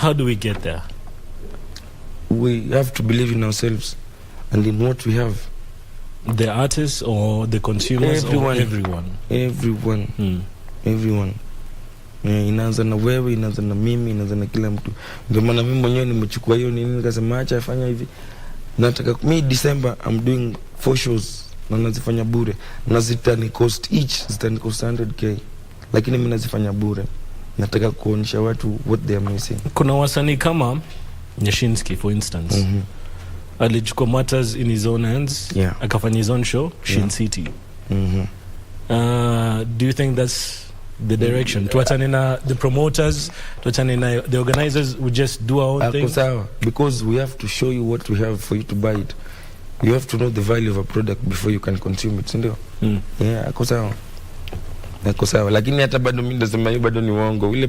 Speaker 5: How do we get there?
Speaker 20: We have to believe in ourselves and in what we have.
Speaker 5: The artists or the consumers or everyone?
Speaker 20: Everyone. Inaanza na wewe, inaanza na mimi, inaanza na kila mtu. Ndio maana mimi mwenyewe nimechukua hiyo nini nikasema acha afanya hivi. Nataka December I'm doing 4 shows na nazifanya bure. Na zitani cost 100k. Lakini mimi nazifanya bure. Nataka kuonyesha watu what they are missing.
Speaker 5: Kuna wasanii kama Nyashinski for instance. Alichukua matters in his own hands. Akafanya his own show, Shin City. Do you think that's the direction? Tuachane na the promoters, tuachane na the organizers, we just do our own thing?
Speaker 20: Because we have to show you what we have for you to buy it. You have to know the value of a product before you can consume it, ndio? Ako sawa. Lakini hata bado mimi ndasema hiyo bado ni uongo. Ule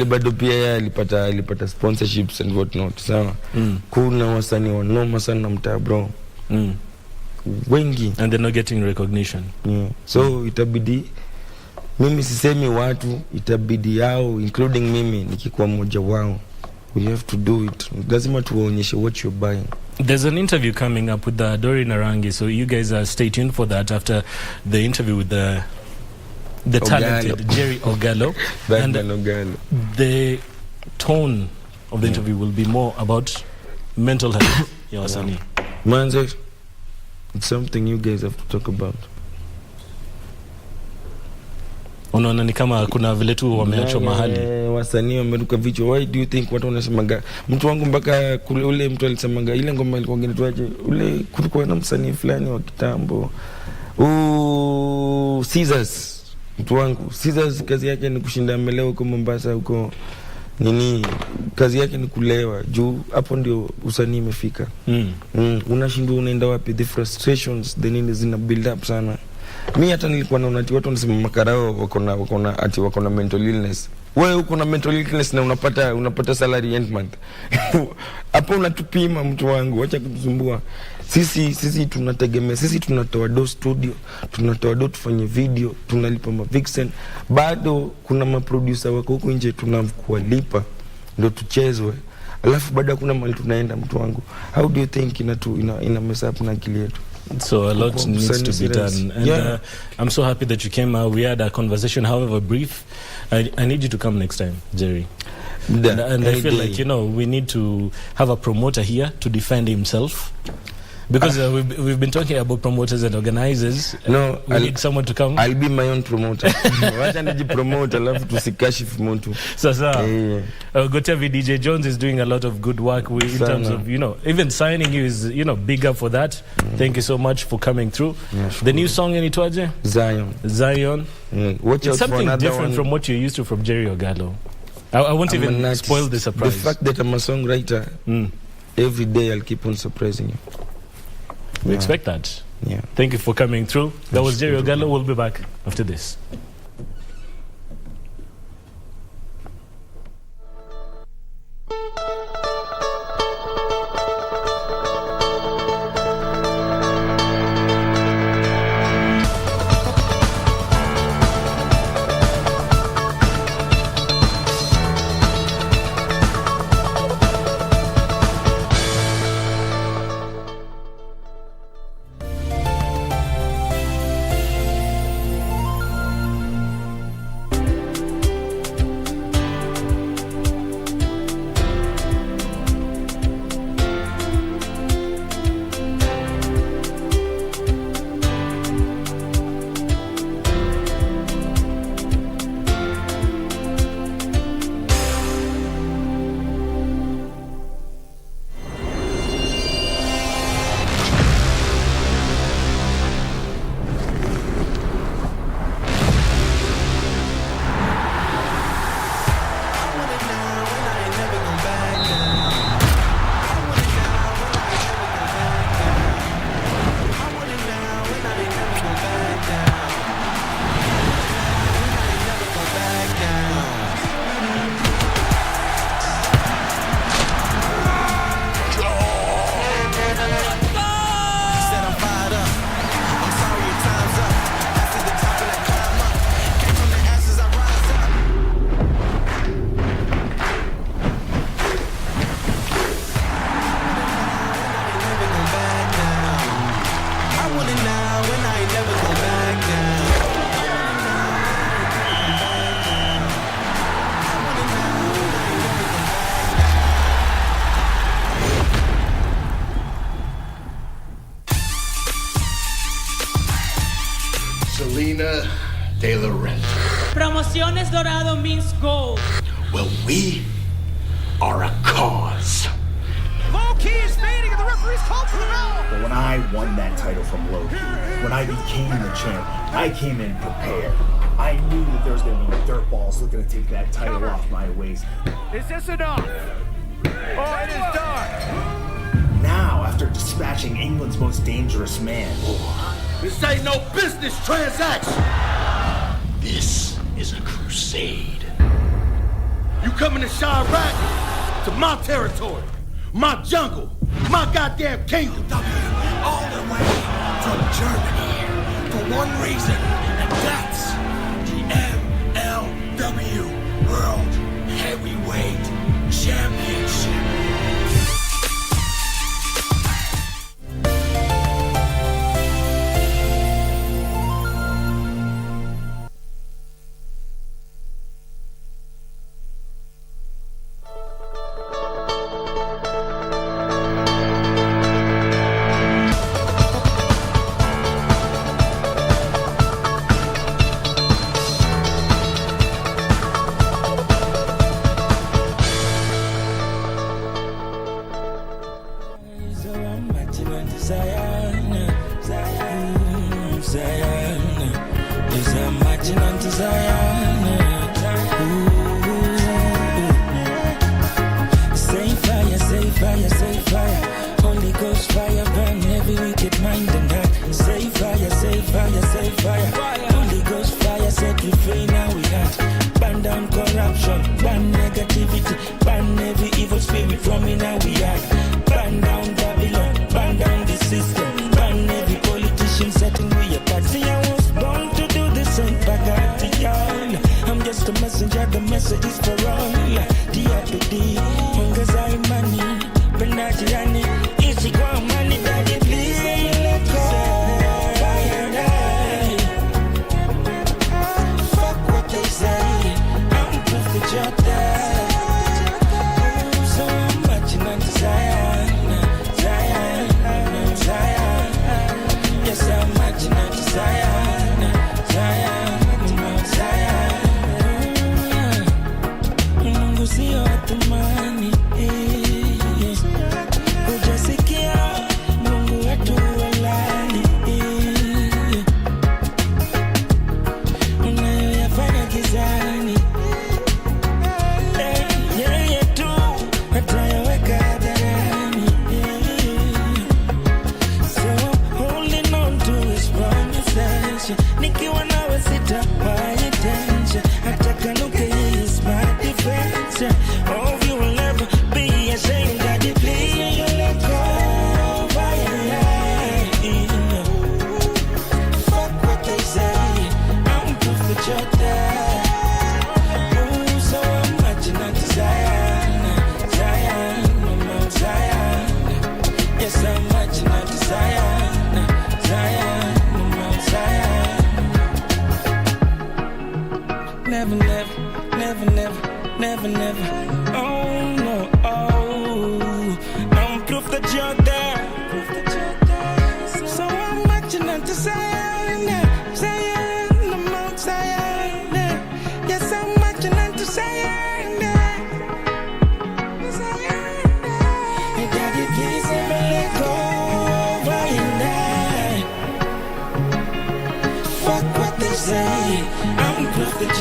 Speaker 20: bado pia yeye alipata sponsorships and what not. Sawa. Kuna wasanii wanoma sana mtaa bro. Wengi
Speaker 5: and they're not getting recognition.
Speaker 20: So itabidi mimi sisemi watu, itabidi yao including mimi nikikuwa mmoja wao. We have to do it. Lazima tuwaonyeshe what you're buying.
Speaker 5: There's an interview coming up with Dori Narangi, so you guys stay tuned for that after the interview with the talented Jerry Ogallo. And
Speaker 20: Ogallo.
Speaker 5: The tone of the interview will be more about mental health.
Speaker 20: Manze, it's something you guys have to talk about.
Speaker 5: Unaona ni kama kuna vile tu wameachwa mahali.
Speaker 20: Wasanii wameruka vichwa. Why do you think watu wanasemaga mtu wangu mpaka ule mtu alisemaga ile ngoma ilikuwa ngenitwaje ule kulikuwa na msanii fulani wa kitambo. Scissors. Mtu wangu Scissors kazi yake ni kushinda mbele huko Mombasa huko nini, kazi yake ni kulewa juu hapo ndio usanii imefika. Unashindwa unaenda wapi? The frustrations the nini zina build up sana. Mimi hata nilikuwa naona ati watu wanasema makarao wako na mental illness. Wewe uko na mental illness na unapata salary end month. Hapo unatupima mtu wangu, acha kutusumbua. Sisi tunategemea, sisi tunatoa do studio, tunatoa do tufanye video, tunalipa vixen. Bado kuna maproducer wako huko nje tunakuwalipa ndio tuchezwe. Alafu baada kuna mali tunaenda mtu wangu. How do you think ina mess up na akili yetu?
Speaker 5: So a lot needs to be done. And I'm so happy that you came. We had a conversation, however brief. I need you to come next time, Jerry. And I feel like, we need to have a promoter here to defend himself. Because we've been talking about promoters and organizers.
Speaker 20: No,
Speaker 5: we need someone to come.
Speaker 20: I'll be my own promoter. Wacha nijipromote alafu tusikashifu mtu.
Speaker 5: Sasa. Gotevi DJ Jones is doing a lot of good work in terms of, even signing you is, big up for that. Thank you so much for coming through. The new song inaitwaje? Zion.
Speaker 20: Watch
Speaker 5: it's
Speaker 20: out
Speaker 5: something
Speaker 20: for
Speaker 5: different from what you're used to from Jerry Ogallo. I won't even spoil the surprise.
Speaker 20: The fact that I'm a songwriter, every day I'll keep on surprising you.
Speaker 5: We expect that.
Speaker 20: Yeah.
Speaker 5: Thank you for coming through. That was Jerry Ogallo. We'll be back after this.
Speaker 4: Promociones Dorado means gold.
Speaker 21: Well, we are a cause.
Speaker 23: Low Key is fading and the referee's called for the bell.
Speaker 21: But when I won that title from Low Key, when I became the champ, I came in prepared. I knew that there was going to be dirtballs looking to take that title off my waist.
Speaker 23: Is this enough? Oh, it is done.
Speaker 21: Now, after dispatching England's most dangerous man, this ain't no business transaction. This is a crusade. You coming to Chirac, to my territory, my jungle, my goddamn kingdom.
Speaker 24: All the way from Germany for one reason, and that's the MLW World Heavyweight Championship.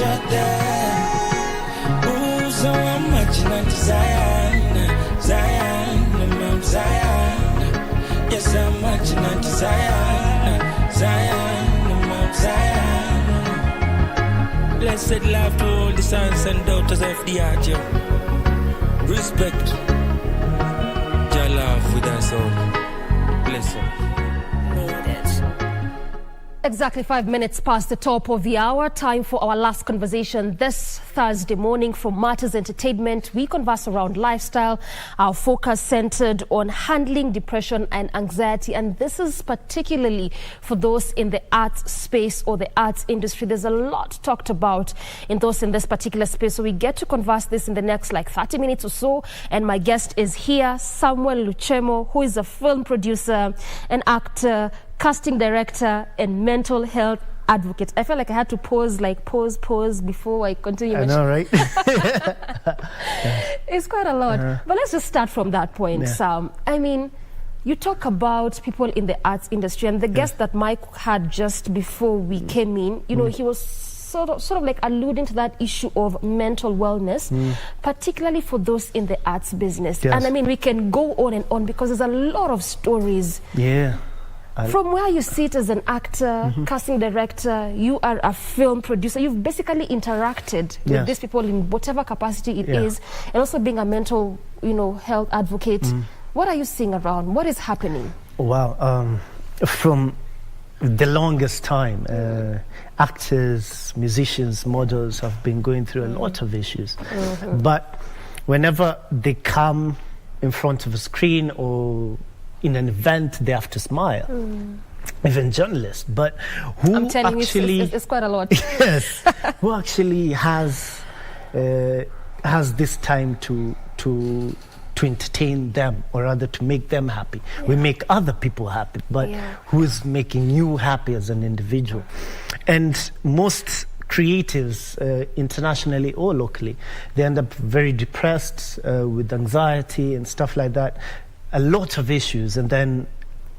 Speaker 3: shot there. Ooh, so I'm marching on to Zion, Zion, the Mount Zion. Yes, I'm marching on to Zion, Zion, the Mount Zion. Blessed love to all the sons and daughters of the earth, yo. Respect. Jah love with us all. Bless you.
Speaker 17: Exactly 5 minutes past the top of the hour. Time for our last conversation this Thursday morning from Matters Entertainment. We converse around lifestyle. Our focus centered on handling depression and anxiety. And this is particularly for those in the arts space or the arts industry. There's a lot talked about in those in this particular space. So we get to converse this in the next 30 minutes or so. And my guest is here, Samuel Luchemo, who is a film producer, an actor, casting director, and mental health advocate. I felt like I had to pause before I continue.
Speaker 1: I know, right?
Speaker 17: It's quite a lot. But let's just start from that point, Sam. I mean, you talk about people in the arts industry, and the guest that Mike had just before we came in, you know, he was sort of like alluding to that issue of mental wellness, particularly for those in the arts business.
Speaker 1: Yes.
Speaker 17: And I mean, we can go on and on because there's a lot of stories.
Speaker 1: Yeah.
Speaker 17: From where you sit as an actor, casting director, you are a film producer, you've basically interacted with these people in whatever capacity it is, and also being a mental, health advocate. What are you seeing around? What is happening?
Speaker 1: Wow. From the longest time, actors, musicians, models have been going through a lot of issues. But whenever they come in front of a screen or in an event, they have to smile. Even journalists, but who
Speaker 17: I'm telling
Speaker 1: actually
Speaker 17: you, it's quite a lot.
Speaker 1: Yes, who actually has this time to entertain them, or rather to make them happy. We make other people happy, but who is making you happy as an individual? And most creatives, internationally or locally, they end up very depressed with anxiety and stuff like that. A lot of issues, and then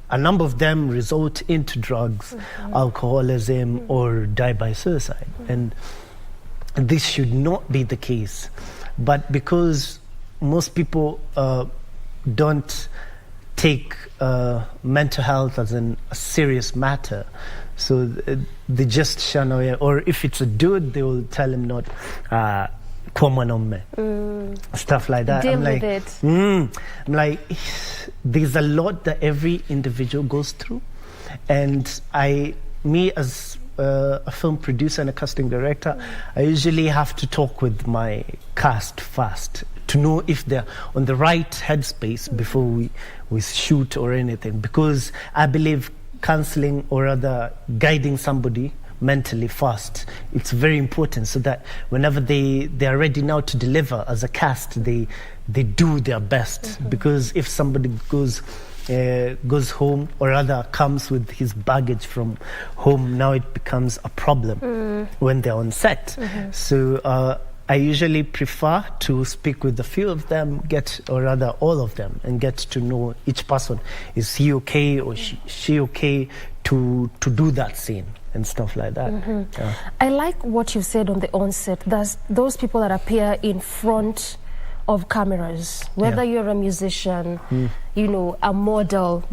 Speaker 1: a number of them result into drugs, alcoholism, or die by suicide. And this should not be the case. But because most people don't take mental health as a serious matter, so they just shun away. Or if it's a dude, they will tell him not. Stuff like that.
Speaker 17: Deal with it.
Speaker 1: I'm like, there's a lot that every individual goes through, and me as a film producer and a casting director, I usually have to talk with my cast first to know if they're on the right headspace before we shoot or anything, because I believe counseling, or rather guiding somebody mentally first, it's very important, so that whenever they are ready now to deliver as a cast, they do their best. Because if somebody goes home, or rather comes with his baggage from home, now it becomes a problem when they're on set. So I usually prefer to speak with a few of them, or rather all of them, and get to know each person. Is he okay, or she okay to do that scene and stuff like that.
Speaker 17: I like what you said on the onset. There's those people that appear in front of cameras, whether you're a musician, a model,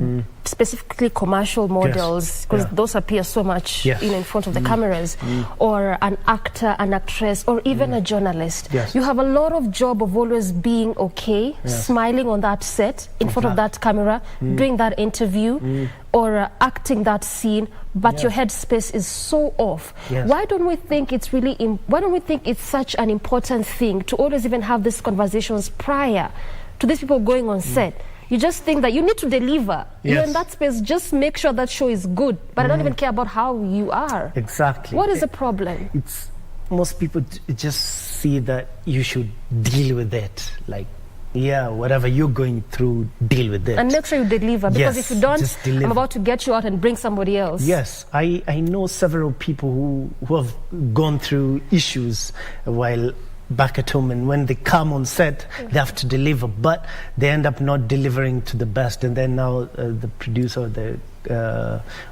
Speaker 17: specifically commercial models, because those appear so much in front of the cameras, or an actor, an actress, or even a journalist. You have a lot of job of always being okay, smiling on that set, in front of that camera, doing that interview, or acting that scene, but your headspace is so off. Why don't we think it's why don't we think it's such an important thing to always even have these conversations prior to these people going on set? You just think that you need to deliver. You're in that space, just make sure that show is good. But I don't even care about how you are.
Speaker 1: Exactly.
Speaker 17: What is the problem?
Speaker 1: It's most people just see that you should deal with it. Like, whatever you're going through, deal with it.
Speaker 17: And make sure you deliver. Because if you don't, I'm about to get you out and bring somebody else.
Speaker 1: Yes. I know several people who have gone through issues while back at home, and when they come on set, they have to deliver, but they end up not delivering to the best, and then now the producer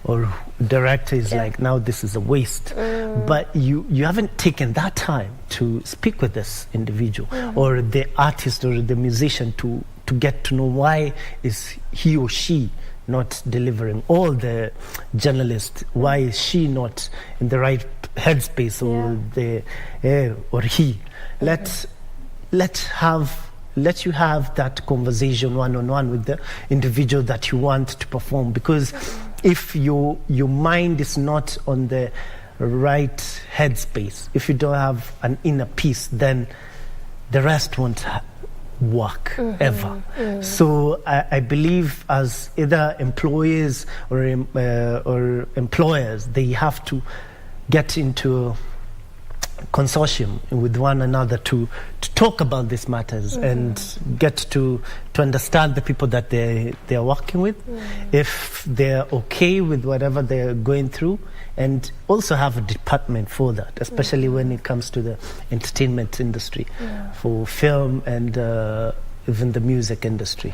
Speaker 1: or director is like, now this is a waste. But you haven't taken that time to speak with this individual or the artist or the musician to get to know why is he or she not delivering, or the journalist, why is she not in the right headspace, or he. Let you have that conversation one-on-one with the individual that you want to perform, because if your mind is not on the right headspace, if you don't have an inner peace, then the rest won't work ever. So I believe as either employees or employers, they have to get into consortium with one another to talk about these matters and get to understand the people that they are working with, if they're okay with whatever they're going through, and also have a department for that, especially when it comes to the entertainment industry, for film and even the music industry.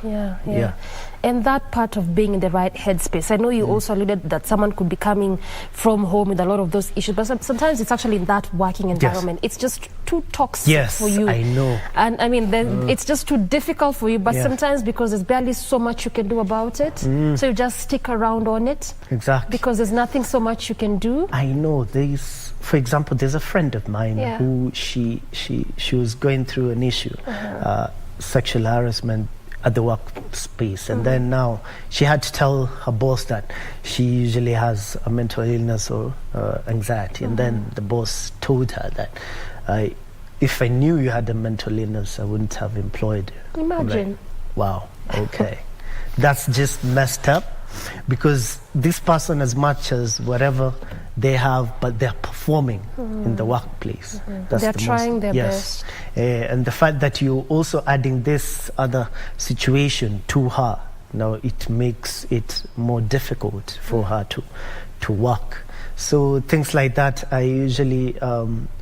Speaker 17: And that part of being in the right headspace, I know you also alluded that someone could be coming from home with a lot of those issues, but sometimes it's actually in that working environment. It's just too toxic for you.
Speaker 1: I know.
Speaker 17: And I mean, it's just too difficult for you, but sometimes because there's barely so much you can do about it, so you just stick around on it.
Speaker 1: Exactly.
Speaker 17: Because there's nothing so much you can do.
Speaker 1: I know. For example, there's a friend of mine who she was going through an issue, sexual harassment at the workspace, and then now she had to tell her boss that she usually has a mental illness or anxiety, and then the boss told her that if I knew you had a mental illness, I wouldn't have employed you.
Speaker 17: Imagine.
Speaker 1: Like, wow, okay. That's just messed up, because this person, as much as whatever they have, but they're performing in the workplace.
Speaker 17: They're trying their best.
Speaker 1: And the fact that you're also adding this other situation to her, now it makes it more difficult for her to work. So things like that, I usually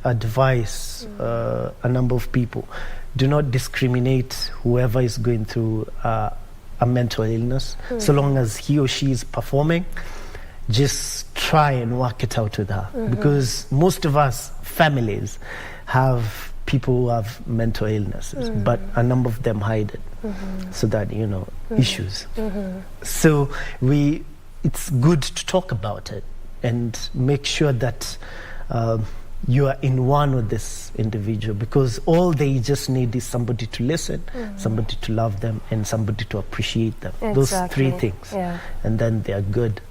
Speaker 1: advise a number of people, do not discriminate whoever is going through a mental illness. So long as he or she is performing, just try and work it out with her, because most of us families have people who have mental illnesses, but a number of them hide it, so that issues. So it's good to talk about it and make sure that you are in one with this individual, because all they just need is somebody to listen, somebody to love them, and somebody to appreciate them. Those three things, and then they are good.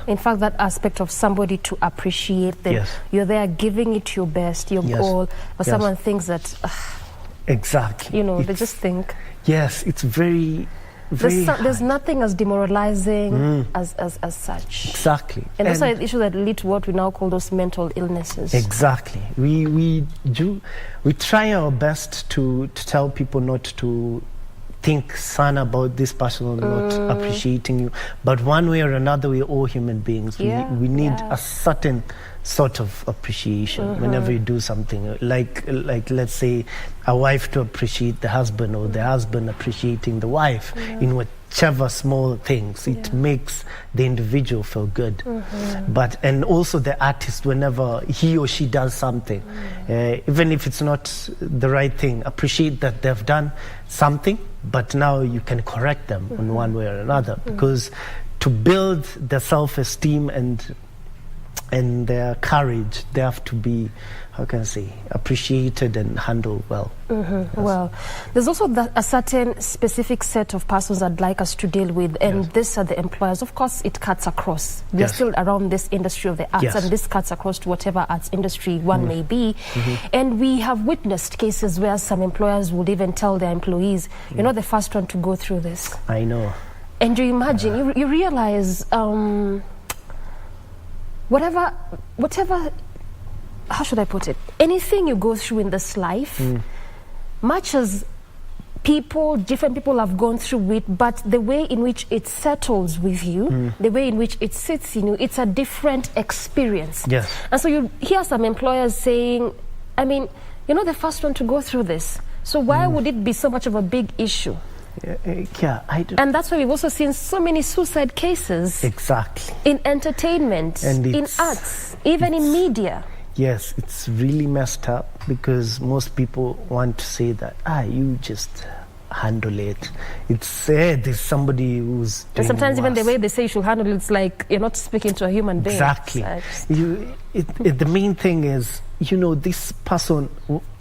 Speaker 17: In fact, that aspect of somebody to appreciate them, you're there giving it your best, your goal, but someone thinks that
Speaker 1: exactly,
Speaker 17: they just think.
Speaker 1: Yes, it's very
Speaker 17: there's nothing as demoralizing as such.
Speaker 1: Exactly.
Speaker 17: And those are issues that lead to what we now call those mental illnesses.
Speaker 1: Exactly. We try our best to tell people not to think sana about this person not appreciating you, but one way or another, we're all human beings. We need a certain sort of appreciation whenever you do something, like let's say a wife to appreciate the husband, or the husband appreciating the wife in whichever small things. It makes the individual feel good. And also the artist, whenever he or she does something, even if it's not the right thing, appreciate that they've done something, but now you can correct them in one way or another, because to build their self-esteem and their courage, they have to be, how can I say, appreciated and handled well.
Speaker 17: Well, there's also a certain specific set of persons I'd like us to deal with, and these are the employers. Of course, it cuts across. We're still around this industry of the arts, and this cuts across to whatever arts industry one may be. And we have witnessed cases where some employers would even tell their employees, you're not the first one to go through this.
Speaker 1: I know.
Speaker 17: And you imagine, you realize, whatever, how should I put it? Anything you go through in this life, much as different people have gone through it, but the way in which it settles with you, the way in which it sits in you, it's a different experience. And so you hear some employers saying, I mean, You're not the first one to go through this. So why would it be so much of a big issue?
Speaker 1: Yeah, I do.
Speaker 17: And that's why we've also seen so many suicide cases.
Speaker 1: Exactly.
Speaker 17: In entertainment,
Speaker 1: and
Speaker 17: in arts, even in media.
Speaker 1: Yes, it's really messed up because most people want to say that, you just handle it. It's there's somebody who's doing
Speaker 17: and sometimes
Speaker 1: worse.
Speaker 17: even the way they say you should handle it, it's like you're not speaking to a human being.
Speaker 1: Exactly. The main thing is, this person,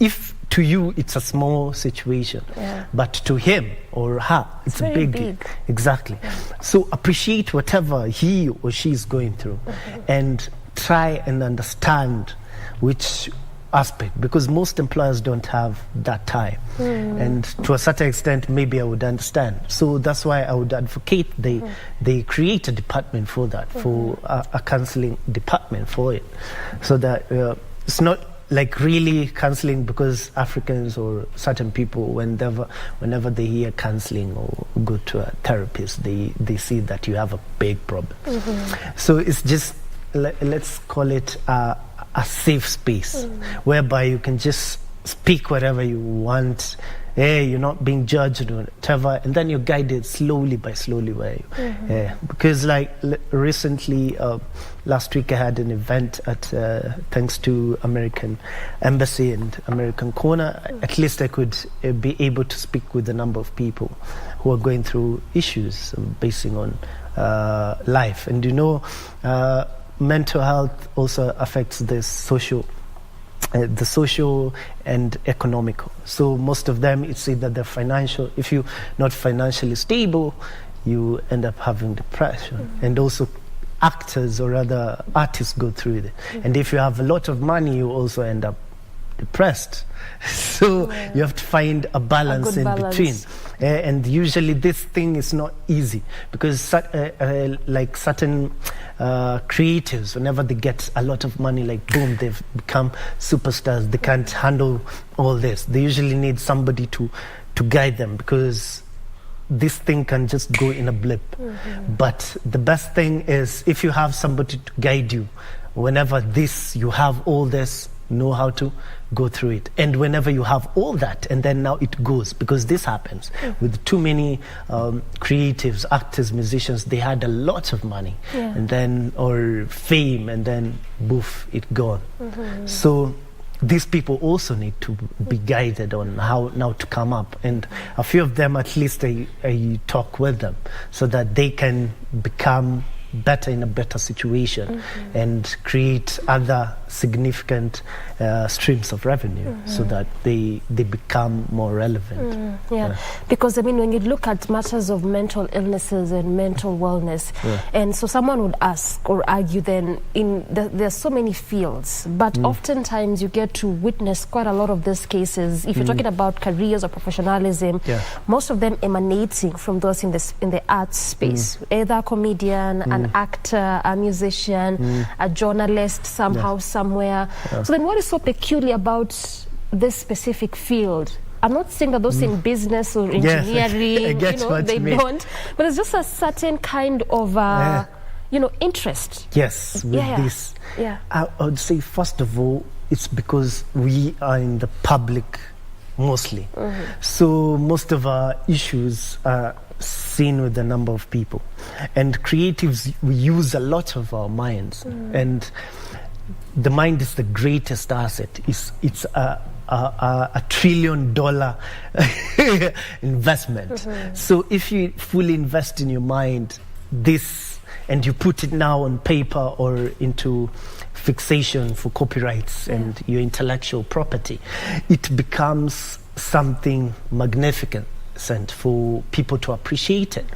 Speaker 1: if to you it's a small situation, but to him or her it's a big. Exactly. So appreciate whatever he or she is going through, and try and understand which aspect, because most employers don't have that time, and to a certain extent maybe I would understand. So that's why I would advocate they create a department for that, for a counseling department for it, so that it's not like really counseling, because Africans or certain people, whenever they hear counseling or go to a therapist, they see that you have a big problem. So it's just, let's call it a safe space whereby you can just speak whatever you want. You're not being judged or whatever, and then you're guided slowly by way. Because like recently, last week I had an event at thanks to American Embassy and American Corner. At least I could be able to speak with a number of people who are going through issues basing on life. And mental health also affects the social and economical. So most of them, it's either the financial. If you're not financially stable, you end up having depression. And also actors or other artists go through it. And if you have a lot of money, you also end up depressed. So you have to find a balance in between. And usually this thing is not easy, because like certain creatives, whenever they get a lot of money, like boom, they've become superstars. They can't handle all this. They usually need somebody to guide them, because this thing can just go in a blip. But the best thing is if you have somebody to guide you, whenever you have all this, know how to go through it. And whenever you have all that, and then now it goes, because this happens with too many creatives, actors, musicians. They had a lot of money and then, or fame, and then boof, it gone. So these people also need to be guided on how now to come up, and a few of them, at least I talk with them so that they can become better in a better situation and create other significant streams of revenue so that they become more relevant.
Speaker 17: Because I mean, when you look at matters of mental illnesses and mental wellness, and so someone would ask or argue then, there's so many fields, but oftentimes you get to witness quite a lot of these cases. If you're talking about careers or professionalism, most of them emanating from those in the arts space, either a comedian, an actor, a musician, a journalist somehow, somewhere. So then what is so peculiar about this specific field? I'm not saying that those in business or engineering, they don't, but it's just a certain kind of, interest.
Speaker 1: Yes, with this. I would say, first of all, it's because we are in the public mostly. So most of our issues are seen with a number of people. And creatives, we use a lot of our minds. And the mind is the greatest asset. It's a $1 trillion investment. So if you fully invest in your mind and you put it now on paper or into fixation for copyrights and your intellectual property, it becomes something magnificent for people to appreciate it.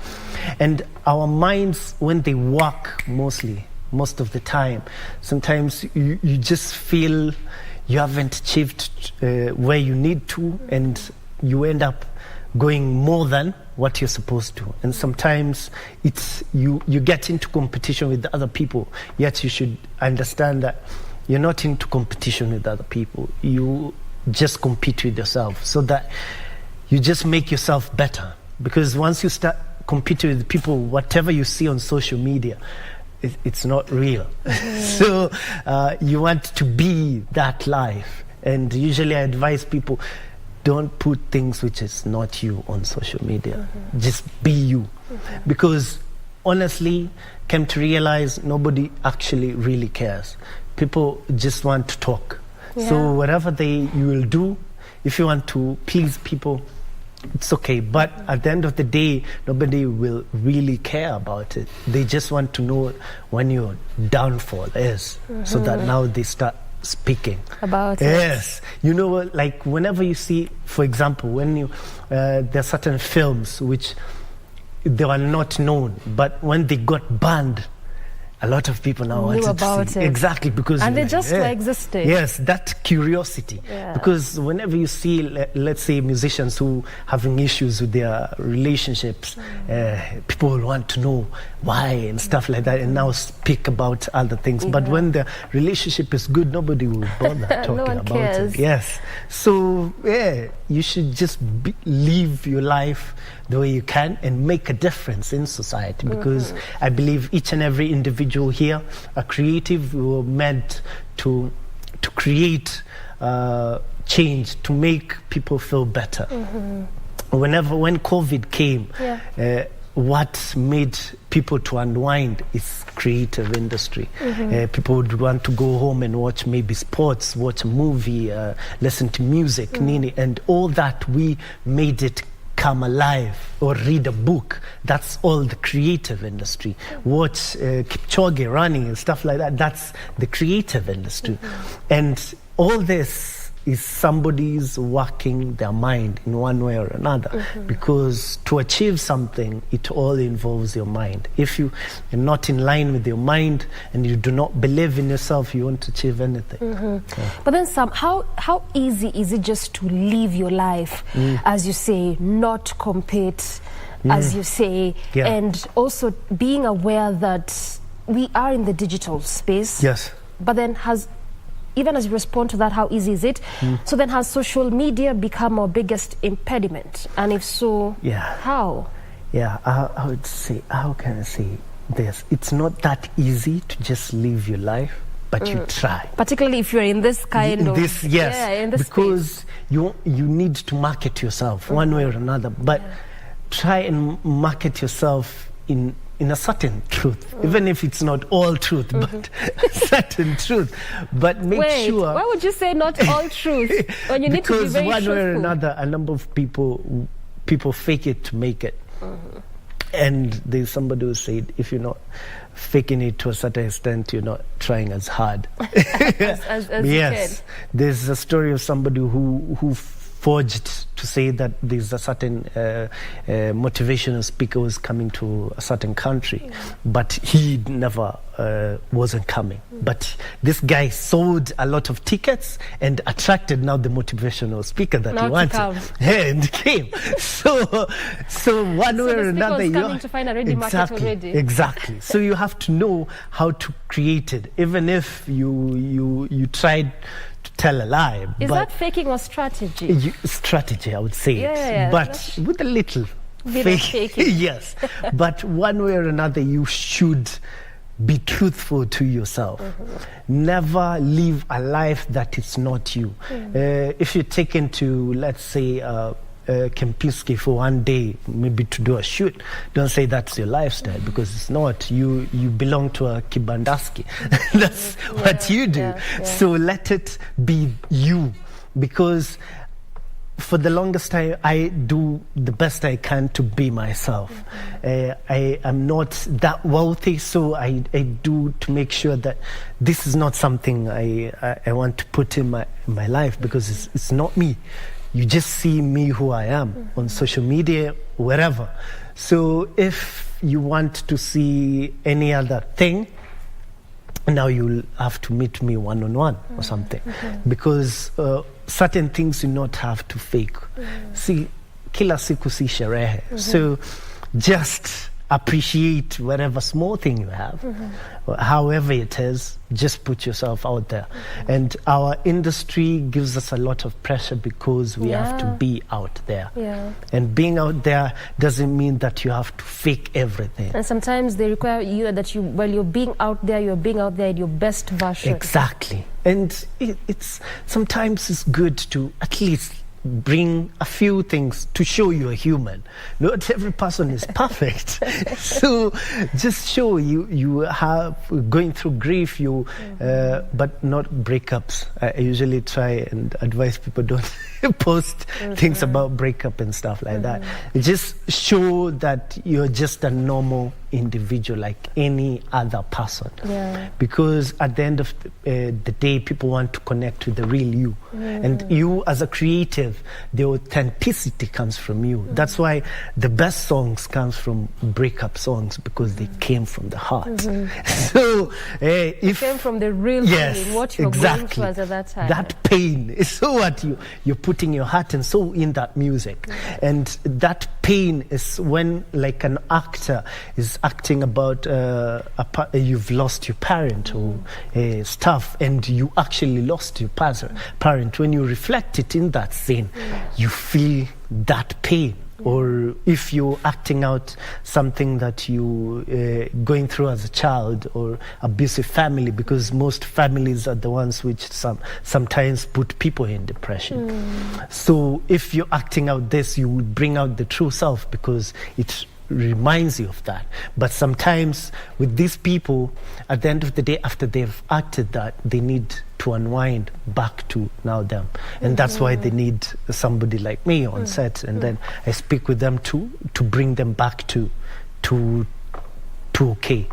Speaker 1: And our minds, when they work most of the time, sometimes you just feel you haven't achieved where you need to, and you end up going more than what you're supposed to. And sometimes it's you get into competition with other people, yet you should understand that you're not into competition with other people. You just compete with yourself, so that you just make yourself better. Because once you start competing with people, whatever you see on social media, it's not real. So you want to be that life, And usually I advise people, don't put things which is not you on social media. Just be you. Because honestly, came to realize nobody actually really cares. People just want to talk. So whatever you will do, if you want to please people, it's okay. But at the end of the day, nobody will really care about it. They just want to know when your downfall is, so that now they start speaking
Speaker 17: about it.
Speaker 1: Yes. You know, like whenever you see, for example, when you there are certain films which they were not known, but when they got banned, a lot of people now
Speaker 17: knew
Speaker 1: wanted
Speaker 17: about
Speaker 1: to see.
Speaker 17: it.
Speaker 1: Exactly, because
Speaker 17: and they
Speaker 1: like,
Speaker 17: just existed.
Speaker 1: Yes, that curiosity. Because whenever you see, let's say, musicians who having issues with their relationships, people will want to know why and stuff like that, and now speak about other things. But when the relationship is good, nobody will bother talking
Speaker 17: no one
Speaker 1: about
Speaker 17: cares.
Speaker 1: it. Yes. So you should just live your life the way you can and make a difference in society, because I believe each and every individual here are creative. We were meant to create change, to make people feel better. When COVID came, what made people to unwind is creative industry. People would want to go home and watch maybe sports, watch a movie, listen to music, and all that we made it come alive, or read a book. That's all the creative industry. Watch Kipchoge running and stuff like that. That's the creative industry. And all this is somebody's working their mind in one way or another, because to achieve something, it all involves your mind. If you are not in line with your mind and you do not believe in yourself, you won't achieve anything.
Speaker 17: But then how easy is it just to live your life, as you say, not compete, as you say, and also being aware that we are in the digital space. But then even as you respond to that, how easy is it? So then has social media become our biggest impediment? And if so, how?
Speaker 1: I would say, how can I say this? It's not that easy to just live your life, but you try.
Speaker 17: Particularly if you're in this kind of...
Speaker 1: in this because space. You need to market yourself one way or another, but try and market yourself in a certain truth, even if it's not all truth, but certain truth. But make sure.
Speaker 17: Why would you say not all truth when you need to be very
Speaker 1: because one way or
Speaker 17: truthful?
Speaker 1: another, a number of people fake it to make it. And there's somebody who said, if you're not faking it to a certain extent, you're not trying as hard.
Speaker 17: as you can.
Speaker 1: There's a story of somebody who forged to say that there's a certain motivational speaker was coming to a certain country, but he never wasn't coming. But this guy sold a lot of tickets and attracted now the motivational speaker that he wanted. And came. So one way or another,
Speaker 17: you're coming to find a ready market already.
Speaker 1: Exactly. So you have to know how to create it, even if you tried to tell a lie.
Speaker 17: Is that faking or strategy?
Speaker 1: Strategy, I would say it. But with a little
Speaker 17: bit of faking.
Speaker 1: Yes. But one way or another, you should be truthful to yourself. Never live a life that is not you. If you're taken to, let's say, Kempinski for one day, maybe to do a shoot, don't say that's your lifestyle, because it's not. You belong to a Kibandaski. That's what you do. So let it be you, because for the longest time I do the best I can to be myself. I am not that wealthy, so I do to make sure that this is not something I want to put in my life, because it's not me. You just see me who I am on social media, wherever. So if you want to see any other thing, now you'll have to meet me one-on-one or something. Because certain things you not have to fake. See, kila siku si sherehe. So just appreciate whatever small thing you have. However it is, just put yourself out there. And our industry gives us a lot of pressure because we have to be out there. And being out there doesn't mean that you have to fake everything.
Speaker 17: And sometimes they require you that while you're being out there in your best version.
Speaker 1: Exactly. And sometimes it's good to at least bring a few things to show you're human. Not every person is perfect. So just show you have going through grief, but not breakups. I usually try and advise people don't post things about breakup and stuff like that. Just show that you're just a normal individual like any other person. Because at the end of the day, people want to connect with the real you. And you as a creative, the authenticity comes from you. That's why the best songs comes from breakup songs, because they came from the heart. So
Speaker 17: it came from the real feeling, what you're going through at that time.
Speaker 1: That pain is so what you're putting your heart and soul in that music. And that pain is when, like, an actor is acting about you've lost your parent or stuff, and you actually lost your parent. When you reflect it in that scene, you feel that pain. Or if you're acting out something that you going through as a child, or abusive family, because most families are the ones which sometimes put people in depression. So if you're acting out this, you would bring out the true self, because it reminds you of that. But sometimes with these people, at the end of the day, after they've acted that, they need to unwind back to now them. And that's why they need somebody like me on set. And then I speak with them to bring them back to okay.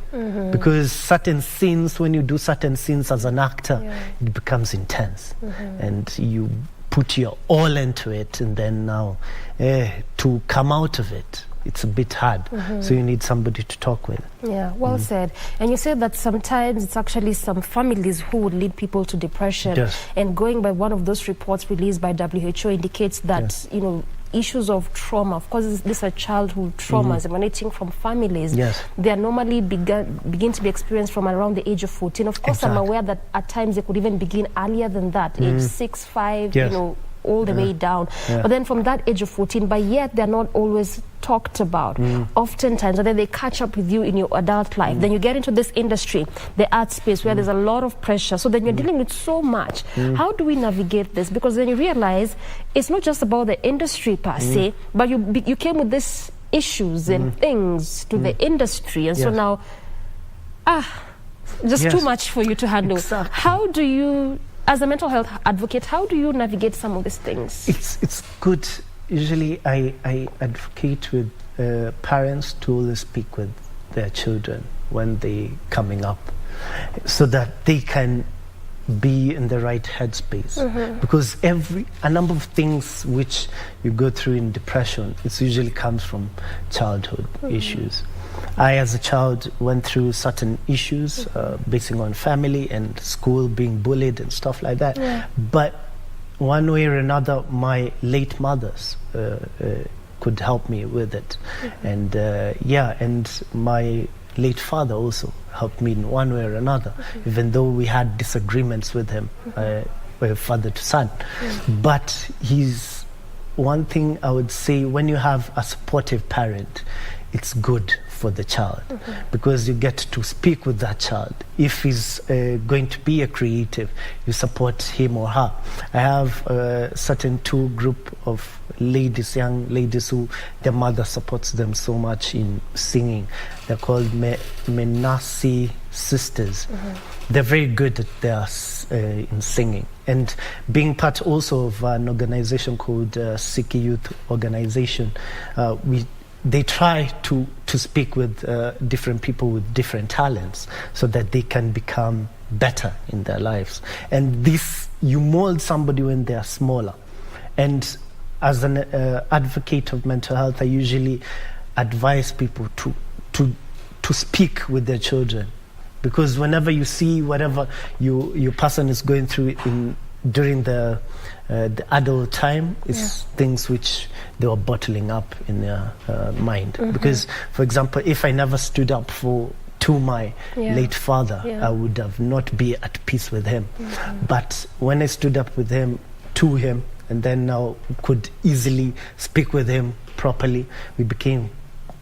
Speaker 1: Because certain scenes, when you do certain scenes as an actor, it becomes intense. And you put your all into it, and then now to come out of it, it's a bit hard. So you need somebody to talk with.
Speaker 17: Yeah, well said. And you said that sometimes it's actually some families who would lead people to depression. And going by one of those reports released by WHO indicates that, you know, issues of trauma, of course, these are childhood traumas emanating from families. They are normally begin to be experienced from around the age of 14. Of course, I'm aware that at times they could even begin earlier than that, age 6, 5, you know, all the way down. But then from that age of 14, but yet they're not always talked about. Oftentimes, and then they catch up with you in your adult life. Then you get into this industry, the art space, where there's a lot of pressure. So then you're dealing with so much. How do we navigate this? Because then you realize it's not just about the industry per se, but you came with these issues and things to the industry. And so now, just too much for you to handle. How do you, as a mental health advocate, how do you navigate some of these things?
Speaker 1: It's good. Usually I advocate with parents to always speak with their children when they coming up, so that they can be in the right headspace. Because a number of things which you go through in depression, it usually comes from childhood issues. I, as a child, went through certain issues basing on family and school, being bullied and stuff like that. But one way or another, my late mothers could help me with it. And and my late father also helped me in one way or another, even though we had disagreements with him, father to son. But he's one thing I would say, when you have a supportive parent, it's good for the child, because you get to speak with that child. If he's going to be a creative, you support him or her. I have a certain group of ladies, young ladies, who their mother supports them so much in singing. They're called Menasi Sisters. They're very good at in singing. And being part also of an organization called Siki Youth Organization, they try to speak with different people with different talents, so that they can become better in their lives. And this, you mold somebody when they are smaller. And as an advocate of mental health, I usually advise people to speak with their children, because whenever you see whatever your person is going through during the adult time, is things which they were bottling up in their mind. Because, for example, if I never stood up to my late father, I would have not be at peace with him. But when I stood up with him, to him, and then now could easily speak with him properly, we became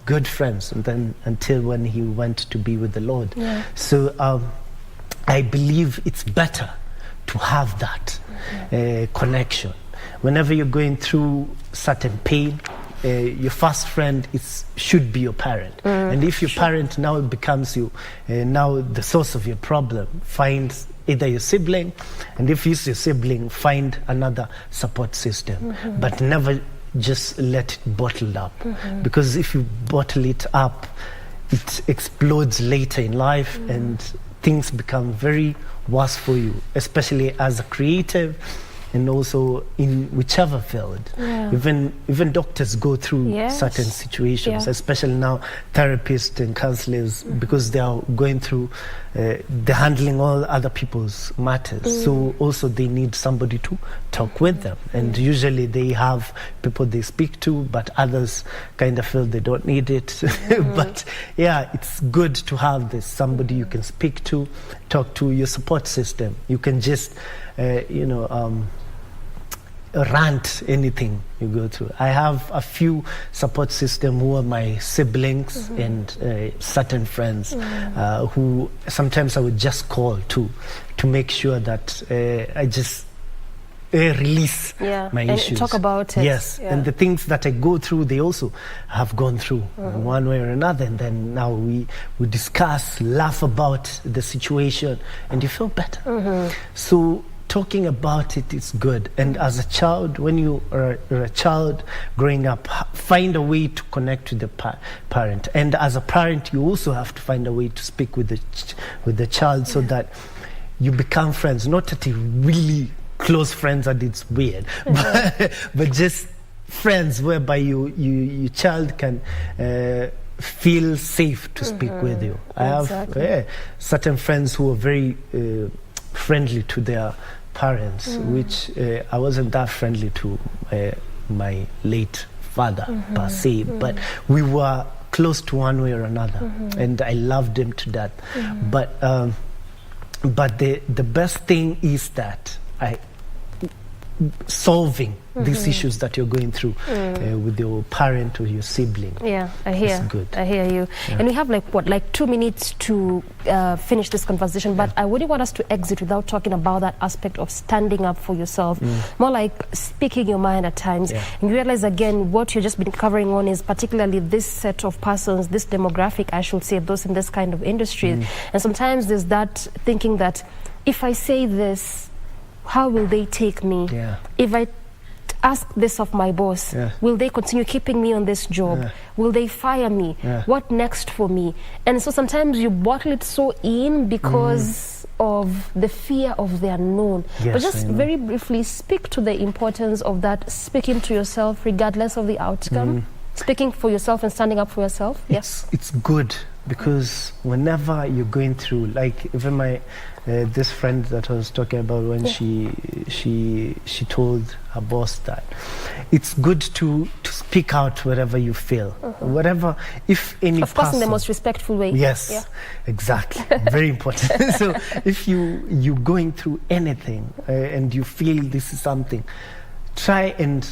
Speaker 1: good friends, and then until when he went to be with the Lord. So I believe it's better to have that connection. Whenever you're going through certain pain, your first friend should be your parent. And if your parent now becomes now the source of your problem, find either your sibling, and if it's your sibling, find another support system. But never just let it bottled up. Because if you bottle it up, it explodes later in life, and things become very worse for you, especially as a creative, and also in whichever field. Even doctors go through certain situations, especially now therapists and counselors, because they are going through, they're handling all other people's matters. So also they need somebody to talk with them. And usually they have people they speak to, but others kind of feel they don't need it. But yeah, it's good to have this, somebody you can speak to, talk to, your support system. You can just, rant anything you go through. I have a few support system who are my siblings and certain friends who sometimes I would just call to make sure that I just release my issues.
Speaker 17: And talk about it.
Speaker 1: Yes, and the things that I go through, they also have gone through in one way or another, and then now we discuss, laugh about the situation, and you feel better. So talking about it is good. And as a child, when you are a child growing up, find a way to connect to the parent. And as a parent, you also have to find a way to speak with the child so that you become friends. Not that you're really close friends and it's weird, but just friends whereby your child can feel safe to speak with you. I have certain friends who are very friendly to their parents, which I wasn't that friendly to my late father per se, but we were close to one way or another, and I loved him to death. But the best thing is that solving these issues that you're going through with your parent or your sibling.
Speaker 17: I hear.
Speaker 1: It's good.
Speaker 17: I hear you. And we have like 2 minutes to finish this conversation, but I wouldn't want us to exit without talking about that aspect of standing up for yourself, more like speaking your mind at times. And you realize again what you've just been covering on is particularly this set of persons, this demographic, I should say, those in this kind of industry. And sometimes there's that thinking that if I say this, how will they take me? If I ask this of my boss, will they continue keeping me on this job? Will they fire me? What next for me? And so sometimes you bottle it so in because of the fear of the unknown. But just very briefly, speak to the importance of that, speaking to yourself regardless of the outcome, speaking for yourself and standing up for yourself.
Speaker 1: It's good, because whenever you're going through, like even my this friend that I was talking about, when she told her boss that it's good to speak out wherever you feel, whatever, if any
Speaker 17: of course in the most respectful way.
Speaker 1: Exactly. Very important. So if you're going through anything and you feel this is something, try and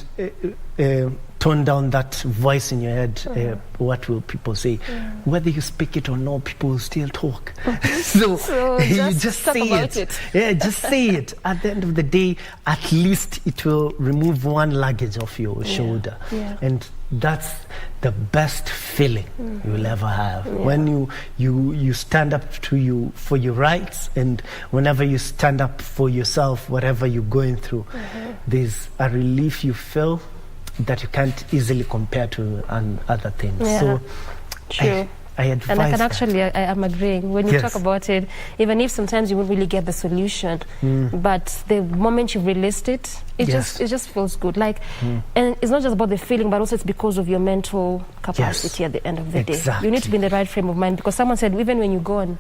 Speaker 1: tone down that voice in your head. What will people say? Whether you speak it or not, people will still talk. So you just say it. Just say it. At the end of the day, at least it will remove one luggage off your shoulder. And that's the best feeling you will ever have. When you stand up for your rights, and whenever you stand up for yourself, whatever you're going through, there's a relief you feel that you can't easily compare to other things. So
Speaker 17: true.
Speaker 1: I advise
Speaker 17: and I can
Speaker 1: that.
Speaker 17: actually, I am agreeing when you talk about it, even if sometimes you won't really get the solution, but the moment you released it, it just feels good. Like, and it's not just about the feeling, but also it's because of your mental capacity at the end of the day. You need to be in the right frame of mind, because someone said, even when you're gone,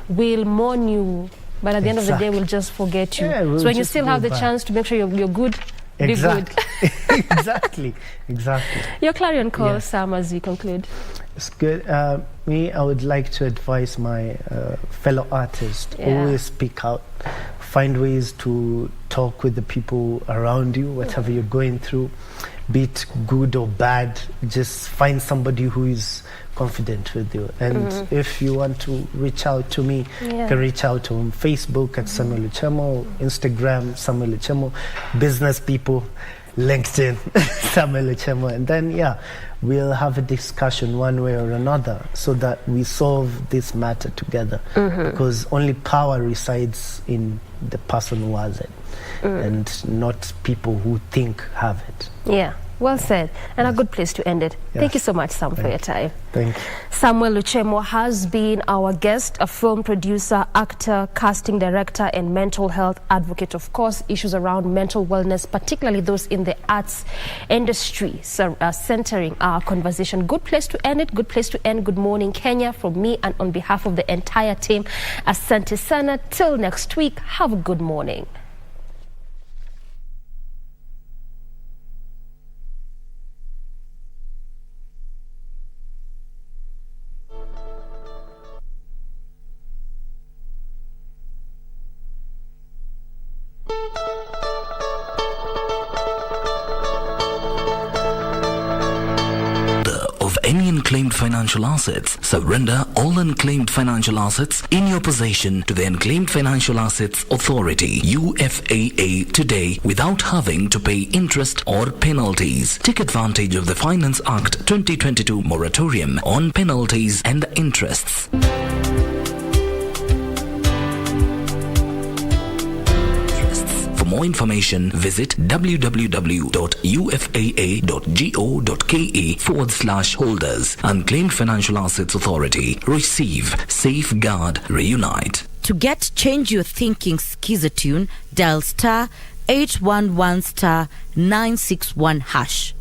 Speaker 17: we'll mourn you, but at the end of the day, we'll just forget you. So when you still have the chance to make sure you're good,
Speaker 1: Exactly.
Speaker 17: Be good.
Speaker 1: Exactly.
Speaker 17: Your clarion call, Sam, as you conclude.
Speaker 1: It's good. Me, I would like to advise my fellow artists, always speak out. Find ways to talk with the people around you, whatever you're going through, be it good or bad. Just find somebody who is confident with you. And if you want to reach out to me, you can reach out on Facebook at Samuel Luchemo, Instagram Samuel Luchemo, business people, LinkedIn Samuel Luchemo, and then we'll have a discussion one way or another so that we solve this matter together, because only power resides in the person who has it and not people who think have it.
Speaker 17: Well said, and a good place to end it. Thank you so much, Sam, for your time.
Speaker 1: Thank you.
Speaker 17: Samuel Luchemo has been our guest, a film producer, actor, casting director, and mental health advocate. Of course, issues around mental wellness, particularly those in the arts industry, centering our conversation. Good place to end it. Good place to end Good Morning Kenya from me and on behalf of the entire team. Asante sana. Till next week, have a good morning.
Speaker 15: Any unclaimed financial assets, surrender all unclaimed financial assets in your possession to the Unclaimed Financial Assets Authority, UFAA, today without having to pay interest or penalties. Take advantage of the Finance Act 2022 moratorium on penalties and interests. For more information, visit www.ufaa.go.ke/holders. Unclaimed Financial Assets Authority. Receive, safeguard, reunite.
Speaker 18: To get Change Your Thinking Skizatune, dial *811*961#.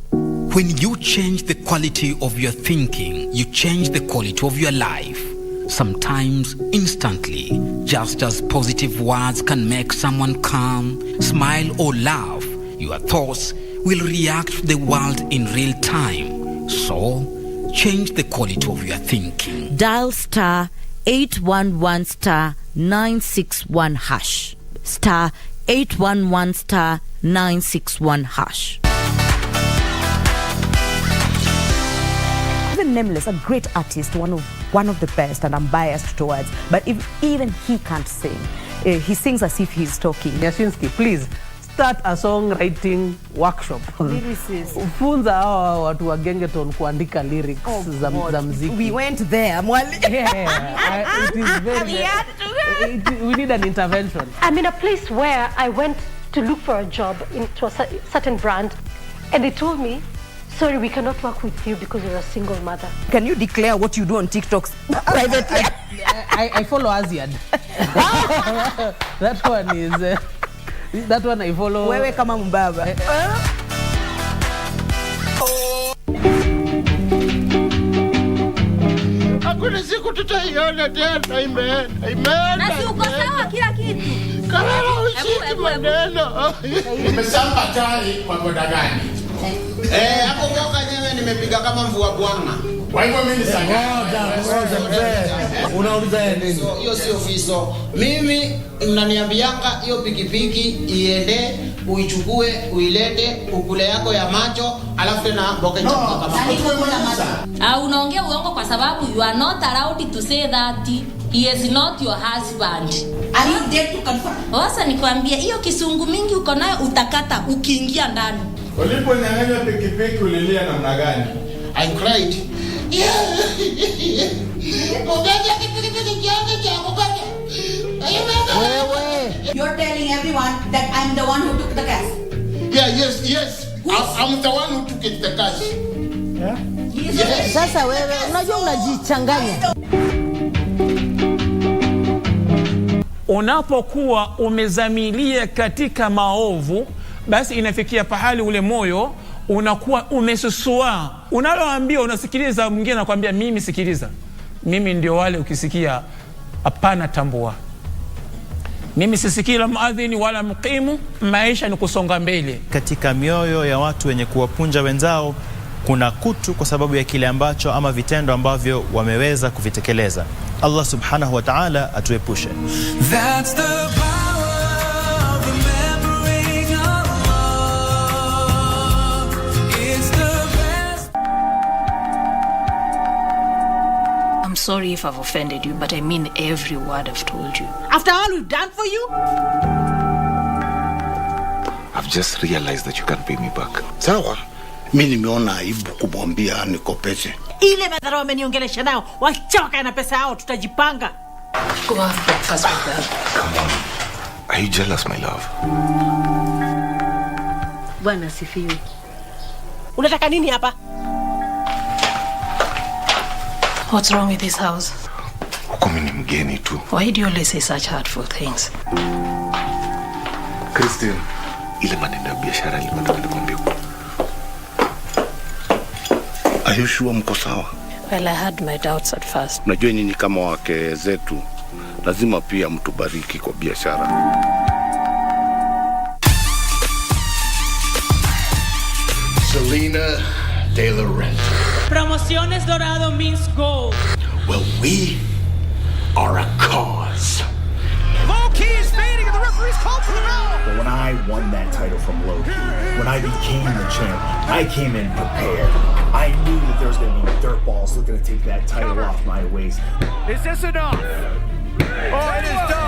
Speaker 2: When you change the quality of your thinking, you change the quality of your life. Sometimes instantly, just as positive words can make someone calm, smile or laugh, your thoughts will react to the world in real time. So, change the quality of your thinking.
Speaker 18: Dial *811*961#. *811*961#.
Speaker 7: Nameless, a great artist, one of the best, and I'm biased towards. But even he can't sing. He sings as if he's talking.
Speaker 9: Yashinsky, please start a songwriting workshop. Funza hawa watu wa Gengeton kuandika lyrics za muziki.
Speaker 7: We went there, Mwali.
Speaker 9: It is very. We need an intervention.
Speaker 6: I'm in a place where I went to look for a job into a certain brand, and they told me, sorry, we cannot work with you because you're a single mother.
Speaker 7: Can you declare what you do on TikTok privately?
Speaker 9: I follow Aziad. That one is... that one I follow...
Speaker 7: Wewe kama mbaba.
Speaker 21: Hakuna siku tutaiona tena, imeenda.
Speaker 10: Na si uko sawa kila kitu.
Speaker 21: Kalala ushiki maneno. Nimesamba tai kwa boda gani?
Speaker 22: Hapo kwa nyewe nimepiga kama mvua bwana.
Speaker 21: Kwa hivyo mimi unauliza nini?
Speaker 22: Hiyo sio fiso. Mimi mnaniambianga hiyo pikipiki iende, uichukue, uilete, ukule yako ya macho, alafu tena mboga ichukue kama.
Speaker 10: Unaongea uongo kwa sababu you are not allowed to say that he is not your husband.
Speaker 25: Are you dead to confirm?
Speaker 10: Sasa nikwambia hiyo kisungu mingi uko nayo utakata ukiingia ndani.
Speaker 21: Uliponyang'anya pikipiki ulilia namna gani?
Speaker 22: I cried.
Speaker 25: You're telling everyone that I'm the one who took the cash.
Speaker 21: Yes. I'm the one who took it, the cash.
Speaker 25: Yeah?
Speaker 7: Yes. Sasa wewe unajua unajichanganya.
Speaker 26: Unapokuwa umezamilia katika maovu, basi inafikia pahali ule moyo unakuwa umesusua. Unaloambia unasikiliza, mwingine anakuambia mimi sikiliza. Mimi ndio wale ukisikia hapana tambua. Mimi sisikii la muadhini wala mqimu, maisha ni kusonga mbele.
Speaker 8: Katika mioyo ya watu wenye kuwapunja wenzao kuna kutu kwa sababu ya kile ambacho ama vitendo ambavyo wameweza kuvitekeleza. Allah subhanahu wa ta'ala atuepushe.
Speaker 3: That's the power of remembering Allah. It's the best.
Speaker 11: I'm sorry if I've offended you, but I mean every word I've told you.
Speaker 25: After all we've done for you?
Speaker 12: I've just realized that you can't pay me back.
Speaker 21: Sawa, mimi nimeona aibu kumwambia nikopeshe.
Speaker 25: Ile madhara wameniongelesha nao, wachoka na pesa yao, tutajipanga.
Speaker 11: Go have breakfast with them.
Speaker 12: Come on. Are you jealous, my love?
Speaker 25: Bwana sifiwe. Unataka nini hapa?
Speaker 11: What's wrong with this house?
Speaker 12: Huko mimi ni mgeni tu.
Speaker 11: Why do you always say such hurtful things?
Speaker 12: Christine, ile maneno ya biashara nilipata nikwambia.
Speaker 21: Are you sure mko sawa?
Speaker 11: Well, I had my doubts at first.
Speaker 21: Unajua nini, kama wake zetu lazima pia mtubariki kwa biashara. Selena De La Renta.
Speaker 4: Promociones Dorado means gold.
Speaker 21: Well, we are a cause.
Speaker 23: Low key is fading and the referee's called for the bell.
Speaker 21: But when I won that title from Low Key, when I became the champ, I came in prepared. I knew that there was going to be dirtballs looking to take that title off my waist.
Speaker 23: Is this enough? Oh, it is done.